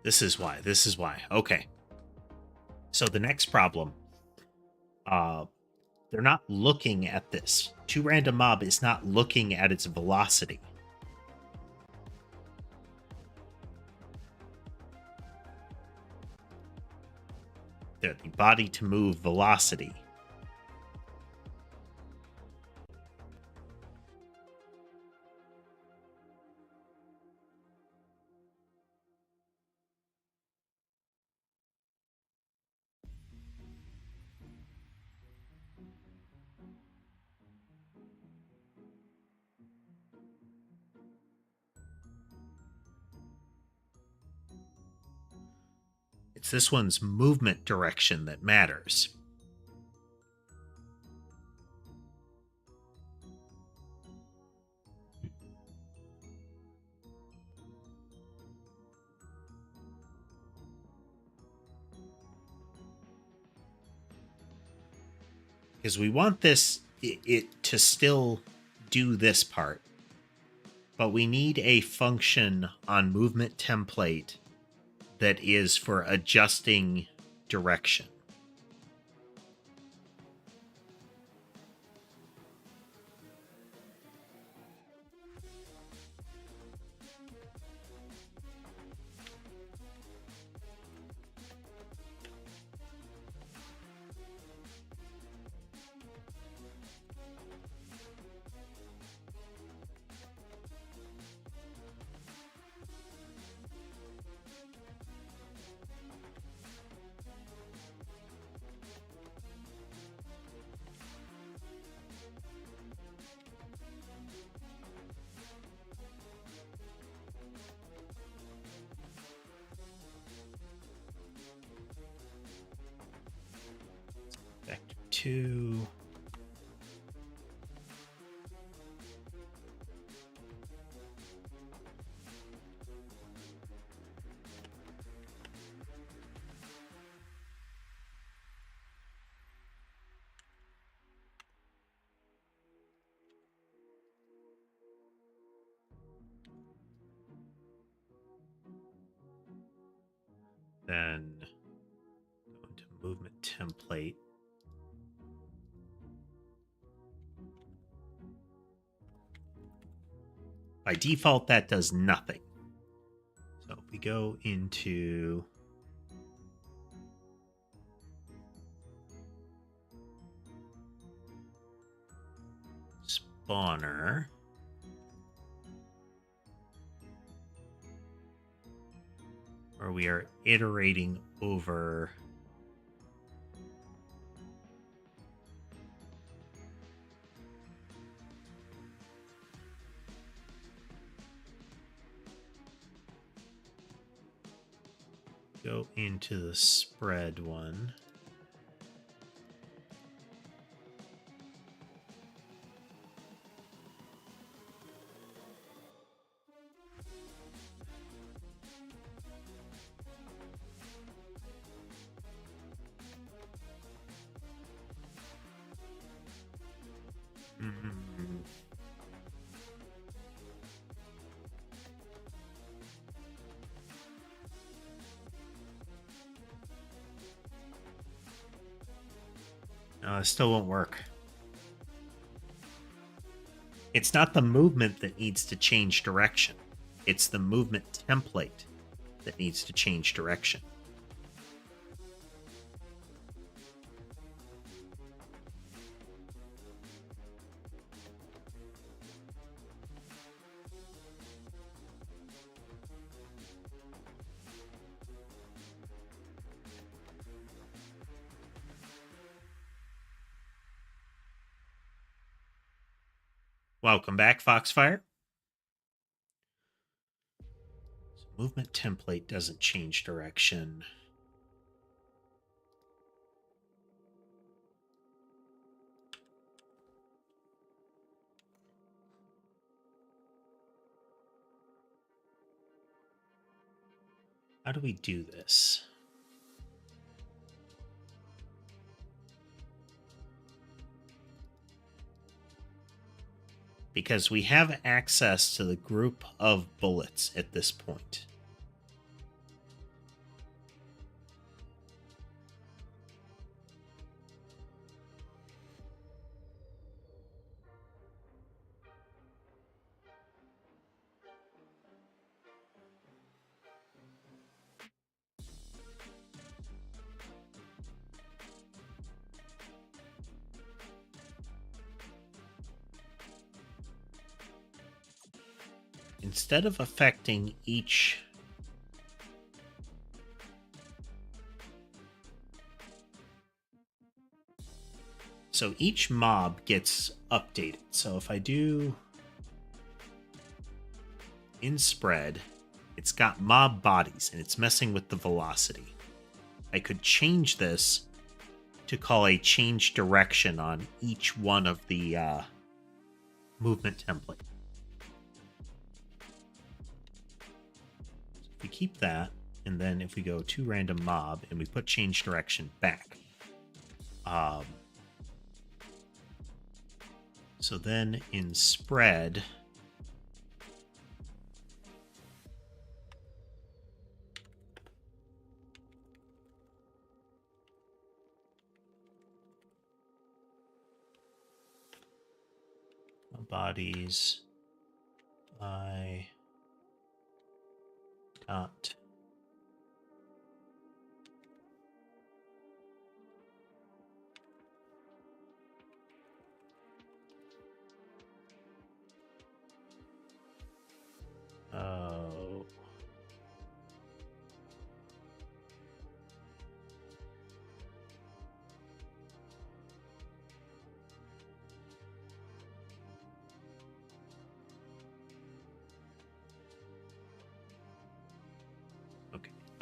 This is why. Okay. So the next problem, they're not looking at this. ToRandomMob is not looking at its velocity. There, the body to move velocity. It's this one's movement direction that matters. Because we want this it to still do this part, but we need a function on movement template that is for adjusting direction. Vector 2. Then go into movement template. By default, that does nothing. So if we go into spawner, where we are iterating over go into the spread one. No, it still won't work. It's not the movement that needs to change direction. It's the movement template that needs to change direction. Welcome back, Foxfire. So movement template doesn't change direction. How do we do this? Because we have access to the group of bullets at this point. Instead of affecting each so each mob gets updated. So if I do in spread, it's got mob bodies and it's messing with the velocity. I could change this to call a change direction on each one of the movement template. We keep that, and then if we go to random mob and we put change direction back. So then in spread, bodies, I dot oh.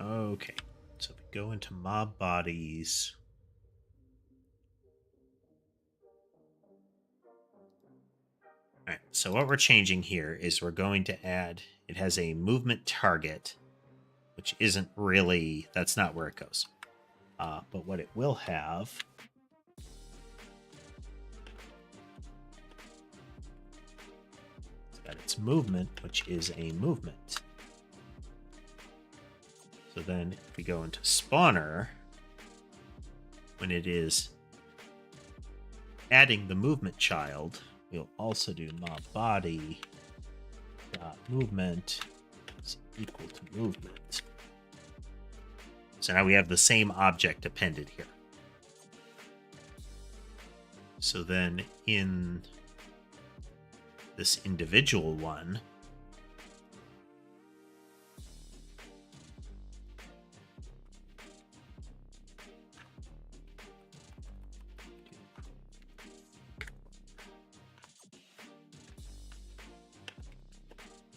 Okay, so if we go into mob bodies, all right, so what we're changing here is we're going to add, it has a movement target, which isn't really, that's not where it goes. But what it will have it's got its movement, which is a movement. So then if we go into spawner, when it is adding the movement child, we'll also do mob body dot movement is equal to movement. So now we have the same object appended here. So then in this individual one,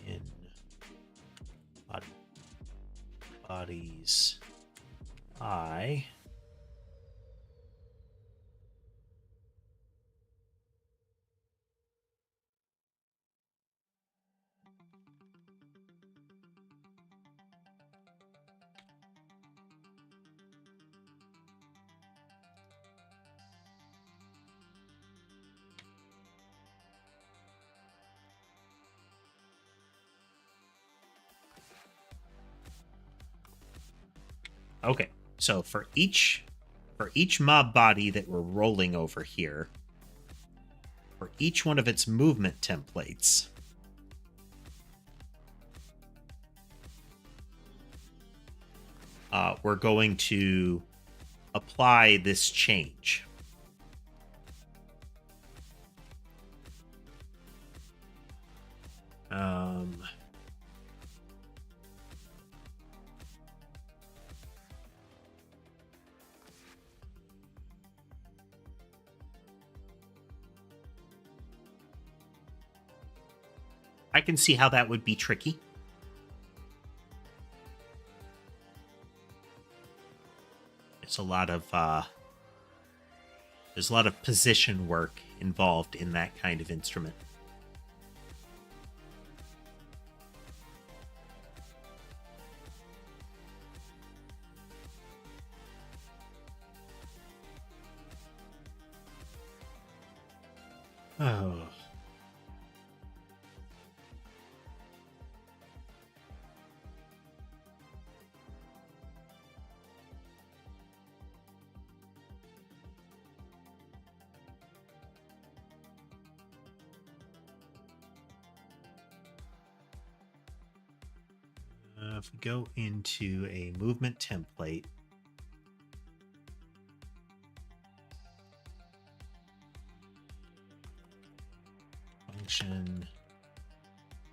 in bodies I, okay, so for each mob body that we're rolling over here, for each one of its movement templates, we're going to apply this change. I can see how that would be tricky. There's a lot of position work involved in that kind of instrument. Oh. If we go into a movement template, function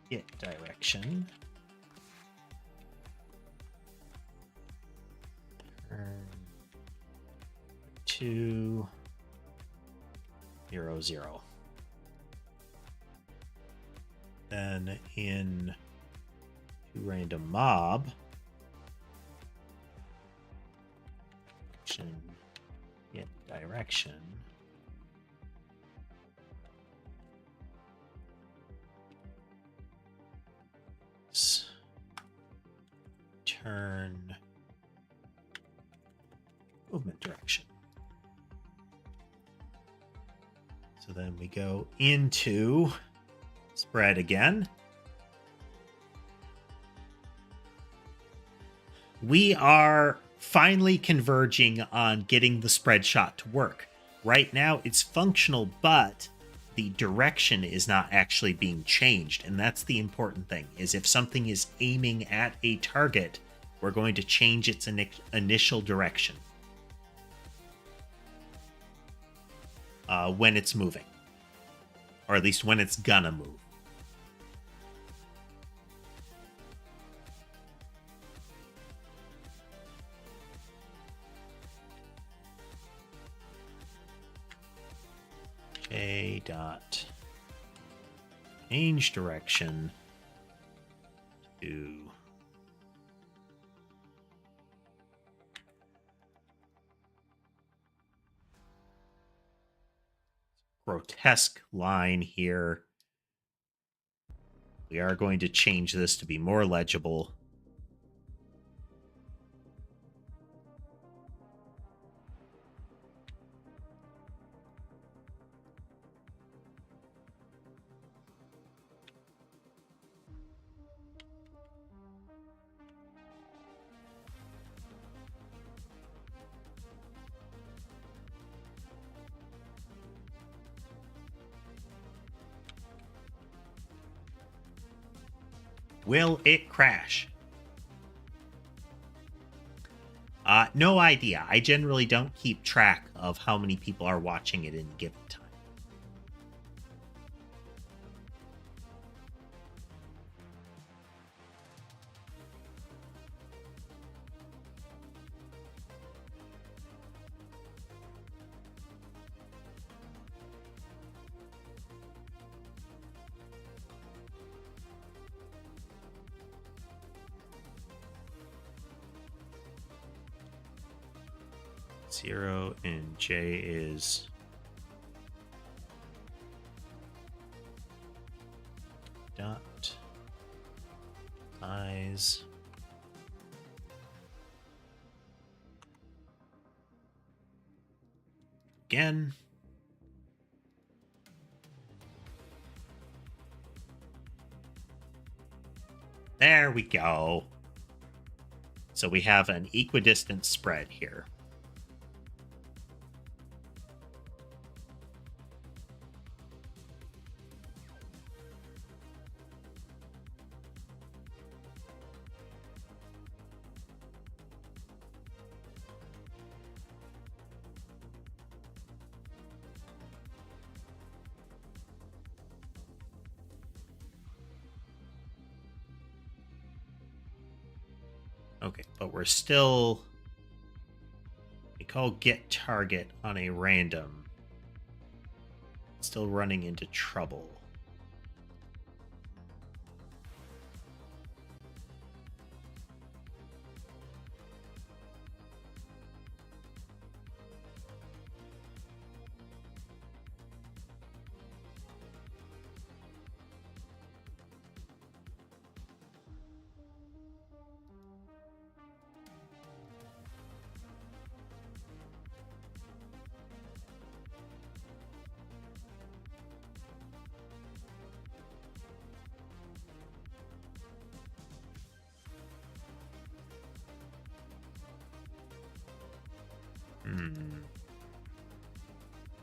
get direction, turn 2 0 0. Then in random mob, function get direction, turn movement direction. So then we go into spread again. We are finally converging on getting the spread shot to work. Right now it's functional, but the direction is not actually being changed. And that's the important thing, is if something is aiming at a target, we're going to change its initial direction when it's moving, or at least when it's gonna move. J dot change direction to grotesque line here. We are going to change this to be more legible. Will it crash? No idea. I generally don't keep track of how many people are watching it in a given time. Zero and J is dot eyes. Again. There we go. So we have an equidistant spread here. Okay, but we're still... We call get target on a random. Still running into trouble.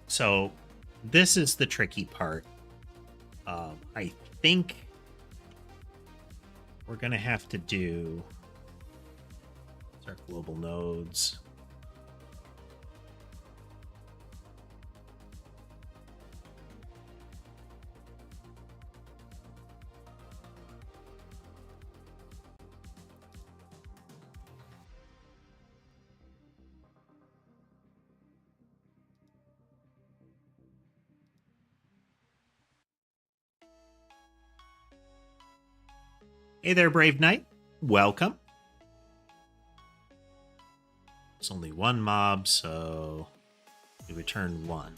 So this is the tricky part. I think we're going to have to do our global nodes. Hey there, Brave Knight. Welcome. There's only one mob, so we return one.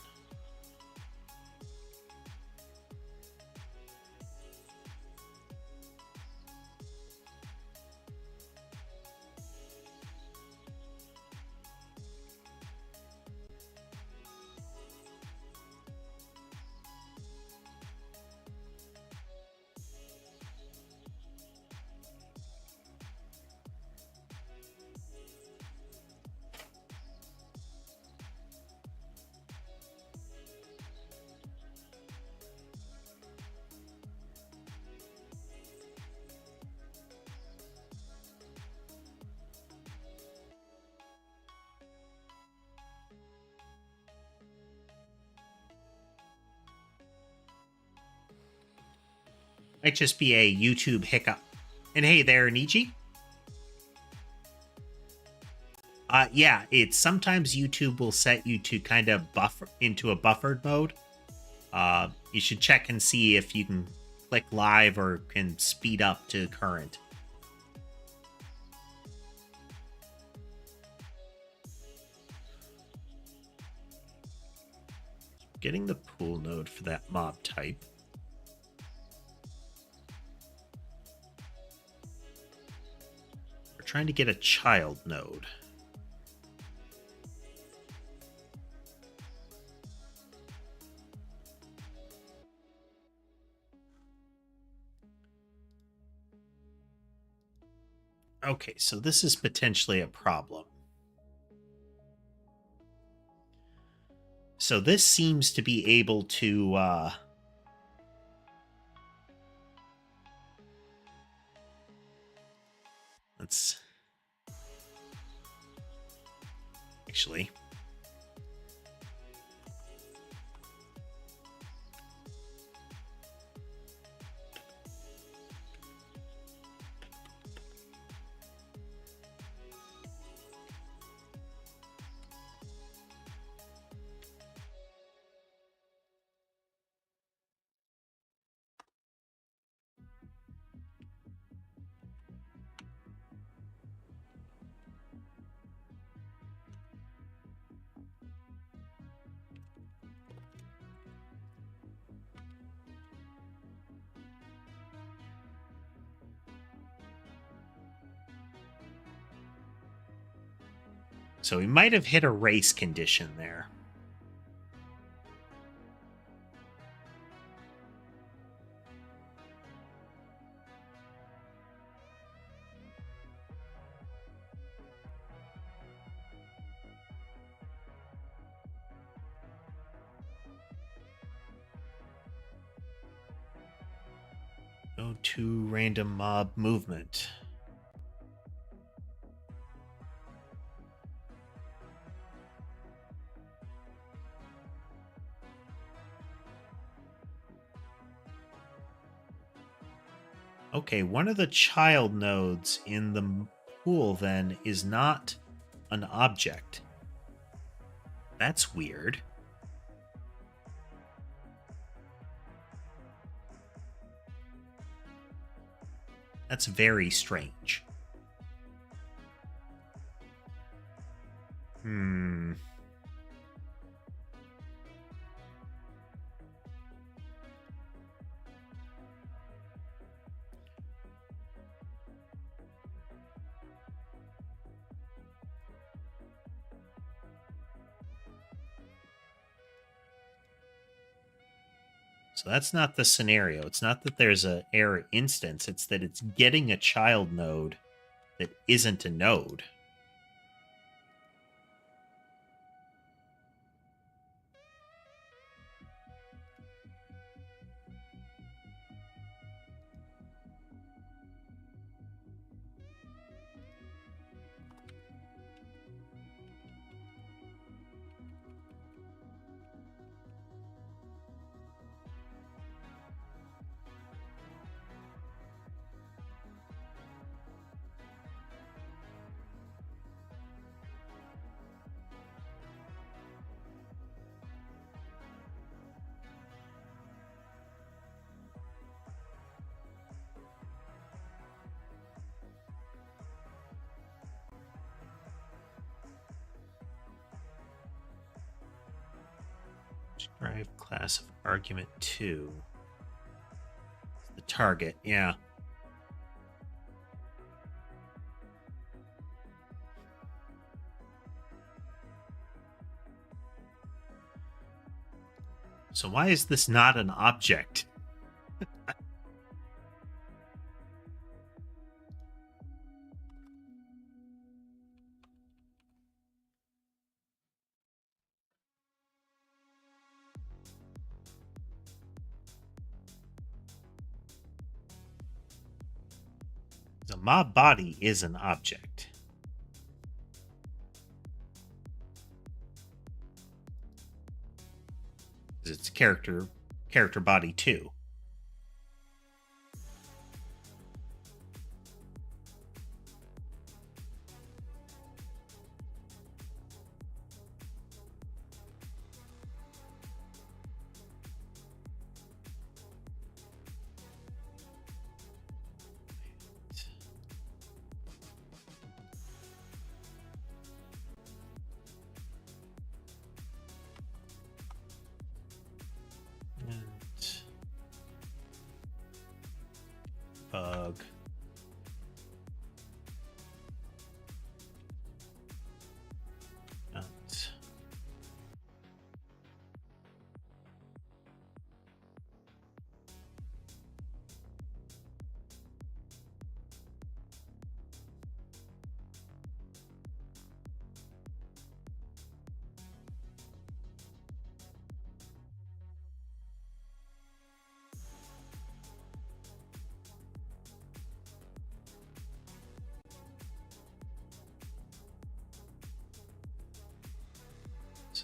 Might just be a YouTube hiccup. And hey there, Niji. Yeah, it's sometimes YouTube will set you to kind of buffer into a buffered mode. You should check and see if you can click live or can speed up to current. Getting the pool node for that mob type. We're trying to get a child node. Okay, so this is potentially a problem. So this seems to be able to chance. Actually. So we might have hit a race condition there. Go to random mob movement. Okay, one of the child nodes in the pool then is not an object. That's weird. That's very strange. So that's not the scenario. It's not that there's an error instance. It's that it's getting a child node that isn't a node. Drive class of argument 2. The target, yeah. So why is this not an object? The mob body is an object. It's character body too. Bug.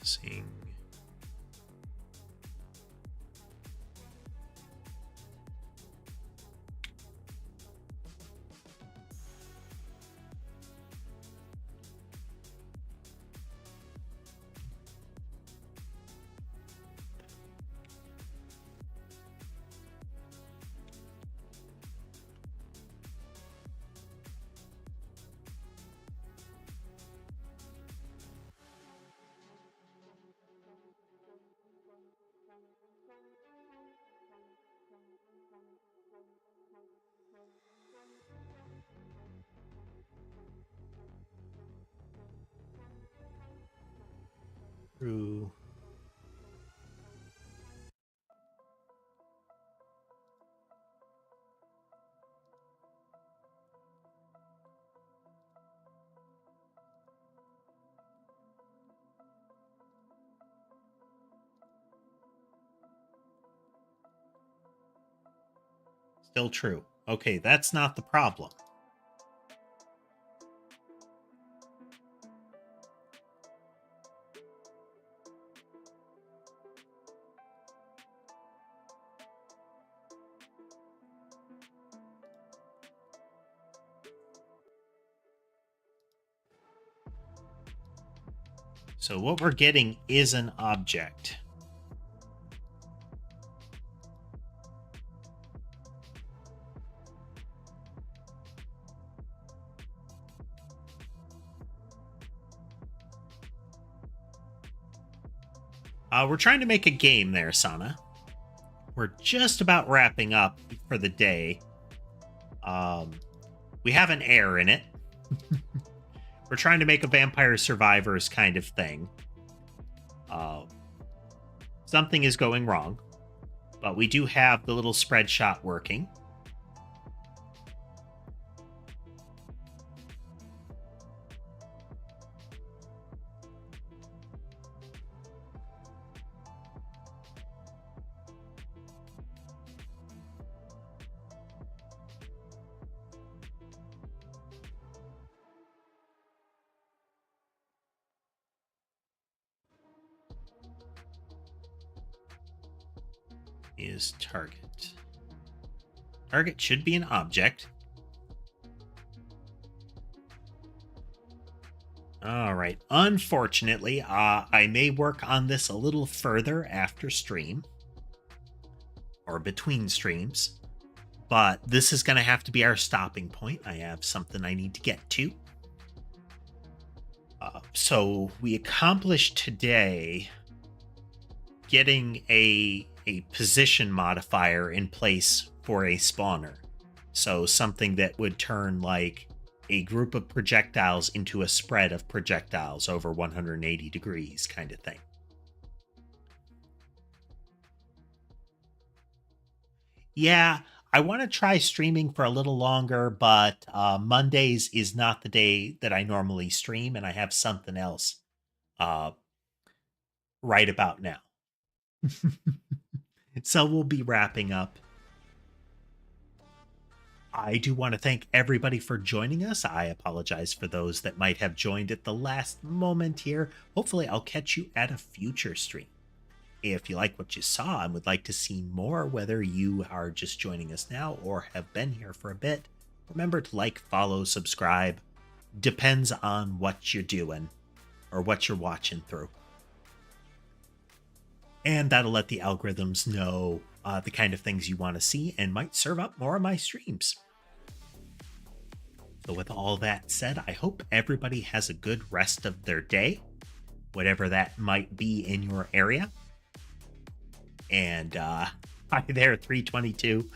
Processing. True. Still true. Okay, that's not the problem. So what we're getting is an object. We're trying to make a game there, Sana. We're just about wrapping up for the day. We have an error in it. We're trying to make a Vampire Survivors kind of thing. Something is going wrong, but we do have the little spread shot working. Is target. Target should be an object. All right. Unfortunately, I may work on this a little further after stream or between streams, but this is going to have to be our stopping point. I have something I need to get to. So we accomplished today getting a position modifier in place for a spawner. So something that would turn like a group of projectiles into a spread of projectiles over 180 degrees kind of thing. Yeah, I want to try streaming for a little longer, but Mondays is not the day that I normally stream, and I have something else right about now. So we'll be wrapping up. I do want to thank everybody for joining us. I apologize for those that might have joined at the last moment here. Hopefully I'll catch you at a future stream. If you like what you saw and would like to see more, whether you are just joining us now or have been here for a bit, remember to like, follow, subscribe. Depends on what you're doing or what you're watching through. And that'll let the algorithms know the kind of things you want to see and might serve up more of my streams. So with all that said, I hope everybody has a good rest of their day, whatever that might be in your area. And hi there, 322.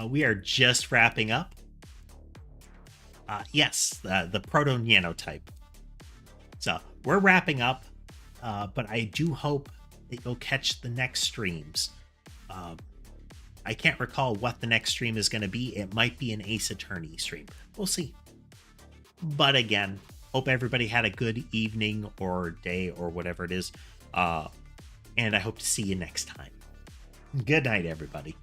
We are just wrapping up. Yes, the proto-Nyanite. So we're wrapping up, but I do hope that you'll catch the next streams. I can't recall what the next stream is going to be. It might be an Ace Attorney stream. We'll see. But again, hope everybody had a good evening or day or whatever it is. And I hope to see you next time. Good night, everybody.